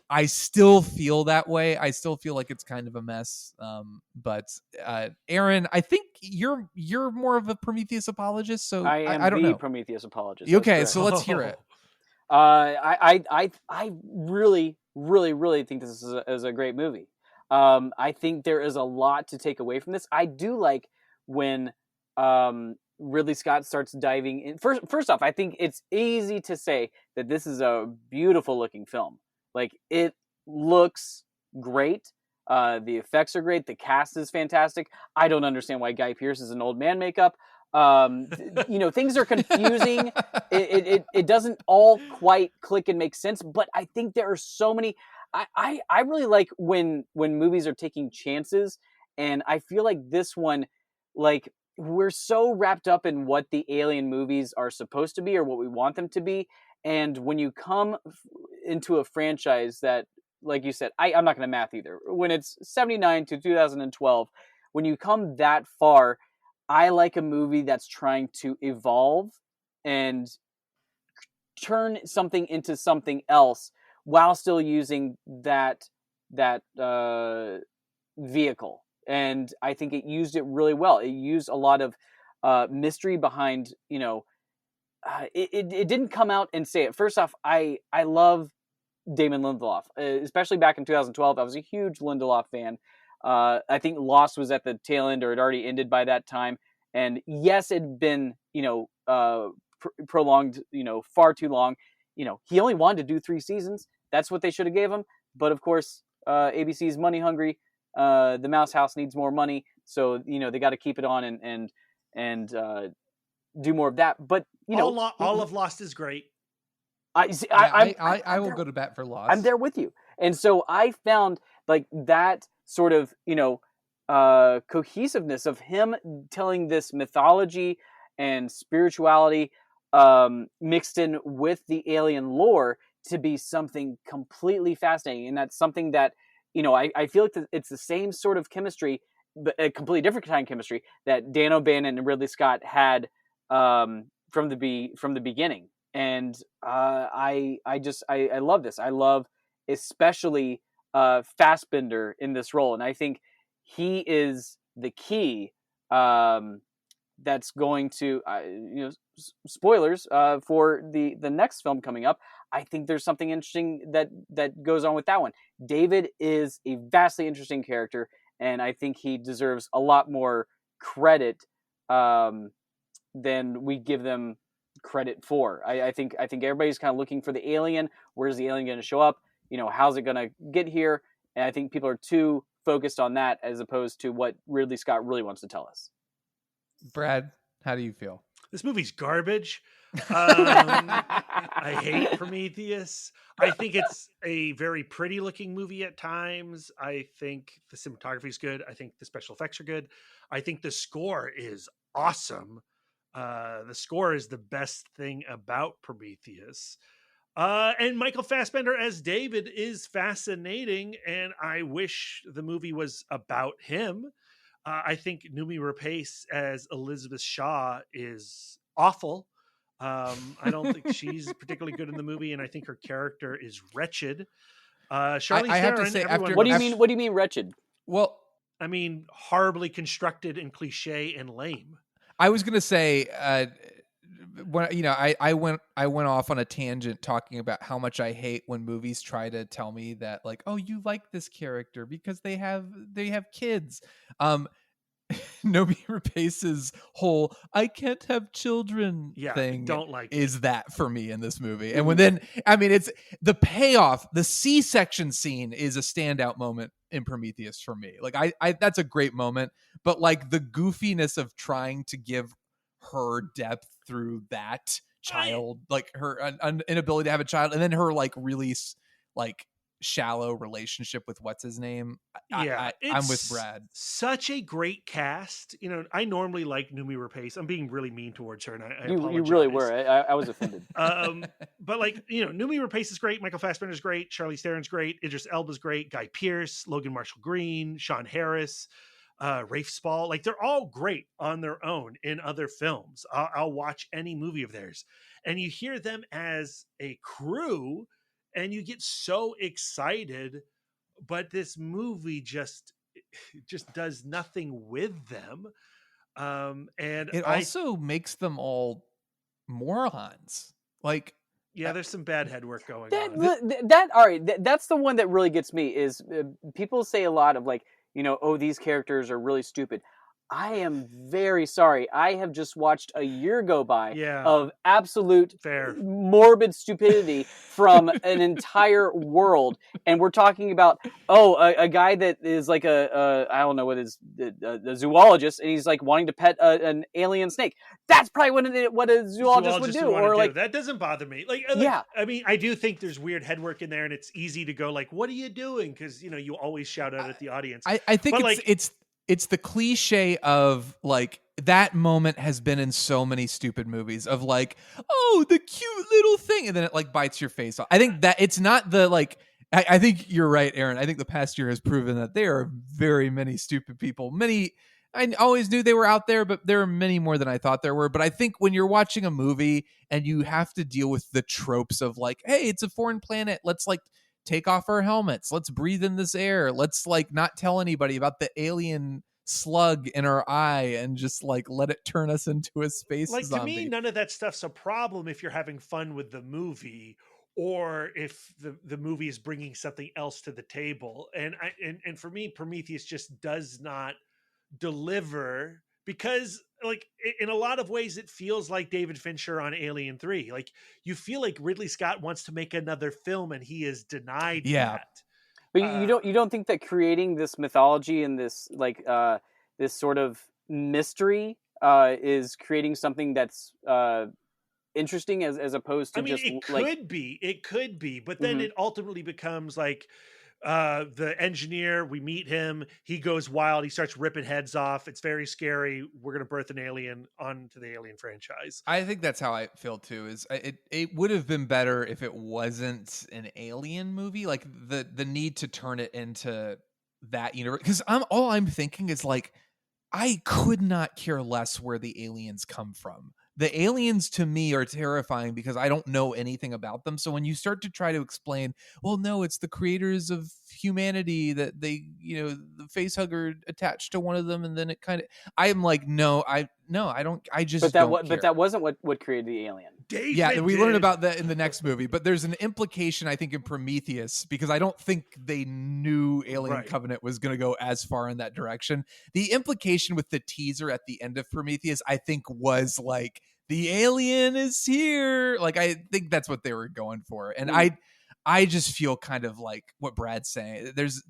I still feel that way. I still feel like it's kind of a mess. But Aaron, I think you're more of a Prometheus apologist. So I don't know. Prometheus apologist. Okay, so let's hear it. I really think this is a great movie. I think there is a lot to take away from this. I do like when Ridley Scott starts diving in. First off, I think it's easy to say that this is a beautiful looking film. Like, it looks great. The effects are great. The cast is fantastic. I don't understand why Guy Pearce is in old man makeup. Things are confusing. It doesn't all quite click and make sense, but I think there are so many. I really like when movies are taking chances, and I feel like this one, like, we're so wrapped up in what the Alien movies are supposed to be or what we want them to be. And when you come into a franchise that, like you said, I'm not going to math either. When it's 79 to 2012, when you come that far, I like a movie that's trying to evolve and turn something into something else while still using that vehicle. And I think it used it really well. It used a lot of mystery behind, it didn't come out and say it. First off, I love Damon Lindelof, especially back in 2012. I was a huge Lindelof fan. I think Lost was at the tail end, or it already ended by that time. And yes, it'd been, prolonged, far too long. He only wanted to do 3 seasons. That's what they should have gave him. But of course, ABC's money hungry. The Mouse House needs more money, so they got to keep it on and do more of that. But all of Lost is great. I will go to bat for Lost. I'm there with you, and so I found like that sort of cohesiveness of him telling this mythology and spirituality mixed in with the alien lore to be something completely fascinating, and that's something that I feel like it's the same sort of chemistry, but a completely different kind of chemistry that Dan O'Bannon and Ridley Scott had from the beginning. And I love this. I love especially Fassbender in this role, and I think he is the key. That's going to spoilers for the next film coming up. I think there's something interesting that goes on with that one. David is a vastly interesting character, and I think he deserves a lot more credit than we give them credit for. I think everybody's kind of looking for the alien. Where's the alien going to show up? How's it going to get here? And I think people are too focused on that as opposed to what Ridley Scott really wants to tell us. Brad, how do you feel? This movie's garbage. I hate Prometheus. I think it's a very pretty looking movie at times. I think the cinematography is good. I think the special effects are good. I think the score is awesome. The score is the best thing about Prometheus. And Michael Fassbender as David is fascinating, and I wish the movie was about him. I think Noomi Rapace as Elizabeth Shaw is awful. I don't think she's particularly good in the movie, and I think her character is wretched. Charlize I have to Theron, say, everyone after- What do you loves- mean? What do you mean wretched? Well, I mean, horribly constructed and cliche and lame. I was gonna say, when I went off on a tangent talking about how much I hate when movies try to tell me that, like, oh, you like this character because they have kids. Noomi Rapace's whole "I can't have children" Yeah, thing don't like is that for me in this movie. And when then, I mean, it's the payoff. The C-section scene is a standout moment in Prometheus for me. Like, I that's a great moment, but like the goofiness of trying to give her depth through that child, like her inability to have a child, and then her like really like shallow relationship with what's his name. I'm with it's Brad. Such a great cast. You know, I normally like Noomi Rapace. I'm being really mean towards her, and I You apologize. really were. I was offended. But like, you know, Noomi Rapace is great. Michael Fassbender's great. Charlize Theron's great. Idris Elba's great. Guy Pearce, Logan Marshall Green, Sean Harris, Rafe Spall. Like, they're all great on their own in other films. I'll watch any movie of theirs, and you hear them as a crew, and you get so excited. But this movie just does nothing with them. And It also makes them all morons. Like, yeah, there's some bad head work going That, on. that all right. That's the one that really gets me. Is people say a lot of like, you know, oh, these characters are really stupid. I am very sorry. I have just watched a year go by of absolute morbid stupidity from an entire world. And we're talking about, a guy that is like I don't know what is a zoologist, and he's like wanting to pet an alien snake. That's probably what a zoologist would do. Or like, that doesn't bother me. Like, yeah. I mean, I do think there's weird head work in there, and it's easy to go like, what are you doing? Because, you know, you always shout out at the audience. I think it's the cliche of like that moment has been in so many stupid movies of like, oh, the cute little thing, and then it like bites your face off. I think that it's not the like. I think you're right, Aaron. I think the past year has proven that there are very many stupid people. Many, I always knew they were out there, but there are many more than I thought there were. But I think when you're watching a movie and you have to deal with the tropes of like, hey, it's a foreign planet, let's like take off our helmets, let's breathe in this air, let's like not tell anybody about the alien slug in our eye and just like let it turn us into a space like zombie. To me, none of that stuff's a problem if you're having fun with the movie, or if the movie is bringing something else to the table. And for me, Prometheus just does not deliver, because like in a lot of ways it feels like David Fincher on Alien 3. Like, you feel like Ridley Scott wants to make another film and he is denied that. But you don't think that creating this mythology and this like this sort of mystery is creating something that's interesting as opposed to it could be, but then it ultimately becomes like the engineer, we meet him, he goes wild, he starts ripping heads off, it's very scary, we're gonna birth an alien onto the Alien franchise. I think that's how I feel too. Is it would have been better if it wasn't an alien movie, like the need to turn it into that universe, because all I'm thinking is like, I could not care less where the aliens come from. The aliens to me are terrifying because I don't know anything about them. So when you start to try to explain, well, no, it's the creators of humanity that they, you know, the face hugger attached to one of them, and then it kind of, I'm like, no, I don't, I just don't care. But that wasn't what created the alien. Yeah, we learn about that in the next movie, but there's an implication, I think, in Prometheus, because I don't think they knew Alien Covenant was going to go as far in that direction. The implication with the teaser at the end of Prometheus, I think, was like, the alien is here. Like, I think that's what they were going for. And I just feel kind of like what Brad's saying. There's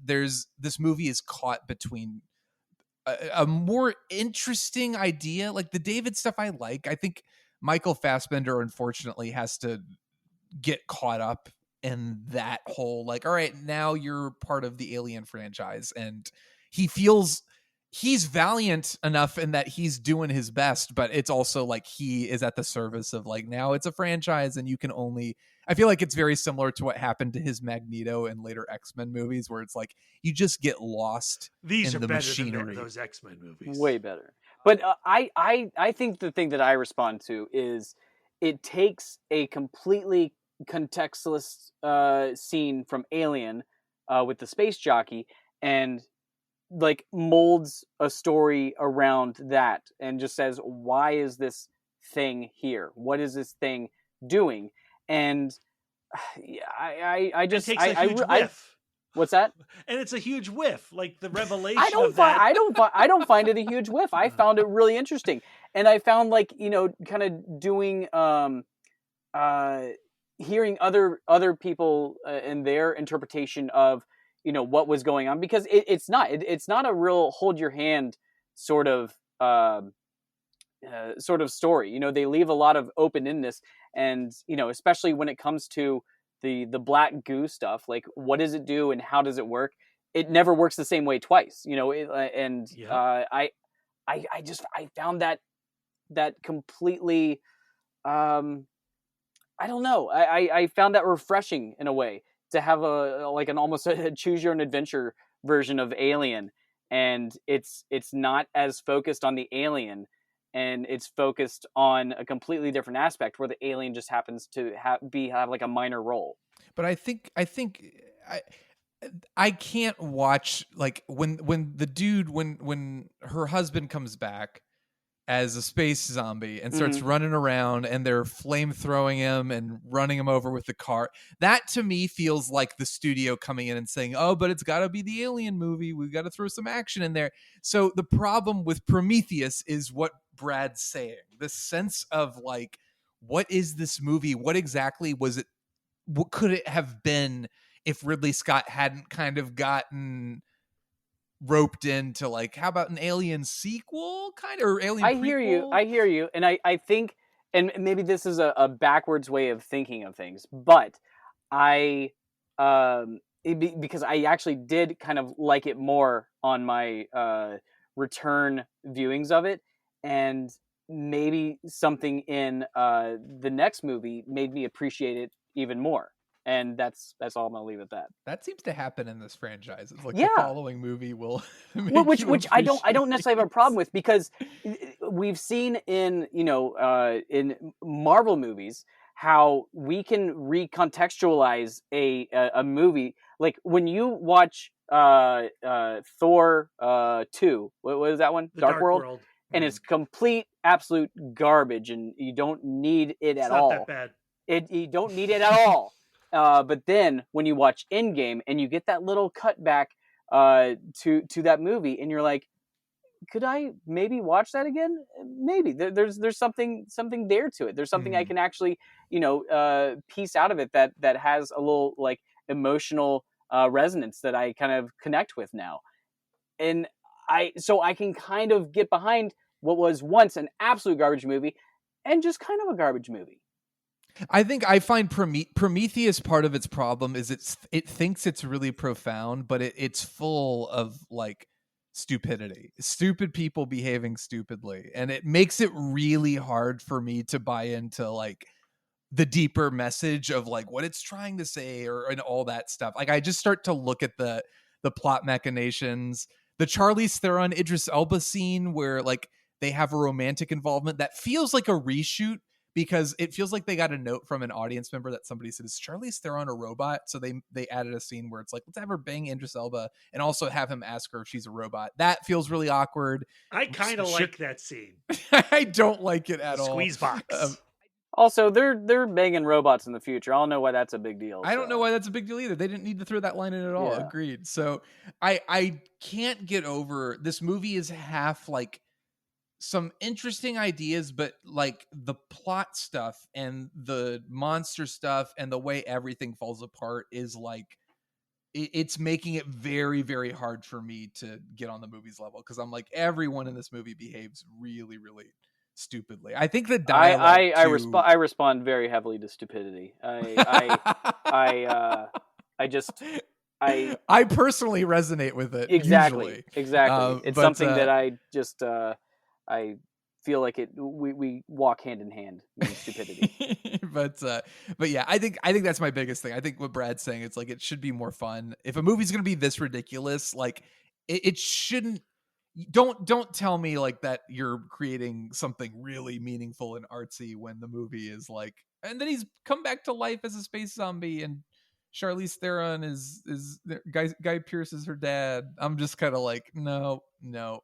this movie is caught between a more interesting idea. Like the David stuff I like. I think Michael Fassbender, unfortunately, has to get caught up in that whole, like, all right, now you're part of the Alien franchise. And he feels he's valiant enough in that he's doing his best, but it's also like he is at the service of like, now it's a franchise and you can only, I feel like it's very similar to what happened to his Magneto in later X-Men movies, where it's like you just get lost These in are the better machinery. than those X-Men movies. Way better. But I think the thing that I respond to is it takes a completely contextless scene from Alien with the space jockey and like molds a story around that and just says, why is this thing here? What is this thing doing? And I just it takes a huge whiff. What's that? And it's a huge whiff, like the revelation I don't find it a huge whiff. I found it really interesting, and I found like kind of doing hearing other people and their interpretation of what was going on, because it's not a real hold your hand sort of story. They leave a lot of open-endedness, and especially when it comes to the black goo stuff, like what does it do and how does it work? It never works the same way twice, I found that completely I don't know. I found that refreshing in a way to have an almost a choose your own adventure version of Alien, and it's not as focused on the alien, and it's focused on a completely different aspect where the alien just happens to have like a minor role. But I think I can't watch like when her husband comes back as a space zombie and starts running around and they're flame throwing him and running him over with the car. That to me feels like the studio coming in and saying, oh, but it's got to be the Alien movie. We've got to throw some action in there. So the problem with Prometheus is what Brad's saying. The sense of like, what is this movie? What exactly was it? What could it have been if Ridley Scott hadn't kind of gotten roped into like, how about an Alien sequel kind of, or Alien prequel? I hear you. And I think, and maybe this is a backwards way of thinking of things, but because I actually did kind of like it more on my return viewings of it, and maybe something in the next movie made me appreciate it even more. And that's all I'm gonna leave at that. That seems to happen in this franchise. It's like the following movie will which I don't necessarily have a problem with, because we've seen in in Marvel movies how we can recontextualize a movie. Like when you watch Thor 2, what was that one? Dark World. And it's complete absolute garbage, and you don't need it at all. It's not that bad. You don't need it at all. But then when you watch Endgame and you get that little cutback to that movie, and you're like, could I maybe watch that again? Maybe there's something there to it. There's something I can actually piece out of it that has a little like emotional resonance that I kind of connect with now, and so I can kind of get behind what was once an absolute garbage movie and just kind of a garbage movie. I find Prometheus, part of its problem is it thinks it's really profound, but it's full of like stupidity, stupid people behaving stupidly, and it makes it really hard for me to buy into like the deeper message of like what it's trying to say and all that stuff. Like I just start to look at the plot machinations, the Charlize Theron Idris Elba scene where like they have a romantic involvement that feels like a reshoot, because it feels like they got a note from an audience member that somebody said, is Charlize Theron a robot? So they added a scene where it's like, let's have her bang Idris Elba and also have him ask her if she's a robot. That feels really awkward. I kind of like that scene. I don't like it at all. Squeeze box. Also, they're banging robots in the future. I don't know why that's a big deal. I don't know why that's a big deal either. They didn't need to throw that line in at all. Yeah. Agreed. So I can't get over, this movie is half like some interesting ideas, but like the plot stuff and the monster stuff and the way everything falls apart is like, it's making it very, very hard for me to get on the movie's level, because I'm like, everyone in this movie behaves really, really stupidly. I think the dialogue I respond very heavily to stupidity. I just I personally resonate with it. Exactly. Usually. It's But, something that I just I feel like we walk hand in hand in stupidity. but yeah, I think that's my biggest thing. I think what Brad's saying, it's like it should be more fun. If a movie's gonna be this ridiculous, like it shouldn't. Don't tell me like that you're creating something really meaningful and artsy when the movie is like, and then he's come back to life as a space zombie, and Charlize Theron is Guy Pearce is her dad. I'm just kind of like, no,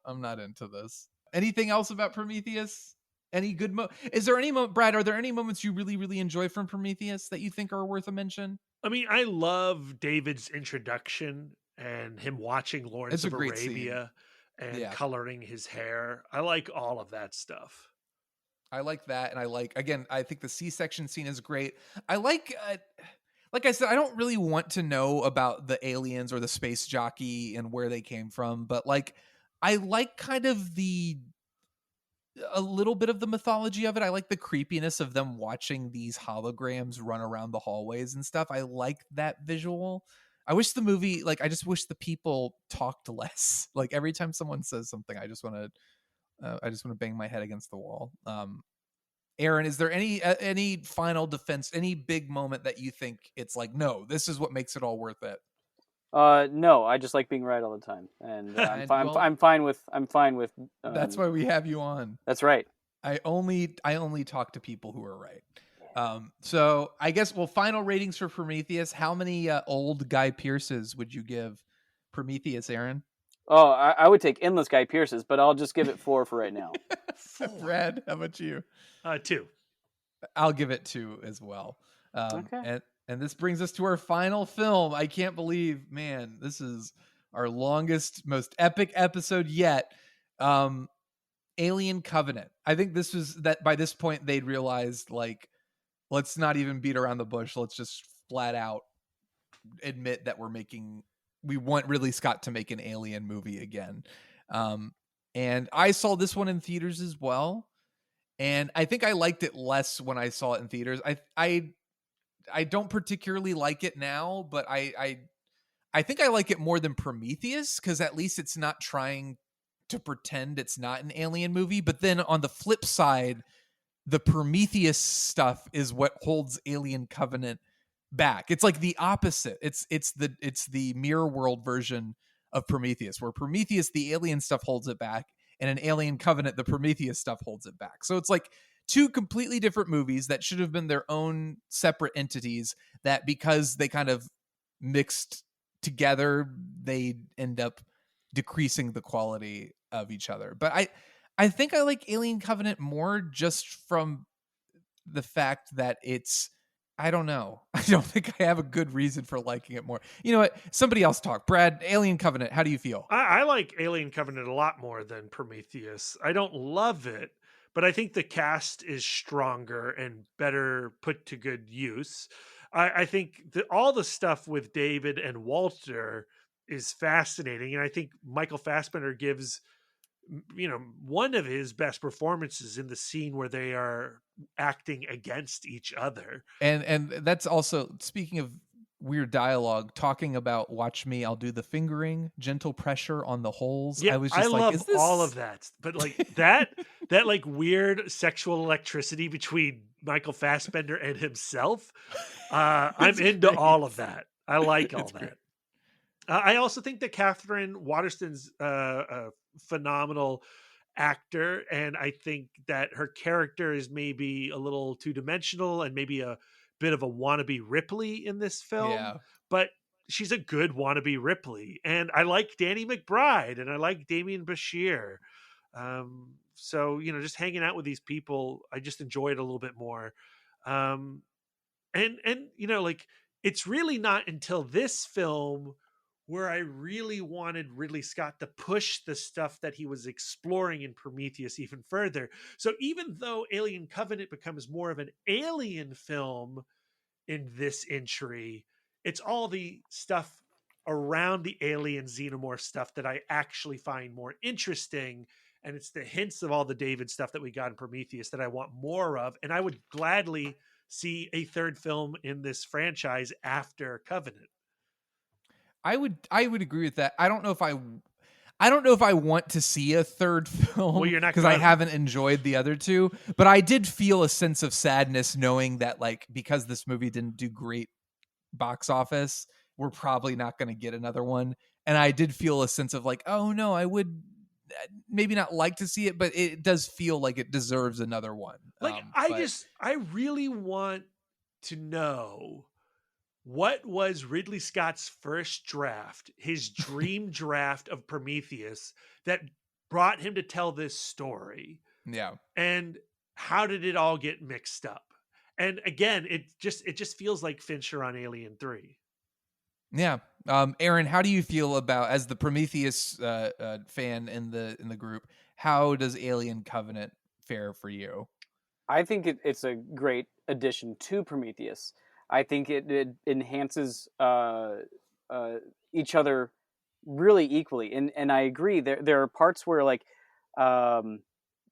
I'm not into this. Anything else about Prometheus? Any good is there any Brad, are there any moments you really, really enjoy from Prometheus that you think are worth a mention? I mean, I love David's introduction and him watching Lawrence It's a of great scene. Arabia and Yeah. coloring his hair. I like all of that stuff. I like that, and I think the C-section scene is great. I like I said, I don't really want to know about the aliens or the space jockey and where they came from, but like I like kind of a little bit of the mythology of it. I like the creepiness of them watching these holograms run around the hallways and stuff. I like that visual. I wish the movie, like, I just wish the people talked less. Like every time someone says something, I just want to bang my head against the wall. Aaron, is there any final defense, any big moment that you think it's like, no, this is what makes it all worth it? No, I just like being right all the time, and I'm fine with. That's why we have you on. That's right. I only talk to people who are right. So I guess, final ratings for Prometheus. How many old Guy Pearces would you give Prometheus, Aaron? Oh, I would take endless Guy Pearces, but I'll just give it 4 for right now. Brad, how about you? 2. I'll give it 2 as well. Okay. And this brings us to our final film. I can't believe, man, this is our longest, most epic episode yet. Alien Covenant. I think this was that by this point they'd realized, like, let's not even beat around the bush. Let's just flat out admit that we want Ridley Scott to make an Alien movie again. And I saw this one in theaters as well. And I think I liked it less when I saw it in theaters. I don't particularly like it now, but I think I like it more than Prometheus, because at least it's not trying to pretend it's not an alien movie. But then on the flip side, the Prometheus stuff is what holds Alien Covenant back. It's like the opposite. It's the mirror world version of Prometheus, where Prometheus, the alien stuff holds it back, and in Alien Covenant, the Prometheus stuff holds it back. So it's like two completely different movies that should have been their own separate entities, that because they kind of mixed together, they end up decreasing the quality of each other. But I think I like Alien Covenant more just from the fact that it's, I don't know. I don't think I have a good reason for liking it more. You know what? Somebody else talk. Brad, Alien Covenant, how do you feel? I like Alien Covenant a lot more than Prometheus. I don't love it, but I think the cast is stronger and better put to good use. I think that all the stuff with David and Walter is fascinating, and I think Michael Fassbender gives one of his best performances in the scene where they are acting against each other. And that's also, speaking of weird dialogue, talking about watch me, I'll do the fingering, gentle pressure on the holes. Yeah, I was just love is this... all of that. But like that like weird sexual electricity between Michael Fassbender and himself. I'm into great. all of that. I like all It's that. great. I also think that Catherine Waterston's a phenomenal actor, and I think that her character is maybe a little two-dimensional and maybe a bit of a wannabe Ripley in this film. Yeah. But she's a good wannabe Ripley, and I like Danny McBride and I like Damien Bashir. So just hanging out with these people, I just enjoy it a little bit more. And like, it's really not until this film where I really wanted Ridley Scott to push the stuff that he was exploring in Prometheus even further. So even though Alien Covenant becomes more of an alien film in this entry, it's all the stuff around the alien xenomorph stuff that I actually find more interesting. And it's the hints of all the David stuff that we got in Prometheus that I want more of. And I would gladly see a third film in this franchise after Covenant. I would agree with that. I don't know if I want to see a third film Well, you're not because I gonna- haven't enjoyed the other two, but I did feel a sense of sadness knowing that, like, because this movie didn't do great box office, we're probably not going to get another one. And I did feel a sense of like, oh no, I would maybe not like to see it, but it does feel like it deserves another one. Like, I really want to know, what was Ridley Scott's first draft, his dream draft of Prometheus that brought him to tell this story? Yeah. And how did it all get mixed up? And again, it just feels like Fincher on Alien 3. Yeah. Aaron, how do you feel about, as the Prometheus fan in the group, how does Alien Covenant fare for you? I think it's a great addition to Prometheus. I think it enhances each other really equally, and I agree. There are parts where, like,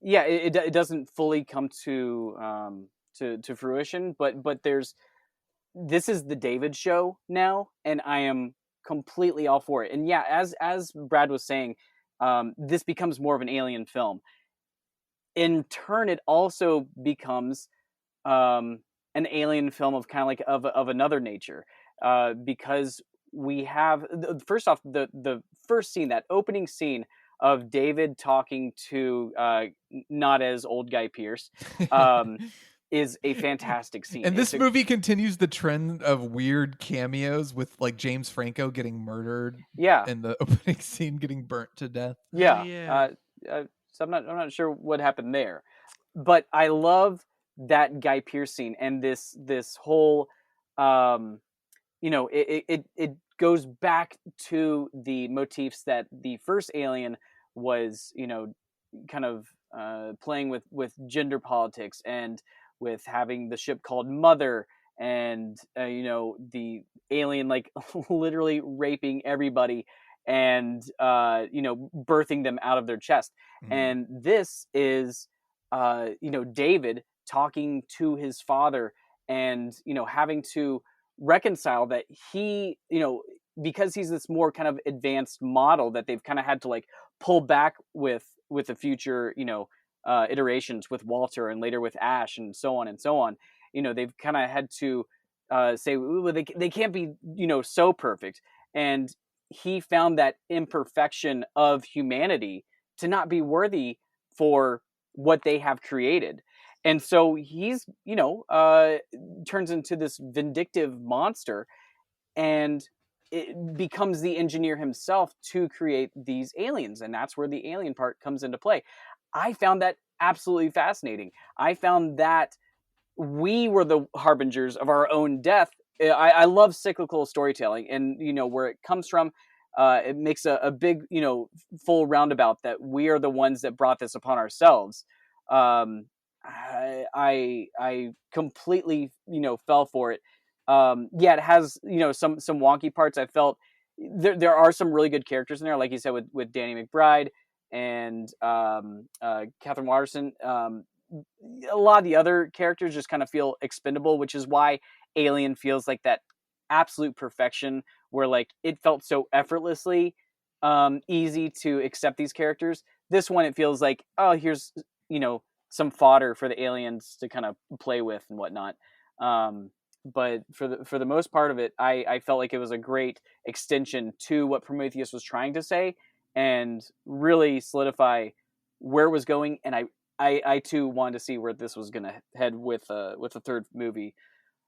it doesn't fully come to fruition, but this is the David show now, and I am completely all for it. And yeah, as Brad was saying, this becomes more of an Alien film. In turn, it also becomes an Alien film of kind of like of another nature, because we have, first off, the first scene, that opening scene of David talking to not as old Guy Pearce, is a fantastic scene. And this movie continues the trend of weird cameos with, like, James Franco getting murdered. Yeah. In the opening scene, getting burnt to death. Yeah. Yeah. So I'm not sure what happened there, but I love that Guy Pearce scene and this whole, it goes back to the motifs that the first Alien was, kind of playing with gender politics, and with having the ship called Mother, and the alien, like, literally raping everybody and birthing them out of their chest. Mhm. And this is David talking to his father, and having to reconcile that he, because he's this more kind of advanced model that they've kind of had to, like, pull back with the future iterations with Walter, and later with Ash, and so on and so on. They've kind of had to say, well, they can't be so perfect, and he found that imperfection of humanity to not be worthy for what they have created. And so he's turns into this vindictive monster, and it becomes the engineer himself to create these aliens, and that's where the alien part comes into play. I found that absolutely fascinating. I found that we were the harbingers of our own death. I love cyclical storytelling, and where it comes from. It makes a big, full roundabout that we are the ones that brought this upon ourselves. I completely, fell for it. It has, some wonky parts. I felt there are some really good characters in there, like you said, with Danny McBride and Catherine Watterson. A lot of the other characters just kind of feel expendable, which is why Alien feels like that absolute perfection, where, like, it felt so effortlessly easy to accept these characters. This one, it feels like, oh, here's some fodder for the aliens to kind of play with and whatnot. But for the most part of it, I felt like it was a great extension to what Prometheus was trying to say, and really solidify where it was going. And I too wanted to see where this was going to head with a third movie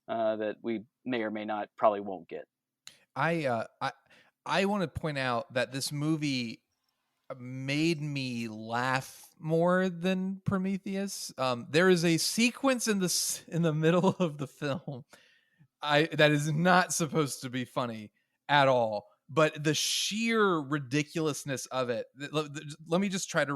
that we may or may not, probably won't get. I want to point out that this movie made me laugh more than Prometheus. There is a sequence in the middle of the film that is not supposed to be funny at all, but the sheer ridiculousness of it. Let me just try to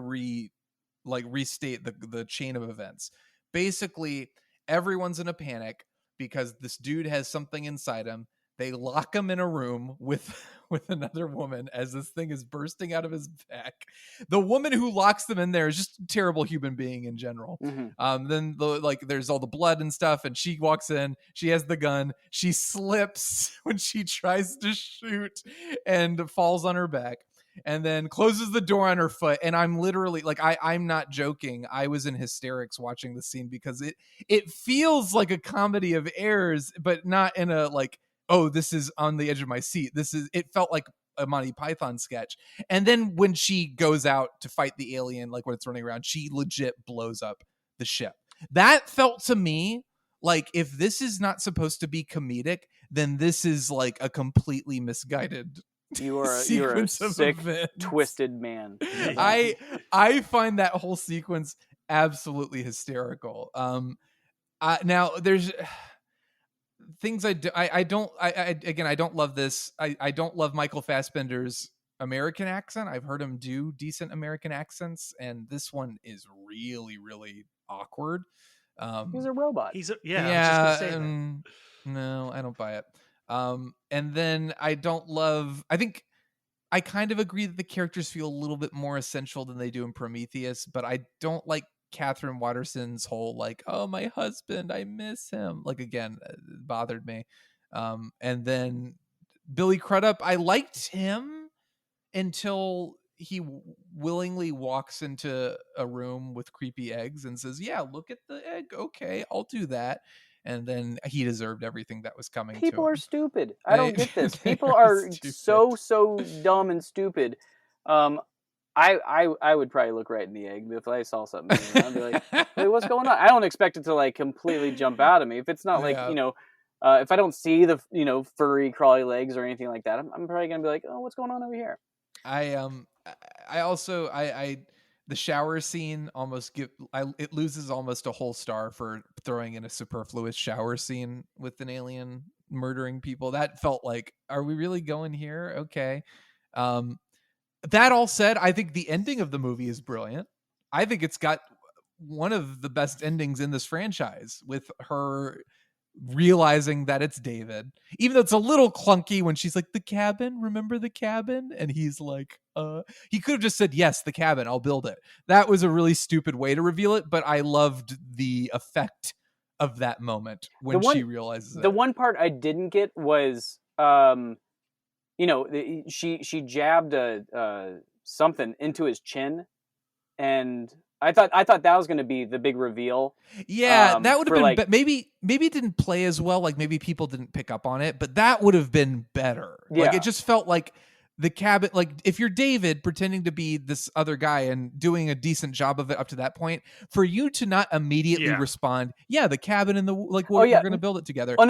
restate the chain of events. Basically, everyone's in a panic because this dude has something inside him They lock him in a room with another woman as this thing is bursting out of his back. The woman who locks them in there is just a terrible human being in general. Then there's all the blood and stuff, and she walks in. She has the gun. She slips when she tries to shoot and falls on her back, and then closes the door on her foot. And I'm literally like, I'm not joking. I was in hysterics watching the scene because it feels like a comedy of errors, but not in a like, oh, this is on the edge of my seat. It felt like a Monty Python sketch. And then when she goes out to fight the alien, like when it's running around, she legit blows up the ship. That felt to me like, if this is not supposed to be comedic, then this is like a completely misguided you're a sick, twisted man. I find that whole sequence absolutely hysterical. Now there's things I don't love this. I don't love Michael Fassbender's American accent. I've heard him do decent American accents, and this one is really, really awkward. He's a robot. I was just gonna say that. No, I don't buy it. And then I think I kind of agree that the characters feel a little bit more essential than they do in Prometheus, but I don't like Catherine Watterson's whole like, oh, my husband, I miss him. Like, again, it bothered me. And then Billy Crudup, I liked him until he willingly walks into a room with creepy eggs and says, yeah, look at the egg. Okay, I'll do that. And then he deserved everything that was coming to him. People are stupid. I don't get this. People are so dumb and stupid. I would probably look right in the egg if I saw something. I'd be like, hey, what's going on? I don't expect it to like completely jump out at me. If it's not like, if I don't see the, furry crawly legs or anything like that, I'm probably going to be like, oh, what's going on over here? The shower scene it loses almost a whole star for throwing in a superfluous shower scene with an alien murdering people. That felt like, are we really going here? Okay. That all said, I think the ending of the movie is brilliant. I think it's got one of the best endings in this franchise, with her realizing that it's David, even though it's a little clunky when she's like, the cabin, remember the cabin? And he's like, he could have just said, yes, the cabin, I'll build it. That was a really stupid way to reveal it, but I loved the effect of that moment when she realizes it. The one part I didn't get was, she jabbed something into his chin, and I thought that was going to be the big reveal. Yeah, that would have been like, maybe it didn't play as well. Like, maybe people didn't pick up on it, but that would have been better. Yeah. Like, it just felt like the cabin. Like, if you're David pretending to be this other guy and doing a decent job of it up to that point, for you to not immediately respond, the cabin and we're going to build it together. Oh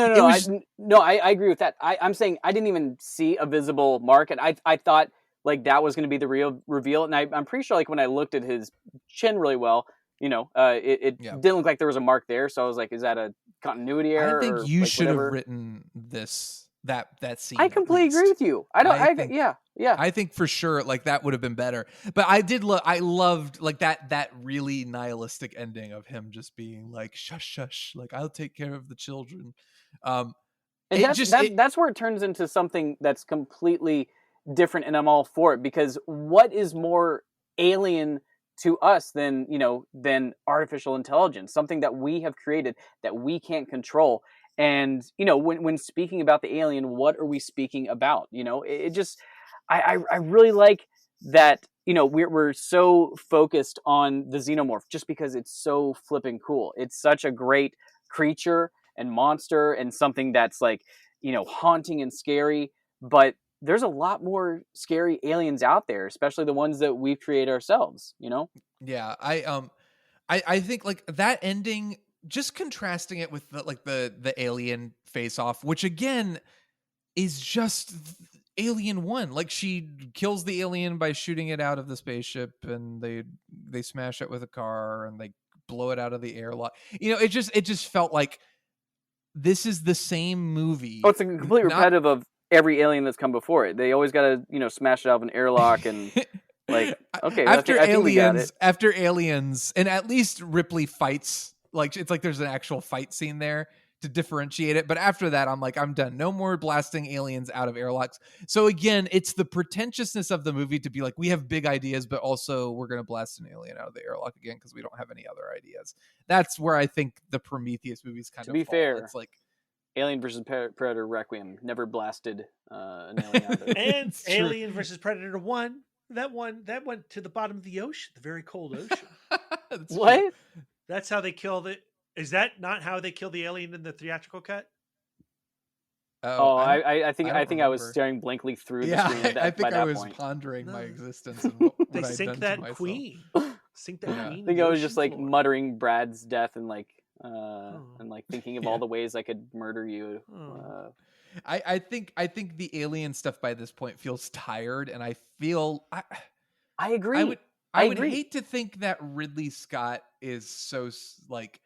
no, I agree with that. I'm saying I didn't even see a visible mark, and I thought like that was going to be the real reveal. And I'm pretty sure like when I looked at his chin really well, it didn't look like there was a mark there. So I was like, is that a continuity error? I think you should have written that scene. I completely agree with you. I think for sure like that would have been better. But I loved like that really nihilistic ending of him just being like, shush, shush, like, I'll take care of the children. And that's where it turns into something that's completely different, and I'm all for it, because what is more alien to us than artificial intelligence, something that we have created that we can't control. And when speaking about the alien, what are we speaking about? It just I really like that. We're so focused on the xenomorph just because it's so flipping cool. It's such a great creature and monster, and something that's like haunting and scary, but there's a lot more scary aliens out there, especially the ones that we create ourselves, Yeah. I think like that ending, just contrasting it with the alien face off, which again is just Alien 1. Like, she kills the alien by shooting it out of the spaceship, and they smash it with a car, and they blow it out of the airlock. It just felt like this is the same movie. Oh, it's a complete repetitive of every alien that's come before it. They always got to, smash it out of an airlock and like, okay. After Aliens, and at least Ripley fights, like, it's like there's an actual fight scene there. to differentiate it. But after that, I'm like, I'm done. No more blasting aliens out of airlocks. So again, it's the pretentiousness of the movie to be like, we have big ideas, but also we're going to blast an alien out of the airlock again because we don't have any other ideas. That's where I think the Prometheus movies kind of To be fall. fair, It's like Alien versus Predator Requiem never blasted an alien out of it. And It's true. Alien versus Predator 1, that went to the bottom of the ocean, the very cold ocean. That's What? true. That's how they killed it. Is that not how they killed the alien in the theatrical cut? Oh, I I think don't I think I was remember. staring blankly through the Yeah, screen at that, I by think I that was point. pondering my No. existence and what They I'd done sink to that myself. queen. Sink that Yeah. queen. I in think the I was ocean just like floor. muttering Brad's death and like Oh. and like thinking of Yeah. all the ways I could murder you. Oh. I think the alien stuff by this point feels tired, and I feel I agree. I would agree. hate to think that Ridley Scott is so like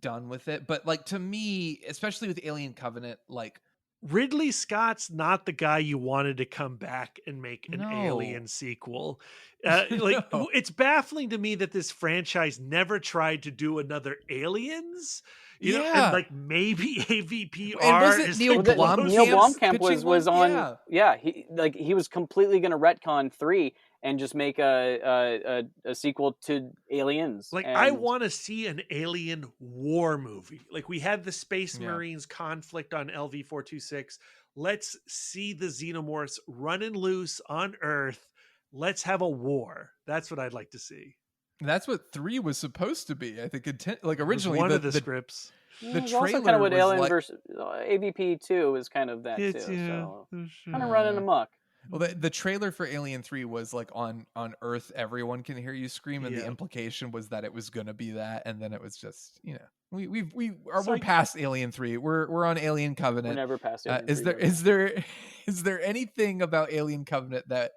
done with it, but like to me, especially with Alien Covenant, like Ridley Scott's not the guy you wanted to come back and make an No. Alien sequel. No. It's baffling to me that this franchise never tried to do another Aliens. You know, Yeah. and like maybe AVPR And was it is Neil the Blomkamp? closest- Neil Blomkamp pitching was one? on. Yeah, he was completely going to retcon 3 and just make a sequel to Aliens. Like and I want to see an alien war movie. Like we had the Space Yeah. Marines conflict on LV-426. Let's see the xenomorphs running loose on Earth. Let's have a war. That's what I'd like to see. That's what 3 was supposed to be. I think like It was originally one of the the scripts. the it's also kind trailer of what was Alien like- versus AVP 2 is kind of that too. So kind of running amok. Well, the trailer for Alien 3 was like on Earth, everyone can hear you scream, and the Yeah. implication was that it was going to be that, and then it was just, you know, we're So past Alien 3. We're on Alien We're Covenant. never past Alien Is 3, there never. is there anything about Alien Covenant that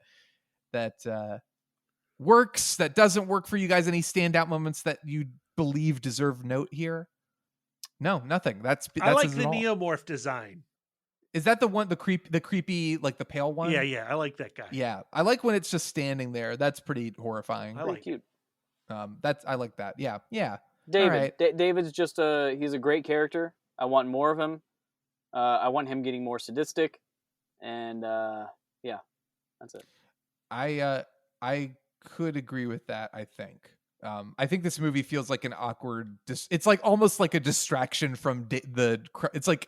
works, that doesn't work for you guys? Any standout moments that you believe deserve note here? No, nothing. That's I like says the it all. neomorph design. Is that the one, the creepy, like the pale one? Yeah, I like that guy. Yeah, I like when it's just standing there. That's pretty horrifying. I Pretty like cute. I like that. Yeah. David. right. David's just he's a great character. I want more of him. I want him getting more sadistic, and yeah, that's it. I could agree with that. I think this movie feels like an awkward. It's like almost like a distraction from it's like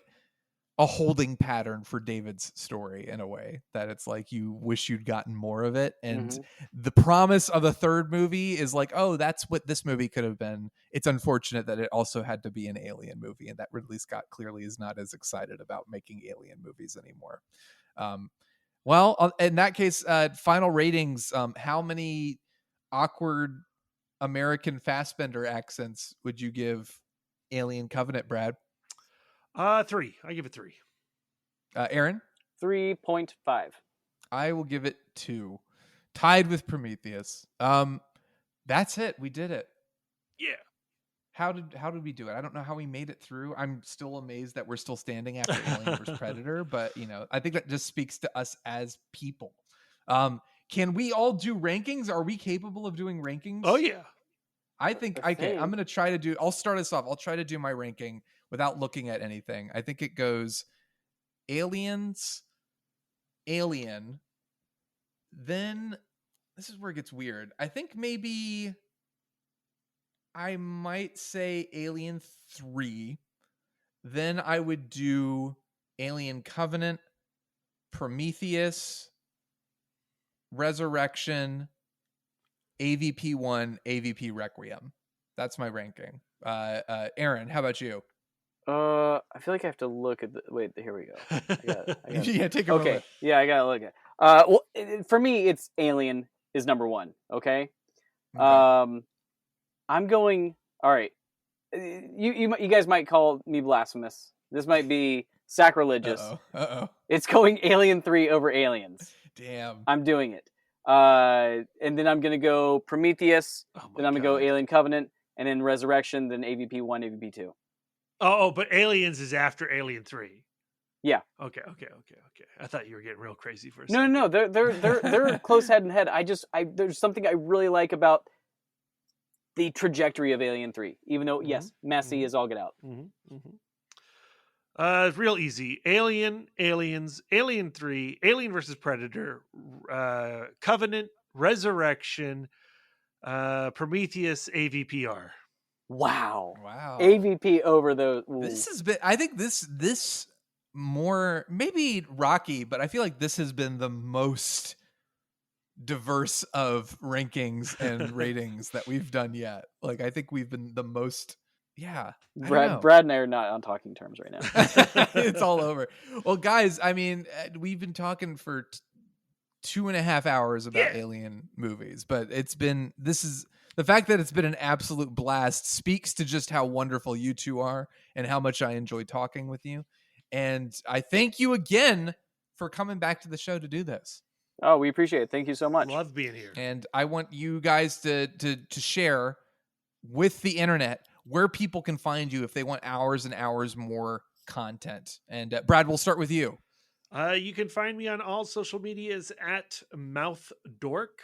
a holding pattern for David's story in a way that it's like you wish you'd gotten more of it. And the promise of a third movie is like, oh, that's what this movie could have been. It's unfortunate that it also had to be an alien movie, and that Ridley Scott clearly is not as excited about making alien movies anymore. Well, in that case, final ratings. How many awkward American Fassbender accents would you give Alien Covenant, Brad? 3. I give it 3. Aaron? 3.5. I will give it 2. Tied with Prometheus. That's it. We did it. Yeah. How did we do it? I don't know how we made it through. I'm still amazed that we're still standing after Alien vs. Predator, but I think that just speaks to us as people. Can we all do rankings? Are we capable of doing rankings? Oh yeah. I think okay. I'm gonna try to do. I'll start us off. I'll try to do my ranking without looking at anything. I think it goes Aliens, Alien. Then this is where it gets weird. I think maybe I might say Alien 3. Then I would do Alien Covenant, Prometheus, Resurrection, AVP 1, AVP Requiem. That's my ranking. Aaron, how about you? I feel like I have to look at the. Wait, here we go. I got it. Yeah, take a Okay, moment. yeah, I gotta look at. Well, for me, it's Alien is number 1. Okay. Okay. I'm going. All right. You guys might call me blasphemous. This might be sacrilegious. Uh-oh. It's going Alien 3 over Aliens. Damn. I'm doing it. And then I'm gonna go Prometheus. Then I'm gonna go Alien Covenant, and then Resurrection. Then AVP 1, AVP 2. Oh, but Aliens is after Alien 3. Yeah. Okay. I thought you were getting real crazy for a No, second. no, they're close head and head. There's something I really like about the trajectory of Alien 3, even though yes, messy is all get out. Real easy. Alien, Aliens, Alien 3, Alien versus Predator, Covenant, Resurrection, Prometheus, AVPR. Wow. Wow. AVP over those. This has been, I think this more, maybe Rocky, but I feel like this has been the most diverse of rankings and ratings that we've done yet. Like, I think we've been the most, yeah. Brad and I are not on talking terms right now. It's all over. Well, guys, I mean, we've been talking for 2.5 hours about alien movies, but the fact that it's been an absolute blast speaks to just how wonderful you two are and how much I enjoy talking with you. And I thank you again for coming back to the show to do this. Oh, we appreciate it. Thank you so much. Love being here. And I want you guys to share with the internet where people can find you if they want hours and hours more content. And Brad, we'll start with you. You can find me on all social medias at Mouth Dork.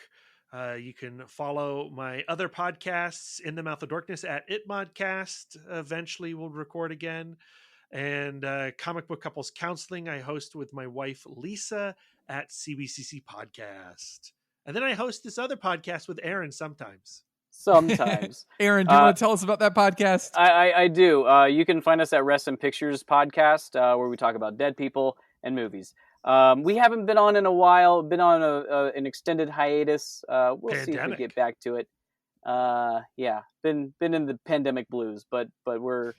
You can follow my other podcasts, In the Mouth of Dorkness, at ItModcast. Eventually we'll record again. And Comic Book Couples Counseling, I host with my wife, Lisa, at CBCC Podcast. And then I host this other podcast with Aaron sometimes. Aaron, do you want to tell us about that podcast? I do. You can find us at Rest in Pictures Podcast, where we talk about dead people and movies. We haven't been on in a while, been on an extended hiatus. We'll Pandemic. see if we get back to it. Been in the pandemic blues, but we're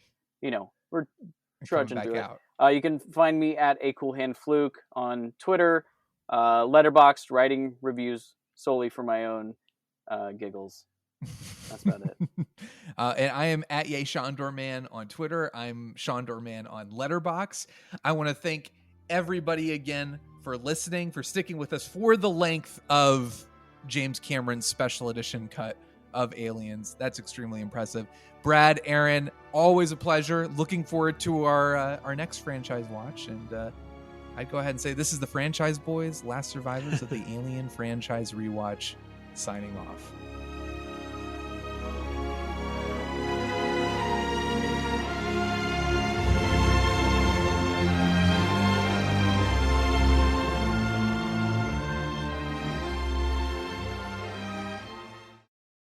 trudging through it. You can find me at A Cool Hand Fluke on Twitter, Letterboxd, writing reviews solely for my own giggles. That's about it. And I am at Yay Shawn Dorman on Twitter. I'm Shawn Dorman on Letterboxd. I want to thank everybody again for listening, for sticking with us for the length of James Cameron's special edition cut of Aliens. That's extremely impressive. Brad, Aaron, always a pleasure. Looking forward to our next franchise watch. And I'd go ahead and say this is the Franchise Boys, last survivors of the Alien franchise rewatch, signing off.